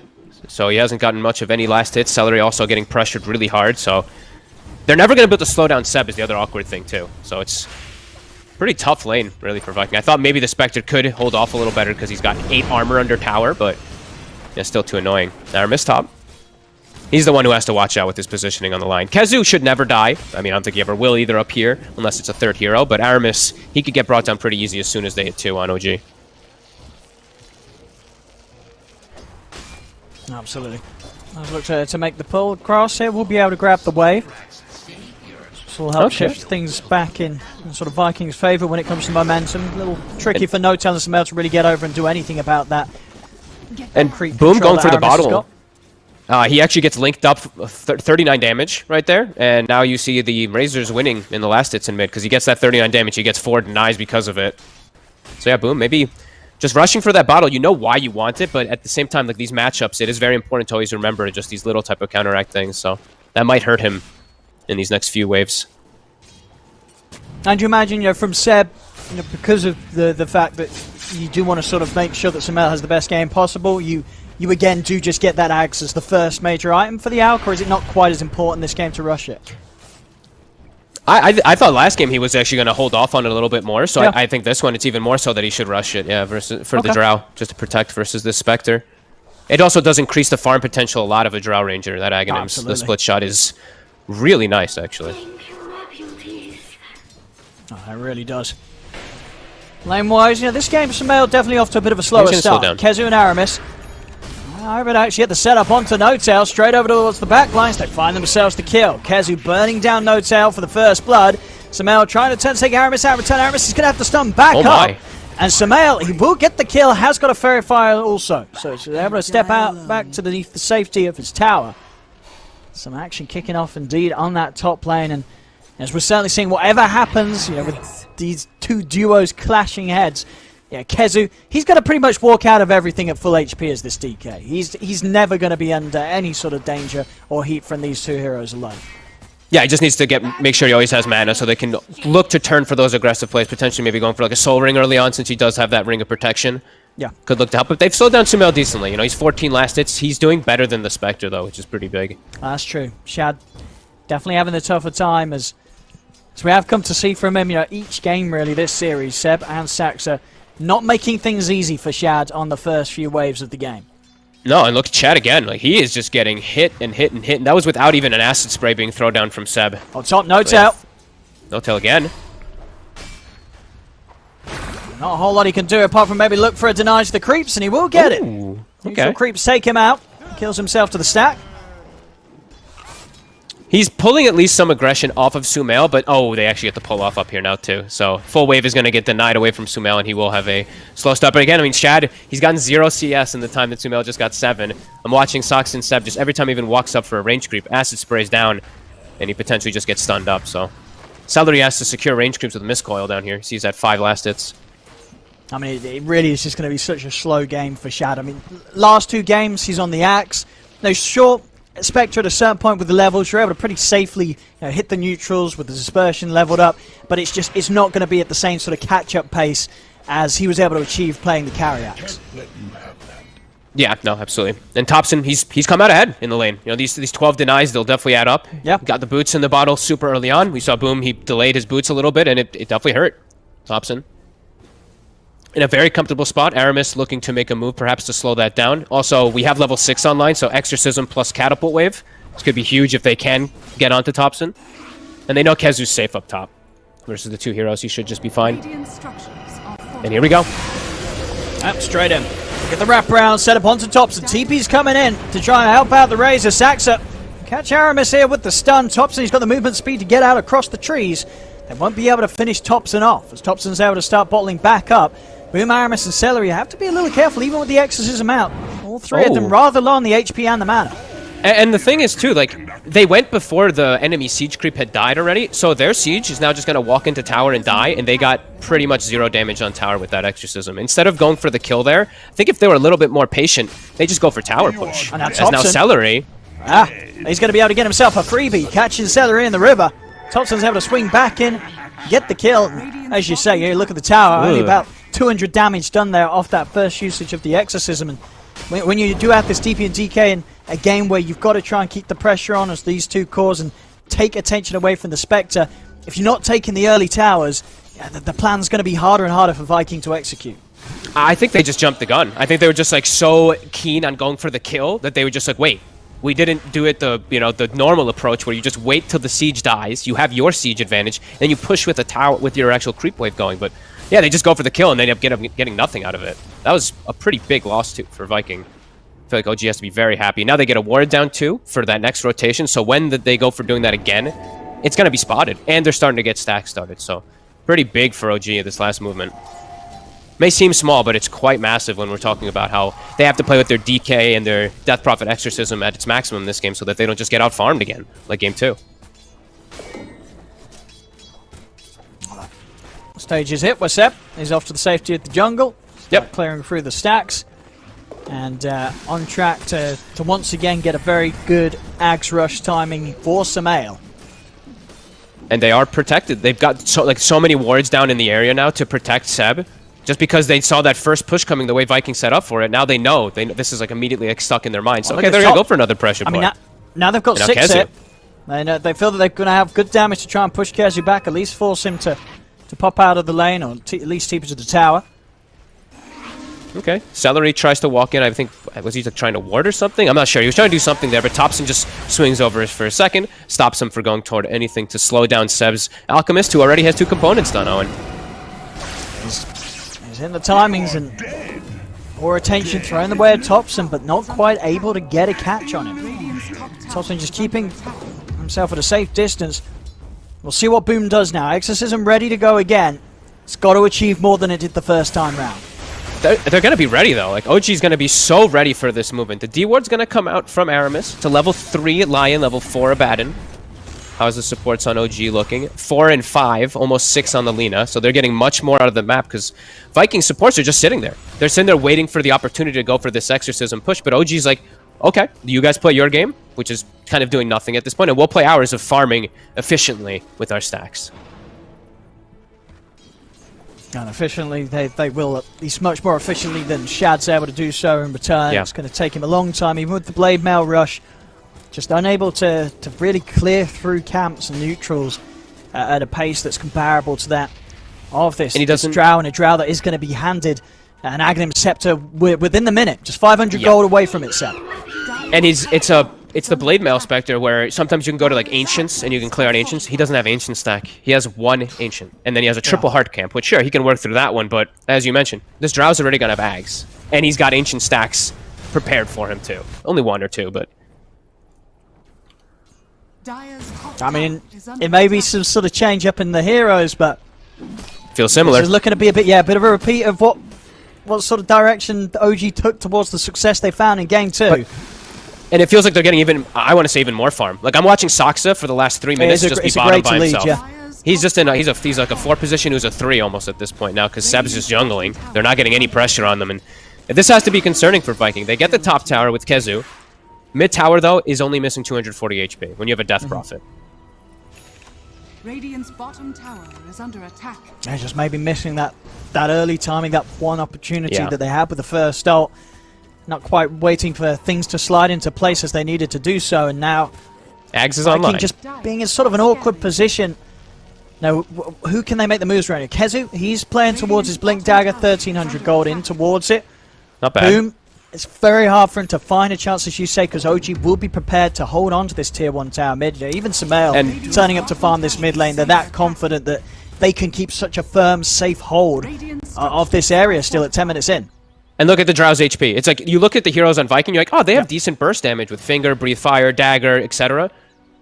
So he hasn't gotten much of any last hits. Celery also getting pressured really hard, so they're never going to be able to slow down Seb is the other awkward thing too. So it's pretty tough lane, really, for Viking. I thought maybe the Spectre could hold off a little better because he's got 8 armor under tower, but yeah, still too annoying. Aramis top. He's the one who has to watch out with his positioning on the line. Kezu should never die. I mean, I don't think he ever will either up here, unless it's a third hero, but Aramis, he could get brought down pretty easy as soon as they hit 2 on OG. Absolutely. I've looked to make the pull across here. We'll be able to grab the wave. This will help shift things back in sort of Vikings' favour when it comes to momentum. A little tricky for No-Tail and Sumail to really get over and do anything about that. And Boom going for the bottle. He actually gets linked up 39 damage right there. And now you see the Razors winning in the last hits in mid because he gets that 39 damage. He gets 4 denies because of it. So yeah, Boom, maybe just rushing for that bottle. You know why you want it, but at the same time, like these matchups, it is very important to always remember just these little type of counteract things. So that might hurt him in these next few waves. And you imagine, you know, from Seb, you know, because of the fact that you do want to sort of make sure that Sumail has the best game possible, you again do just get that Axe as the first major item for the Alk, or is it not quite as important this game to rush it? I thought last game he was actually going to hold off on it a little bit more, so yeah. I think this one it's even more so that he should rush it, yeah, versus for the Drow, just to protect versus this Spectre. It also does increase the farm potential a lot of a Drow Ranger. That Aghanim's, the split shot is really nice, actually. Oh, it really does. Lane-wise, you know, this game, Sumail definitely off to a bit of a slower start. Kezu and Aramis. But actually at the setup onto No-Tail, straight over towards the back lines. They find themselves the kill. Kezu burning down No-Tail for the first blood. Sumail trying to take Aramis out. Return Aramis is going to have to stun back up. And Sumail, he will get the kill, has got a Fairy Fire also. So he's able to step out back to the safety of his tower. Some action kicking off indeed on that top lane. And as we're certainly seeing, whatever happens, you know, with these two duos clashing heads, yeah, Kezu, he's going to pretty much walk out of everything at full HP as this DK. He's never going to be under any sort of danger or heat from these two heroes alone. Yeah, he just needs to make sure he always has mana so they can look to turn for those aggressive plays, potentially maybe going for like a Soul Ring early on since he does have that Ring of Protection. Yeah. could look to help. But they've slowed down Sumail decently. You know, he's 14 last hits. He's doing better than the Spectre, though, which is pretty big. That's true. Shad definitely having a tougher time as we have come to see from him, you know, each game really this series, Seb and Saxa, not making things easy for Shad on the first few waves of the game. No, and look at Chad again. Like, he is just getting hit and hit and hit. And that was without even an acid spray being thrown down from Seb. On top, no tail. No tail again. Not a whole lot he can do apart from maybe look for a deny to the creeps, and he will get it. Okay. Neutral creeps take him out. Kills himself to the stack. He's pulling at least some aggression off of Sumail, but they actually get the pull off up here now too. So full wave is going to get denied away from Sumail, and he will have a slow start. But again, I mean, Shad, he's gotten 0 CS in the time that Sumail just got 7. I'm watching Sox and Seb just every time he even walks up for a range creep, acid sprays down, and he potentially just gets stunned up. So Celery has to secure range creeps with a miscoil down here. He's at 5 last hits. I mean, it really is just going to be such a slow game for Shad. I mean, last 2 games, he's on the axe. No, sure, Spectre at a certain point with the levels, you're able to pretty safely hit the neutrals with the dispersion leveled up, but it's not going to be at the same sort of catch-up pace as he was able to achieve playing the carry axe. Yeah, no, absolutely. And Thompson, he's come out ahead in the lane. You know, these 12 denies, they'll definitely add up. Yeah. Got the boots in the bottle super early on. We saw Boom, he delayed his boots a little bit, and it definitely hurt Thompson. In a very comfortable spot, Aramis looking to make a move perhaps to slow that down. Also, we have level 6 online, so Exorcism plus Catapult Wave. This could be huge if they can get onto Thompson. And they know Kezu's safe up top. Versus the 2 heroes, he should just be fine. And here we go. Straight in. Get the wraparound set up onto Thompson. TP's coming in to try and help out the Razor. Saxa catch Aramis here with the stun. Thompson, he's got the movement speed to get out across the trees. They won't be able to finish Thompson off as Thompson's able to start bottling back up. Boom, Aramis, and Celery have to be a little careful even with the Exorcism out. All 3 of them rather low on the HP and the mana. And the thing is, too, like, they went before the enemy siege creep had died already, so their siege is now just going to walk into tower and die, and they got pretty much 0 damage on tower with that Exorcism. Instead of going for the kill there, I think if they were a little bit more patient, they just go for tower push. And as now Celery... he's going to be able to get himself a freebie, catching Celery in the river. Thompson's able to swing back in, get the kill. As you say, you look at the tower, only about 200 damage done there off that first usage of the Exorcism. And when you do have this DP and DK in a game where you've got to try and keep the pressure on as these 2 cores and take attention away from the Spectre, if you're not taking the early towers, the plan's going to be harder and harder for Viking to execute. I think they just jumped the gun. I think they were just like so keen on going for the kill that they were just like, wait, we didn't do it the normal approach where you just wait till the siege dies, you have your siege advantage, then you push with a tower with your actual creep wave going. But yeah, they just go for the kill and they end up getting nothing out of it. That was a pretty big loss for Viking. I feel like OG has to be very happy. Now they get a ward down 2 for that next rotation, so when they go for doing that again, it's going to be spotted. And they're starting to get stacks started, so pretty big for OG at this last movement. May seem small, but it's quite massive when we're talking about how they have to play with their DK and their Death Prophet Exorcism at its maximum in this game so that they don't just get out-farmed again, like Game 2. Stage is hit. What's up? He's off to the safety of the jungle. Yep. Clearing through the stacks. And on track to once again get a very good Ags rush timing for Sumail. And they are protected. They've got so many wards down in the area now to protect Seb. Just because they saw that first push coming the way Vikings set up for it, now they know. This is like immediately like stuck in their minds. So, okay, they're going to go for another pressure play. I mean, now they've got 6 hit. They feel that they're going to have good damage to try and push Kezu back, at least force him to pop out of the lane, or at least keep it to the tower. Okay. Celery tries to walk in. I think, was he trying to ward or something? I'm not sure. He was trying to do something there, but Thompson just swings over for a second, stops him from going toward anything to slow down Seb's Alchemist, who already has 2 components done, Owen. He's in the timings and more attention thrown the way at Thompson, but not quite able to get a catch on him. Thompson just keeping himself at a safe distance. We'll see what Boom does now. Exorcism ready to go again. It's got to achieve more than it did the first time round. They're going to be ready, though. Like, OG's going to be so ready for this movement. The D-Ward's going to come out from Aramis to level 3 Lion, level 4 Abaddon. How's the supports on OG looking? 4 and 5, almost 6 on the Lina. So they're getting much more out of the map because Viking supports are just sitting there. They're sitting there waiting for the opportunity to go for this Exorcism push. But OG's like, okay, you guys play your game, which is kind of doing nothing at this point, and we'll play ours of farming efficiently with our stacks. And efficiently, they will, at least much more efficiently than Shad's able to do so in return. Yeah. It's going to take him a long time, even with the Blade Mail Rush. Just unable to really clear through camps and neutrals at a pace that's comparable to that of this, and he doesn't, this Drow, and a Drow that is going to be handed an Aghanim Scepter within the minute. Just 500 gold away from it, Seb. And it's the Blade Mail Spectre where sometimes you can go to like Ancients and you can clear out Ancients. He doesn't have Ancient stack. He has one Ancient. And then he has a triple Heart Camp, which sure, he can work through that one, but as you mentioned, this Drow's already gonna have Ags. And he's got Ancient stacks prepared for him too. Only one or two, but... I mean, it may be some sort of change up in the heroes, but... Feels similar. This is looking to be a bit of a repeat of what sort of direction the OG took towards the success they found in Game 2. And it feels like they're getting even, I want to say even more farm. Like I'm watching Saksa for the last 3 minutes just be bottom by himself. He's just in a, he's like a 4 position who's a 3 almost at this point now because Seb's just jungling. They're not getting any pressure on them, and this has to be concerning for Viking. They get the top tower with Kezu. Mid tower though is only missing 240 HP when you have a Death Prophet. Radiant's bottom tower is under attack. They're just maybe missing that early timing, that one opportunity that they had with the first ult. Not quite waiting for things to slide into place as they needed to do so, and now Ags is online. Just being in sort of an awkward position. Now, who can they make the moves around? Kezu, he's playing towards his Blink Dagger, 1300 gold in towards it. Not bad. Boom. It's very hard for him to find a chance, as you say, because OG will be prepared to hold on to this tier 1 tower mid. Even Sumail turning up to farm this mid lane, they're that confident that they can keep such a firm, safe hold of this area still at 10 minutes in. And look at the Drow's HP. It's like, you look at the heroes on Viking, you're like, oh, they have decent burst damage with Finger, Breathe Fire, Dagger, etc.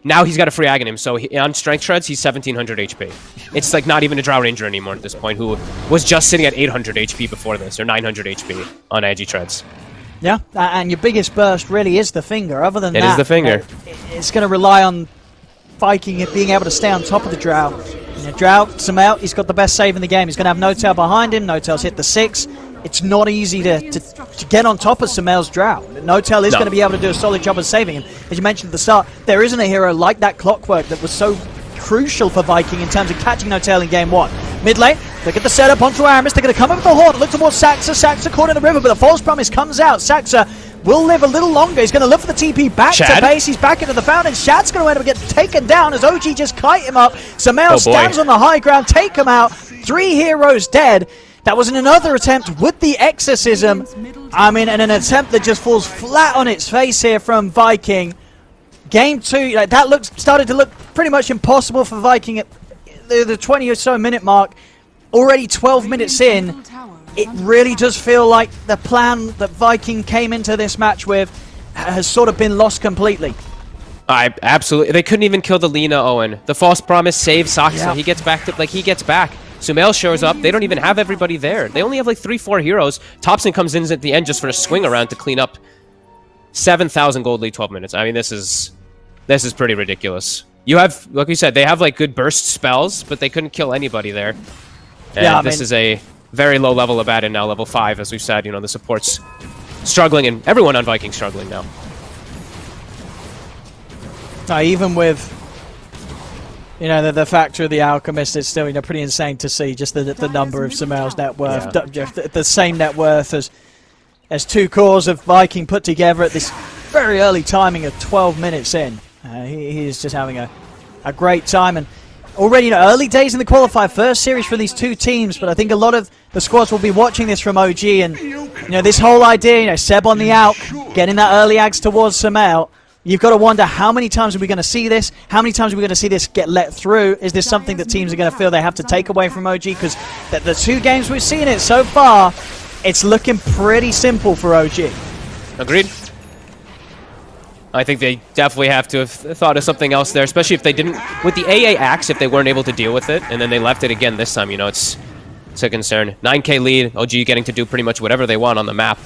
Now he's got a free Aghanim, so on Strength Shreds, he's 1700 HP. It's like not even a Drow Ranger anymore at this point, who was just sitting at 800 HP before this, or 900 HP on Agi Treads. Yeah, and your biggest burst really is the Finger. Other than that, it is the Finger. It's going to rely on Viking being able to stay on top of the Drow. Drow, Sumail, he's got the best save in the game. He's going to have No Tail behind him. No Tail's hit the 6. It's not easy to get on top of Sumail's Drow. No Tail is going to be able to do a solid job of saving him. As you mentioned at the start, there isn't a hero like that Clockwork that was so crucial for Viking in terms of catching No Tail in Game 1. Mid lane, look at the setup onto Aramis. They're going to come up with the Horde, look towards Saxa. Saxa caught in the river, but the False Promise comes out. Saxa will live a little longer. He's going to look for the TP back to base. He's back into the fountain. Shad's going to end up getting taken down as OG just kite him up. Sumail stands on the high ground, take him out. 3 heroes dead. That was in another attempt with the Exorcism. I mean, and an attempt that just falls flat on its face here from Viking. Game 2, like, that started to look pretty much impossible for Viking at the 20 or so minute mark. Already 12 minutes in, it really does feel like the plan that Viking came into this match with has sort of been lost completely. Absolutely. They couldn't even kill the Lina Owen. The False Promise saves Saksa. He gets back to, he gets back. Sumail shows up. They don't even have everybody there. They only have like 3-4 heroes. Thompson comes in at the end just for a swing around to clean up. 7,000 gold lead, 12 minutes. I mean, this is pretty ridiculous. You have, like we said, they have like good burst spells, but they couldn't kill anybody there. And this is a very low level of Abaddon now, level 5, as we've said. You know, the support's struggling, and everyone on Viking struggling now. Even with, you know, the factor of the Alchemist, it's still, you know, pretty insane to see just the number of Sumail's net worth, the same net worth as 2 cores of Viking put together at this very early timing of 12 minutes in. He is just having a great time, and already, you know, early days in the qualifier, first series for these 2 teams, but I think a lot of the squads will be watching this from OG, and, you know, this whole idea, you know, Seb on the Alk, getting that early Ags towards Sumail. You've got to wonder, how many times are we going to see this? How many times are we going to see this get let through? Is this something that teams are going to feel they have to take away from OG? Because the 2 games we've seen it so far, it's looking pretty simple for OG. Agreed. I think they definitely have to have thought of something else there, especially if they didn't, with the AA axe, if they weren't able to deal with it, and then they left it again this time, you know, it's a concern. 9k lead, OG getting to do pretty much whatever they want on the map.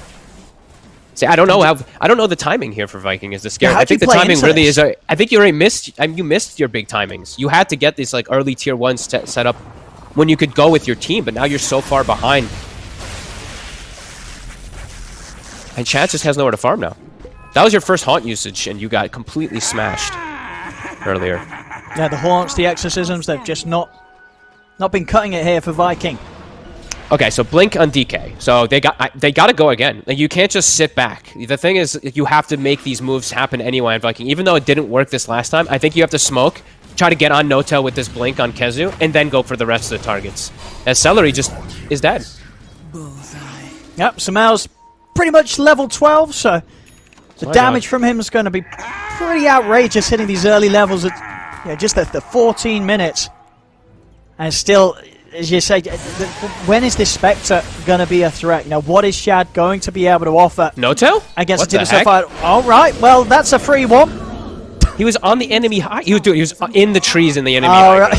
See, I don't know the timing here for Viking is the scary. I think the timing really is. I think you already missed. You missed your big timings. You had to get these like early tier 1s set up when you could go with your team, but now you're so far behind. And Chad just has nowhere to farm now. That was your first haunt usage, and you got completely smashed earlier. Yeah, the haunts, the exorcisms, they've just not been cutting it here for Viking. Okay, so blink on DK. So they got to go again. Like, you can't just sit back. The thing is, you have to make these moves happen anyway on Viking. Even though it didn't work this last time, I think you have to smoke, try to get on Notel with this blink on Kezu, and then go for the rest of the targets. As Celery just is dead. Yep, Samel's pretty much level 12, so the damage from him is going to be pretty outrageous hitting these early levels at just the 14 minutes. And still, as you say, when is this Spectre going to be a threat? You know, what is Shad going to be able to offer? Notel? Against What the the team heck? so far. All right, well, that's a free one. He was on the enemy high. He was in the trees in the enemy high. Right.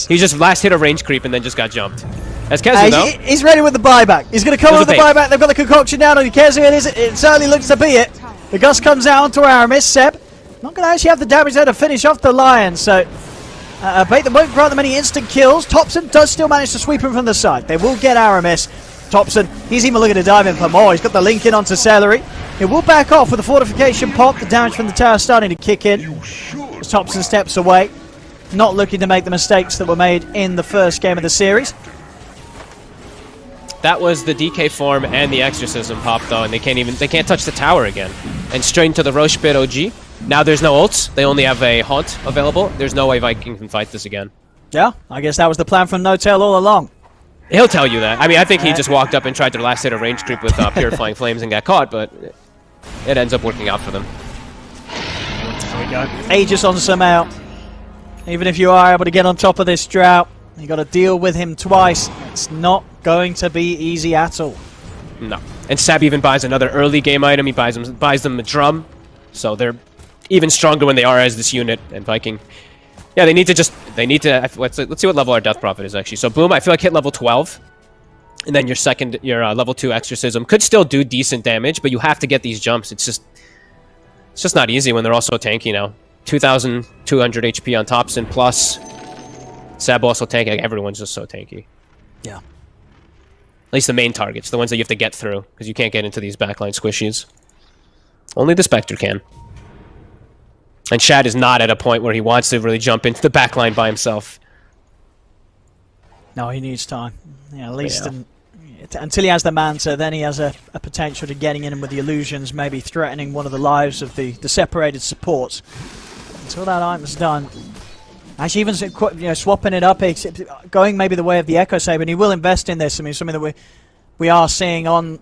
He just last hit a range creep and then just got jumped. That's Kezu, though. He's ready with the buyback. He's going to come with the buyback. They've got the concoction down on Kezu. It certainly looks to be it. The gust comes out onto Aramis. Seb not going to actually have the damage there to finish off the Lion, so Bait them won't grant them any instant kills. Thompson does still manage to sweep him from the side. They will get Aramis. Thompson, he's even looking to dive in for more. He's got the link in onto Celery. He will back off with the fortification pop. The damage from the tower starting to kick in. As Thompson steps away, not looking to make the mistakes that were made in the first game of the series. That was the DK form and the exorcism pop though, and they can't touch the tower again. And straight into the Roche Pit OG. Now there's no ults. They only have a haunt available. There's no way Viking can fight this again. Yeah, I guess that was the plan from Notel all along. He'll tell you that. I mean, I think he just walked up and tried to last hit a range creep with Purifying Flames and got caught, but it ends up working out for them. There we go. Aegis on Samel. Even if you are able to get on top of this drought, you got to deal with him twice. It's not going to be easy at all. No. And Sab even buys another early game item. He buys them a drum, so they're even stronger when they are as this unit. And Viking, yeah, they need to. Let's see what level our Death Prophet is actually. So Boom, I feel like hit level 12, and then your level 2 Exorcism could still do decent damage, but you have to get these jumps. It's just not easy when they're all so tanky now. 2,200 HP on Thompson plus Sab also tanky. Like, everyone's just so tanky. Yeah. At least the main targets, the ones that you have to get through, because you can't get into these backline squishies. Only the Spectre can. And Shad is not at a point where he wants to really jump into the backline by himself. No, he needs time. Yeah, at least until he has the Manta, then he has a potential to getting in with the illusions, maybe threatening one of the lives of the separated supports. Until that item's done. Actually, even swapping it up, going maybe the way of the Echo Saber, and he will invest in this. I mean, something that we are seeing on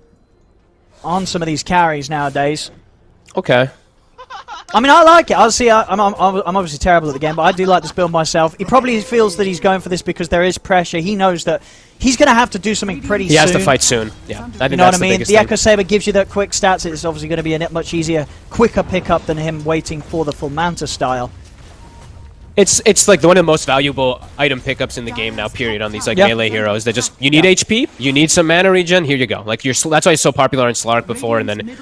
some of these carries nowadays. Okay. I mean, I like it. I'm obviously terrible at the game, but I do like this build myself. He probably feels that he's going for this because there is pressure. He knows that he's going to have to do something pretty soon. He has to fight soon. Yeah, I think you know that's what I mean? the Echo Saber gives you that quick stats. It's obviously going to be a much easier, quicker pickup than him waiting for the full Manta style. It's like one of the most valuable item pickups in the game now, period, on these melee heroes. That just, you need HP, you need some mana regen, here you go. Like, that's why it's so popular in Slark before, and then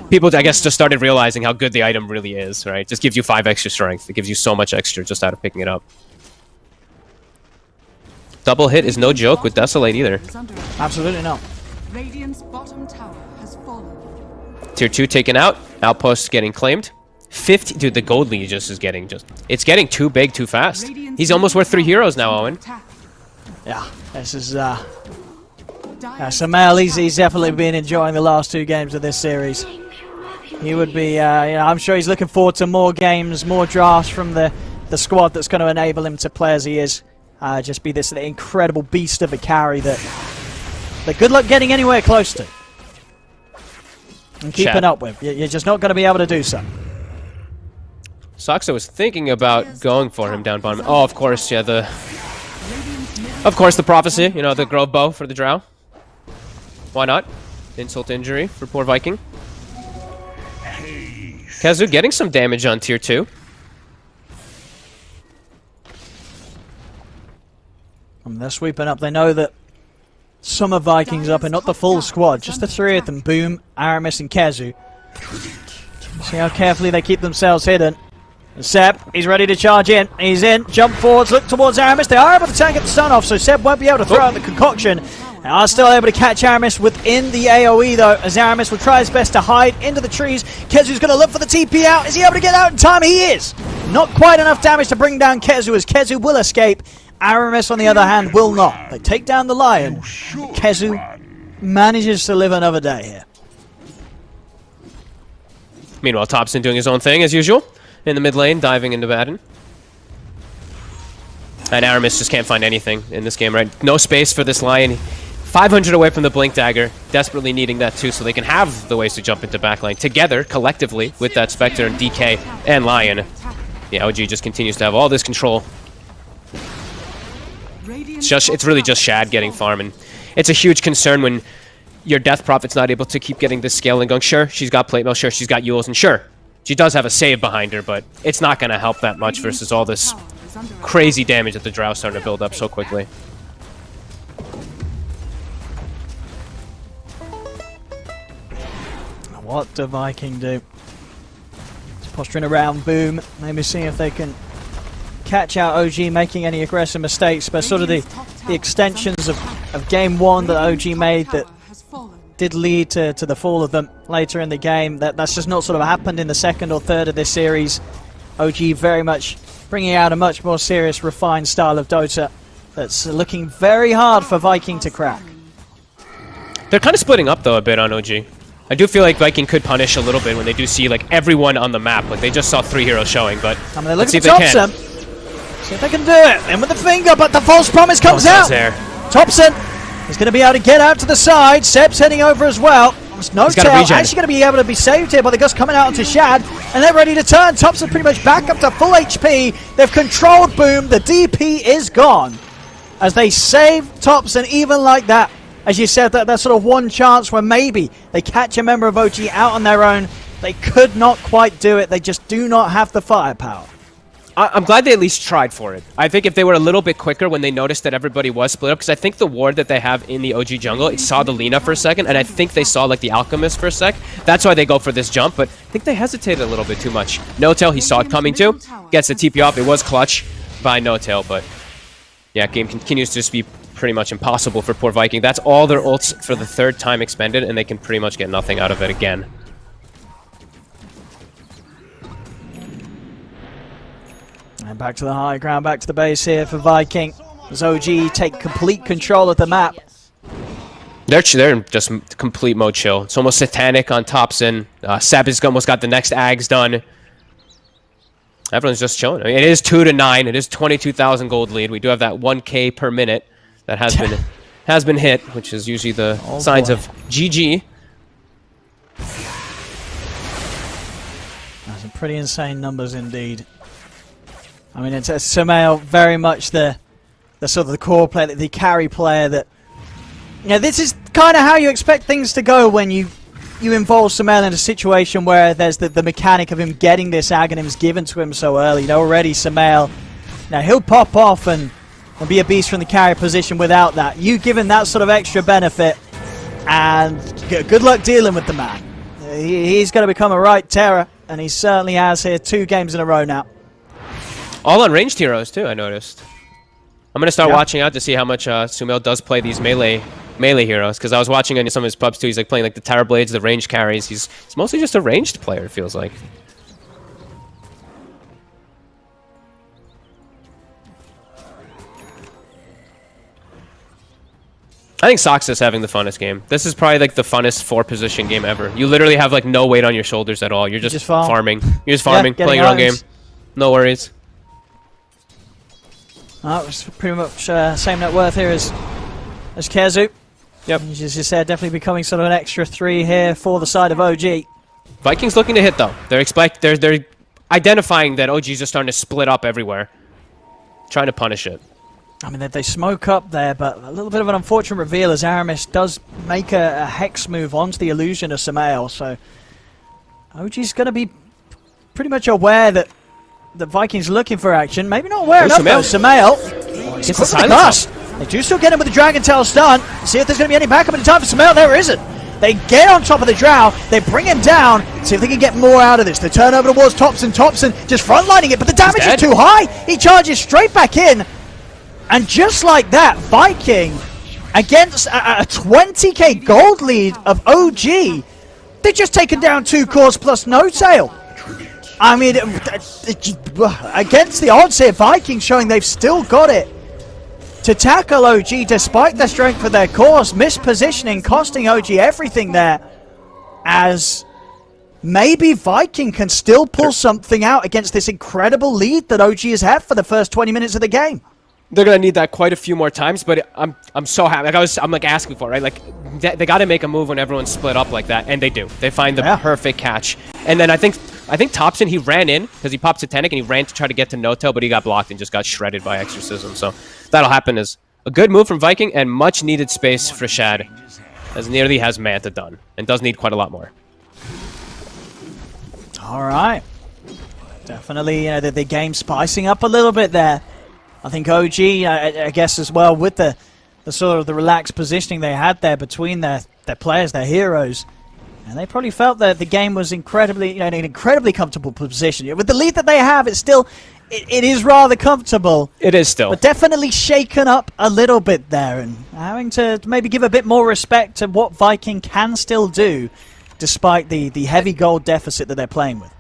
people, I guess, just started realizing how good the item really is, right? Just gives you 5 extra strength. It gives you so much extra just out of picking it up. Double hit is no joke with Desolate either. Absolutely not. Radiant's bottom tower has fallen. Tier 2 taken out, Outpost getting claimed. 50, dude, the gold lead just is getting it's getting too big too fast. He's almost worth 3 heroes now, Owen. Yeah, this is Samel, he's definitely been enjoying the last 2 games of this series. He would be, I'm sure he's looking forward to more games, more drafts from the squad that's going to enable him to play as he is. Just be this incredible beast of a carry that good luck getting anywhere close to. And keeping up with. You're just not going to be able to do so. Soxa was thinking about going for him down bottom. Oh, of course, yeah, the prophecy, the Grove Bow for the Drow. Why not? Insult to injury for poor Viking. Kezu getting some damage on tier 2. They're sweeping up. They know that some of Vikings up and not the full squad. Just the 3 of them. Boom, Aramis and Kezu. See how carefully they keep themselves hidden. Seb, he's ready to charge in. He's in. Jump forwards, look towards Aramis. They are able to tank at the stun off, so Seb won't be able to throw out the concoction. They are still able to catch Aramis within the AoE, though, as Aramis will try his best to hide into the trees. Kezu's going to look for the TP out. Is he able to get out in time? He is. Not quite enough damage to bring down Kezu, as Kezu will escape. Aramis, on the other hand, will not. They take down the Lion. Kezu manages to live another day here. Meanwhile, Thompson doing his own thing, as usual. In the mid lane, diving into Madden. And Aramis just can't find anything in this game, right? No space for this Lion. 500 away from the Blink Dagger. Desperately needing that too, so they can have the ways to jump into backline together, collectively, with that Spectre and DK and Lion. Yeah, OG just continues to have all this control. It's really just Shad getting farm, and it's a huge concern when your Death Prophet's not able to keep getting this scaling going. Sure, she's got plate mail, sure, she's got Yules, and sure, she does have a save behind her, but it's not going to help that much versus all this crazy damage that the Drow's starting to build up so quickly. What do Viking do? Just posturing around Boom, maybe seeing if they can catch out OG making any aggressive mistakes, but sort of the extensions of game one that OG made that did lead to the fall of them later in the game. That's just not sort of happened in the second or third of this series. OG very much bringing out a much more serious, refined style of Dota that's looking very hard for Viking to crack. They're kind of splitting up though a bit on OG. I do feel like Viking could punish a little bit when they do see like everyone on the map. Like they just saw 3 heroes showing, but I mean, let's see if they can. See if they can do it. In with the finger, but the false promise comes out. Thompson is going to be able to get out to the side. Seb's heading over as well. No tail. Actually going to be able to be saved here by the Gust coming out onto Shad, and they're ready to turn. Thompson pretty much back up to full HP. They've controlled Boom. The DP is gone as they save Thompson even like that. As you said, that sort of one chance where maybe they catch a member of OG out on their own. They could not quite do it. They just do not have the firepower. I'm glad they at least tried for it. I think if they were a little bit quicker when they noticed that everybody was split up, because I think the ward that they have in the OG jungle, it saw the Lina for a second, and I think they saw like the Alchemist for a sec. That's why they go for this jump, but I think they hesitated a little bit too much. No-Tail, he saw it coming too. Gets the TP off. It was clutch by No-Tail, but yeah, game continues to just be pretty much impossible for poor Viking. That's all their ults for the 3rd time expended, and they can pretty much get nothing out of it again. And back to the high ground, back to the base here for Viking. As OG take complete control of the map. They're in just complete mode chill. It's almost satanic on Thompson. Seb has almost got the next Ags done. Everyone's just chilling. I mean, it is 2-9. It is 22,000 gold lead. We do have that 1K per minute that has been hit, which is usually the signs of GG. That's some pretty insane numbers indeed. I mean, it's Sumail very much the sort of the core player, the carry player that, you know, this is kind of how you expect things to go when you involve Sumail in a situation where there's the mechanic of him getting this Aghanims given to him so early. You know, already Sumail, now he'll pop off and be a beast from the carry position without that. You give him that sort of extra benefit, and good luck dealing with the man. He's going to become a right terror, and he certainly has here 2 games in a row now. All on ranged heroes too, I noticed. I'm going to start watching out to see how much Sumail does play these melee heroes, because I was watching on some of his pubs too. He's like playing like the Tower Blades, the ranged carries. He's mostly just a ranged player, it feels like. I think Sox is having the funnest game. This is probably like the funnest 4-position game ever. You literally have like no weight on your shoulders at all. You're just farming. You're just farming, playing your own game. No worries. It's pretty much same net worth here as Kezu. Yep. As you said, definitely becoming sort of an extra 3 here for the side of OG. Vikings looking to hit though. They're identifying that OG's just starting to split up everywhere, trying to punish it. I mean, they smoke up there, but a little bit of an unfortunate reveal as Aramis does make a hex move onto the illusion of Sumail. So OG's going to be pretty much aware that the Vikings looking for action. Maybe not aware enough though. Sumail gets the silence. They do still get him with the Dragon Tail stun. See if there's going to be any backup in time for Sumail. There isn't. They get on top of the Drow. They bring him down. See if they can get more out of this. They turn over towards Thompson. Thompson just frontlining it, but the damage is too high. He charges straight back in. And just like that, Viking, against a 20k gold lead of OG, they've just taken down 2 cores plus No-Tail. I mean, against the odds here, Viking showing they've still got it. to tackle OG despite the strength of their course. Mispositioning, costing OG everything there, as maybe Viking can still pull something out against this incredible lead that OG has had for the first 20 minutes of the game. They're gonna need that quite a few more times, but I'm so happy. I'm like asking for it, right? Like they got to make a move when everyone's split up like that, and they do. They find the perfect catch, and then I think Thompson, he ran in because he popped Satanic and he ran to try to get to Noto, but he got blocked and just got shredded by Exorcism. So that'll happen as a good move from Viking and much needed space for Shad, as nearly has Manta done and does need quite a lot more. All right, definitely the game spicing up a little bit there. I think OG, I guess as well, with the sort of the relaxed positioning they had there between their players, their heroes, and they probably felt that the game was incredibly, in an incredibly comfortable position. With the lead that they have, it's still, it is rather comfortable. It is still, but definitely shaken up a little bit there, and having to maybe give a bit more respect to what Viking can still do, despite the heavy gold deficit that they're playing with,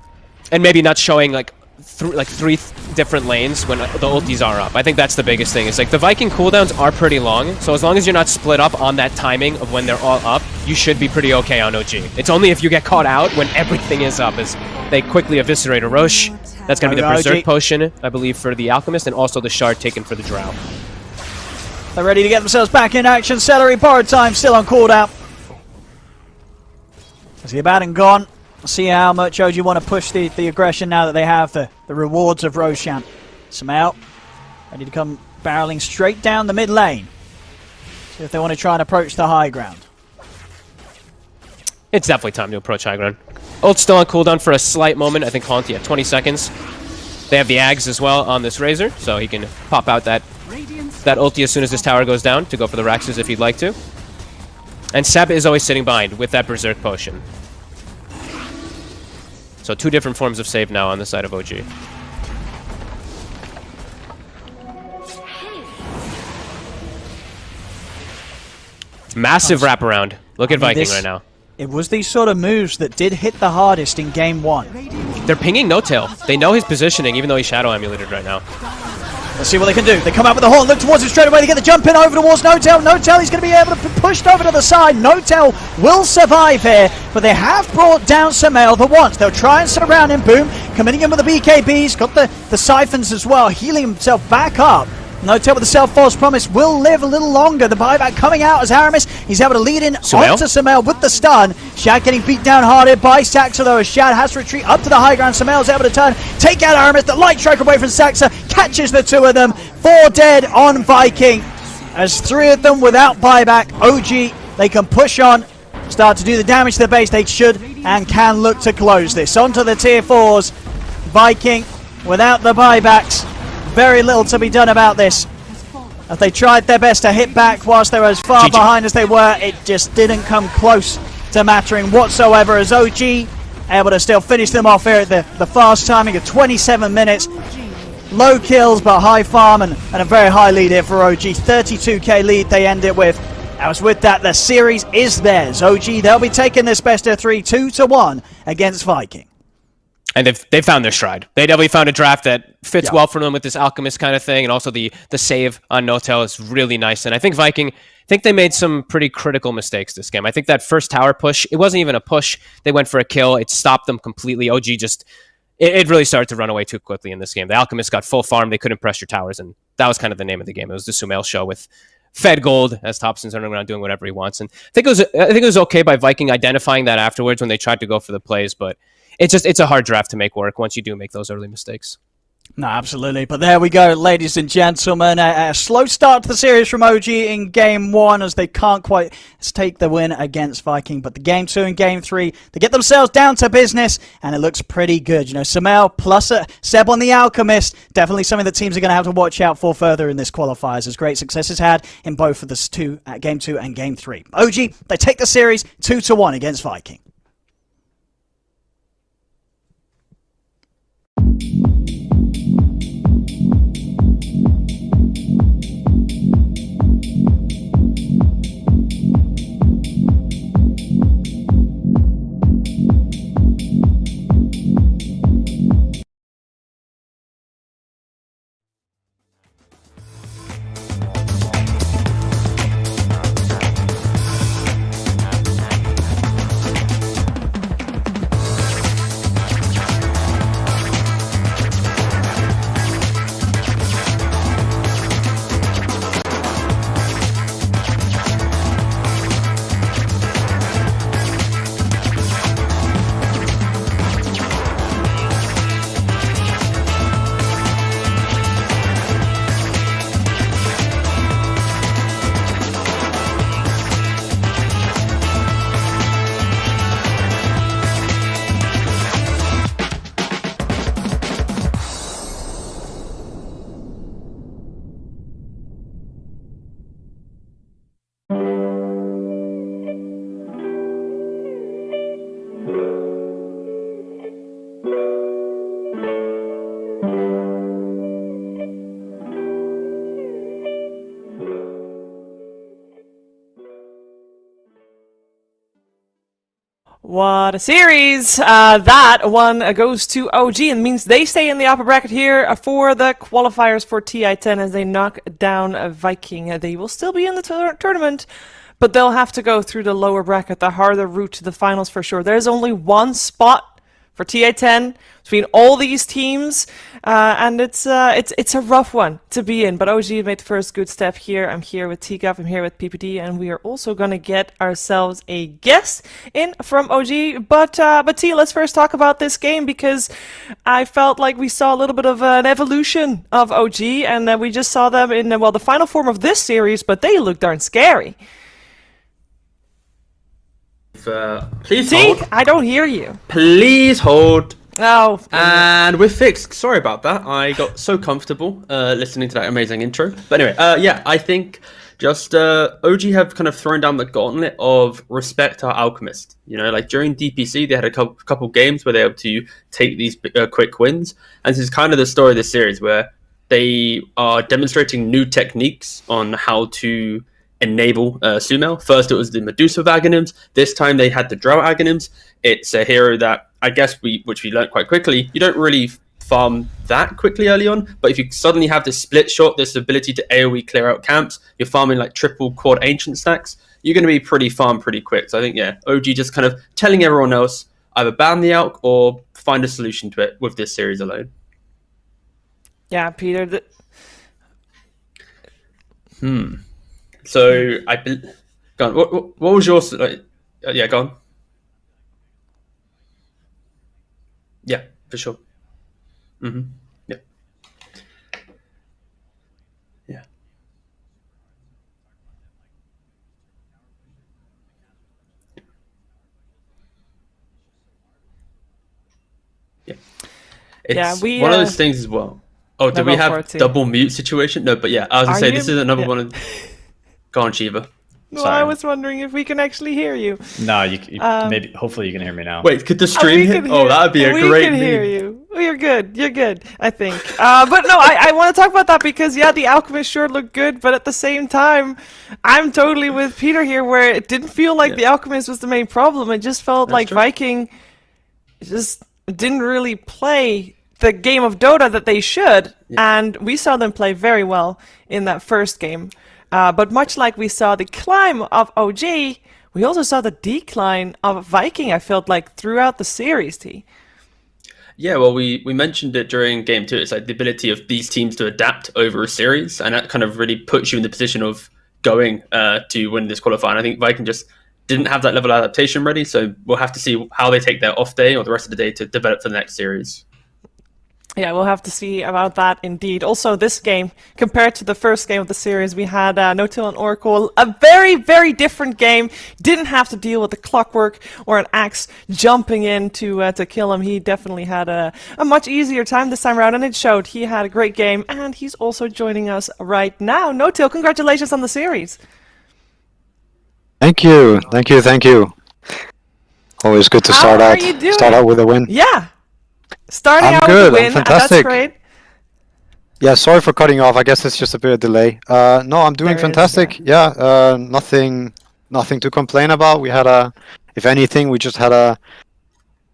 and maybe not showing like three different lanes when the ultis are up. I think that's the biggest thing. It's like the Viking cooldowns are pretty long, so as long as you're not split up on that timing of when they're all up, you should be pretty okay on OG. It's only if you get caught out when everything is up, as they quickly eviscerate a Roche. That's going to be the Berserk Potion, I believe, for the Alchemist, and also the Shard taken for the Drow. They're ready to get themselves back in action. Celery borrowed time still on cooldown. Is he about and gone? See how much OG want to push the aggression now that they have the rewards of Roshan. Samel ready to come barreling straight down the mid lane. See if they want to try and approach the high ground. It's definitely time to approach high ground. Ult's still on cooldown for a slight moment. I think Haunty at 20 seconds. They have the Ags as well on this Razor, so he can pop out that ulti as soon as this tower goes down to go for the Raxes if he'd like to. And Seb is always sitting behind with that Berserk Potion. So two different forms of save now on the side of OG. Massive wraparound. Look at Viking right now. It was these sort of moves that did hit the hardest in game one. They're pinging No-Tail. They know his positioning, even though he's shadow emulated right now. Let's see what they can do. They come out with the horn, look towards it straight away. They get the jump in over towards No-Tail. No-Tail, he's going to be able to be pushed over to the side. No-Tail will survive here, but they have brought down Samel for once. They'll try and surround him. Boom, committing him with the BKBs. Got the siphons as well, healing himself back up. No-Tail with the self-false promise will live a little longer. The buyback coming out as Aramis. He's able to lead in onto Samel with the stun. Shad getting beat down hard by Saxa though, as Shad has to retreat up to the high ground. Samel's able to turn, take out Aramis. The light strike away from Saxa catches the two of them. 4 dead on Viking, as 3 of them without buyback. OG, they can push on, start to do the damage to the base. They should and can look to close this. Onto the tier 4s. Viking without the buybacks. Very little to be done about this. As they tried their best to hit back whilst they were as far behind as they were, it just didn't come close to mattering whatsoever, as OG able to still finish them off here at the fast timing of 27 minutes. Low kills but high farm and a very high lead here for OG. 32k lead they end it with. As with that, the series is theirs. OG, they'll be taking this best of 3, 2-1 against Viking. And they've found their stride. They definitely found a draft that fits well for them with this Alchemist kind of thing, and also the save on No-Tail is really nice. And I think Viking, they made some pretty critical mistakes this game. I think that first tower push, it wasn't even a push. They went for a kill. It stopped them completely. OG just, it really started to run away too quickly in this game. The Alchemist got full farm. They couldn't press your towers, and that was kind of the name of the game. It was the Sumail show with Fed Gold as Thompson's running around doing whatever he wants. And I think it was okay by Viking identifying that afterwards when they tried to go for the plays, but it's a hard draft to make work once you do make those early mistakes. No, absolutely. But there we go, ladies and gentlemen. A slow start to the series from OG in Game 1 as they can't quite take the win against Viking. But the Game 2 and Game 3, they get themselves down to business, and it looks pretty good. You know, Samel plus Seb on the Alchemist, definitely something that teams are going to have to watch out for further in this qualifiers, as great successes had in both of the Game 2 and Game 3. OG, they take the series 2-1 against Viking. What a series! That one goes to OG and means they stay in the upper bracket here for the qualifiers for TI10 as they knock down Viking. They will still be in the tournament, but they'll have to go through the lower bracket, the harder route to the finals for sure. There's only one spot for TI10 between all these teams, and it's a rough one to be in. But OG made the first good step here. I'm here with TGAF, I'm here with PPD, and we are also gonna get ourselves a guest in from OG. But T, let's first talk about this game because I felt like we saw a little bit of an evolution of OG, and we just saw them in the final form of this series, but they look darn scary. Please T, hold. I don't hear you. Please hold. Oh. And we're fixed. Sorry about that. I got so comfortable listening to that amazing intro. But anyway, yeah, I think just OG have kind of thrown down the gauntlet of respect our alchemist. You know, like during DPC, they had a couple games where they were able to take these quick wins. And this is kind of the story of this series where they are demonstrating new techniques on how to enable Sumail. First it was the Medusa of Aghanims. This time they had the Drought Aghanims. It's a hero that I guess which we learned quite quickly. You don't really farm that quickly early on, but if you suddenly have this split shot, this ability to AoE clear out camps, you're farming like triple quad ancient stacks, you're going to be pretty quick. So I think, yeah, OG just kind of telling everyone else either ban the Alk or find a solution to it with this series alone. Yeah, Peter. So go on. What was your yeah? Go on. Yeah, for sure. Yeah. Yeah. Yeah. It's one of those things as well. Oh, do we have double mute situation? No, but yeah, I was gonna say this is another one of. Go on, Shiva. No, I was wondering if we can actually hear you. No, you maybe. Hopefully, you can hear me now. Wait, could the stream hit? Oh, that'd be a great. We can hear you. You're good. You're good. I think. But no, I want to talk about that because yeah, the Alchemist sure looked good, but at the same time, I'm totally with Peter here, where it didn't feel like the Alchemist was the main problem. It just felt like Viking just didn't really play the game of Dota that they should, and we saw them play very well in that first game. But much like we saw the climb of OG, we also saw the decline of Viking, I felt like, throughout the series, T. Yeah, well, we mentioned it during Game 2. It's like the ability of these teams to adapt over a series, and that kind of really puts you in the position of going to win this qualifier. And I think Viking just didn't have that level of adaptation ready, so we'll have to see how they take their off day or the rest of the day to develop for the next series. Yeah, we'll have to see about that indeed. Also, this game, compared to the first game of the series, we had No-Till and Oracle. A very, very different game. Didn't have to deal with the clockwork or an axe jumping in to kill him. He definitely had a much easier time this time around, and it showed. He had a great game, and he's also joining us right now. No-Till, congratulations on the series. Thank you. Thank you. Thank you. Always good to start out with a win. Yeah. Starting out good. with a win, I'm fantastic. That's great. Yeah, sorry for cutting off. I guess it's just a bit of delay. No, I'm doing fantastic. Nothing to complain about. We had if anything, we just had a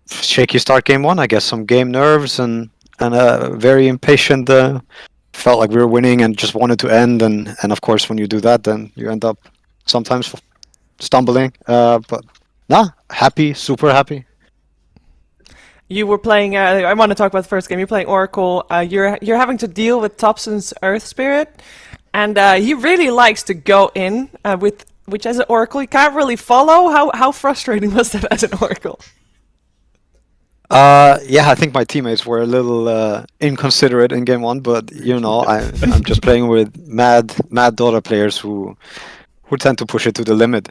shaky start game one. I guess some game nerves and a very impatient. Felt like we were winning and just wanted to end. And of course, when you do that, then you end up sometimes stumbling. But happy, super happy. You were playing. I want to talk about the first game. You're playing Oracle. You're having to deal with Thompson's Earth Spirit, and he really likes to go in with which as an Oracle you can't really follow. How frustrating was that as an Oracle? Yeah, I think my teammates were a little inconsiderate in game one, but you know, I'm just playing with mad Dota players who tend to push it to the limit.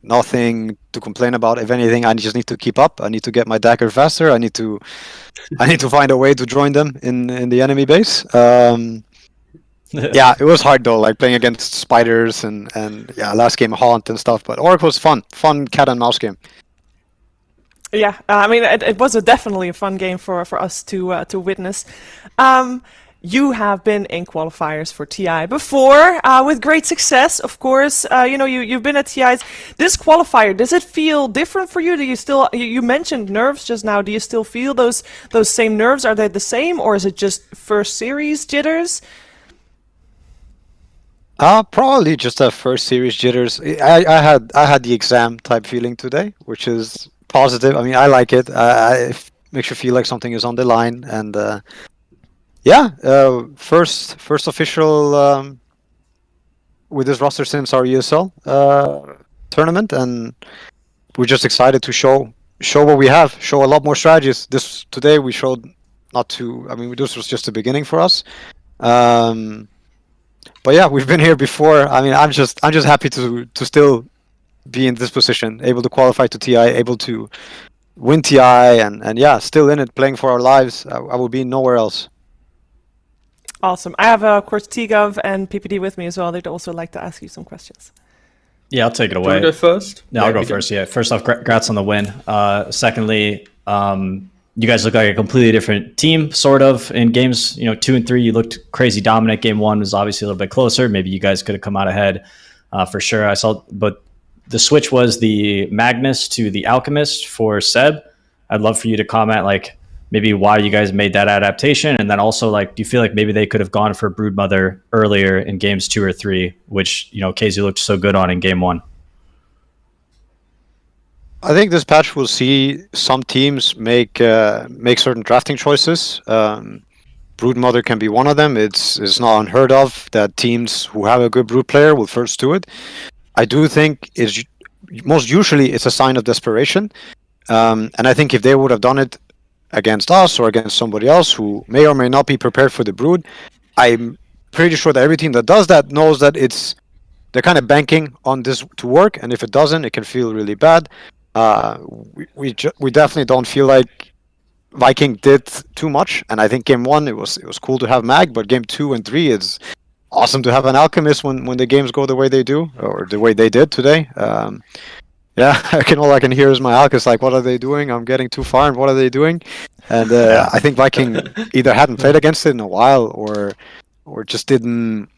Nothing to complain about. If anything, I just need to keep up. I need to get my dagger faster. I need to find a way to join them in the enemy base. Yeah, it was hard though, like playing against spiders and yeah, last game Haunt and stuff. But Oracle was fun cat and mouse game. Yeah, I mean, it was definitely a fun game for us to witness. you have been in qualifiers for TI before, with great success, of course. You've been at TIs. This qualifier, does it feel different for you? Do you still, you mentioned nerves just now, do you still feel those same nerves? Are they the same, or is it just first series jitters? Probably just a first series jitters. I had the exam type feeling today, which is positive. I mean, I like it. It makes you feel like something is on the line, and first official with this roster since our ESL tournament, and we're just excited to show what we have, show a lot more strategies. Today we showed not too. I mean, this was just the beginning for us. But yeah, we've been here before. I mean, I'm just happy to still be in this position, able to qualify to TI, able to win TI, and yeah, still in it, playing for our lives. I will be nowhere else. Awesome. I have, of course, TGov and PPD with me as well. They'd also like to ask you some questions. Yeah, I'll take it away. Do you want to go first? No, I'll go first. Yeah. First off, congrats on the win. Secondly, you guys look like a completely different team, sort of, in games, 2 and 3. You looked crazy dominant. Game 1 was obviously a little bit closer. Maybe you guys could have come out ahead for sure. But the switch was the Magnus to the Alchemist for Seb. I'd love for you to comment, maybe why you guys made that adaptation, and then also, do you feel like maybe they could have gone for Broodmother earlier in games 2 or 3, which, KZ looked so good on in game 1? I think this patch will see some teams make certain drafting choices. Broodmother can be one of them. It's not unheard of that teams who have a good Brood player will first do it. I do think most usually it's a sign of desperation. And I think if they would have done it against us or against somebody else who may or may not be prepared for the Brood, I'm pretty sure that every team that does that knows that they're kind of banking on this to work, and if it doesn't, it can feel really bad. We definitely don't feel like Viking did too much, and I think game 1 it was cool to have Mag, but game 2 and 3 it's awesome to have an Alchemist when the games go the way they do, or the way they did today. Yeah, all I can hear is my Alchemist like, what are they doing? I'm getting too far, and what are they doing? And I think Viking either hadn't played against it in a while, or just didn't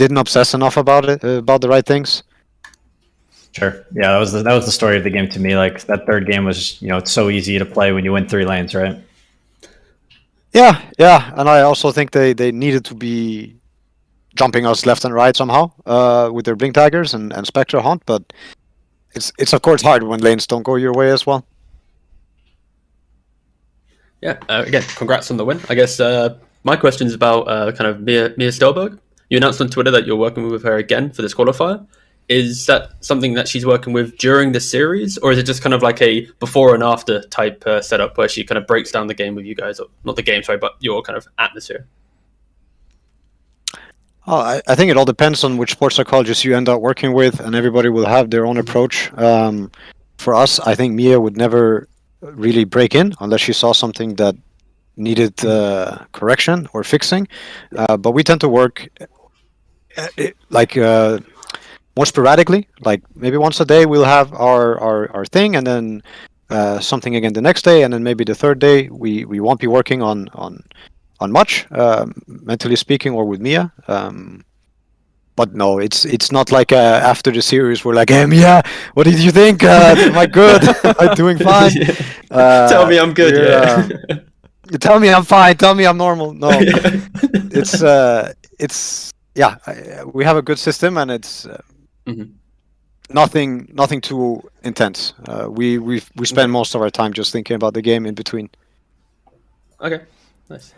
obsess enough about it, about the right things. Sure. Yeah, that was the story of the game to me. That third game was, it's so easy to play when you win 3 lanes, right? Yeah, and I also think they needed to be jumping us left and right somehow with their Blink Daggers and Spectre Hunt, but it's of course hard when lanes don't go your way as well. Yeah, again, congrats on the win. I guess my question is about kind of Mia Stelberg. You announced on Twitter that you're working with her again for this qualifier. Is that something that she's working with during the series, or is it just kind of like a before and after type setup where she kind of breaks down the game with you guys, or not the game, sorry, but your kind of atmosphere? Oh, I think it all depends on which sports psychologist you end up working with, and everybody will have their own approach. For us, I think Mia would never really break in unless she saw something that needed correction or fixing. But we tend to work more sporadically. Like maybe once a day we'll have our thing, and then something again the next day, and then maybe the third day we won't be working on much, mentally speaking, or with Mia. But no, it's not like after the series we're like, hey Mia, what did you think? Am I good? Am I doing fine? Tell me I'm good. Yeah. You tell me I'm fine. Tell me I'm normal. No, we have a good system, and it's nothing too intense. We spend most of our time just thinking about the game in between. Okay, nice.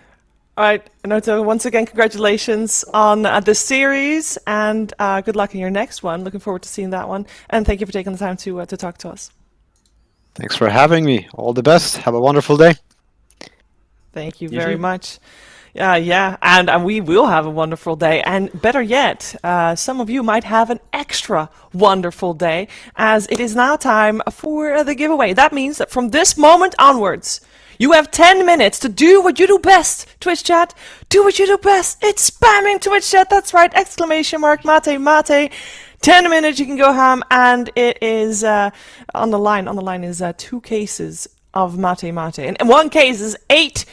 All right, Noto, once again, congratulations on the series, and good luck in your next one. Looking forward to seeing that one, and thank you for taking the time to talk to us. Thanks for having me. All the best. Have a wonderful day. Thank you very much. Yeah, and we will have a wonderful day, and better yet, some of you might have an extra wonderful day, as it is now time for the giveaway. That means that from this moment onwards, you have 10 minutes to do what you do best, Twitch chat. Do what you do best. It's spamming Twitch chat. That's right. ! Mate. 10 minutes, you can go ham, and it is on the line. On the line is 2 cases of Mate. And in one case is 8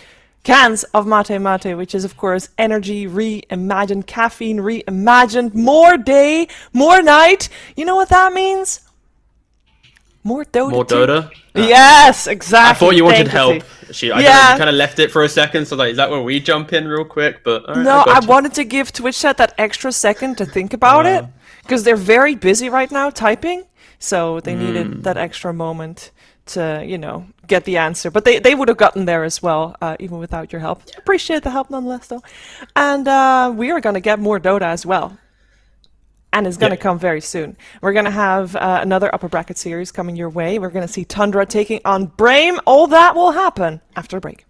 cans of mate mate, which is of course energy reimagined, caffeine reimagined, more day, more night. You know what that means? More Dota. More Dota? Yes, exactly. I thought you wanted Thank help. Steve. I kind of left it for a second, so like, is that where we jump in real quick? But all right, no, I got you. wanted to give Twitch that extra second to think about it, because they're very busy right now typing, so they needed that extra moment to, you know, get the answer. But they would have gotten there as well, even without your help. Appreciate the help nonetheless, though. And we are going to get more Dota as well. And it's going to come very soon. We're going to have another upper bracket series coming your way. We're going to see Tundra taking on Brame. All that will happen after a break.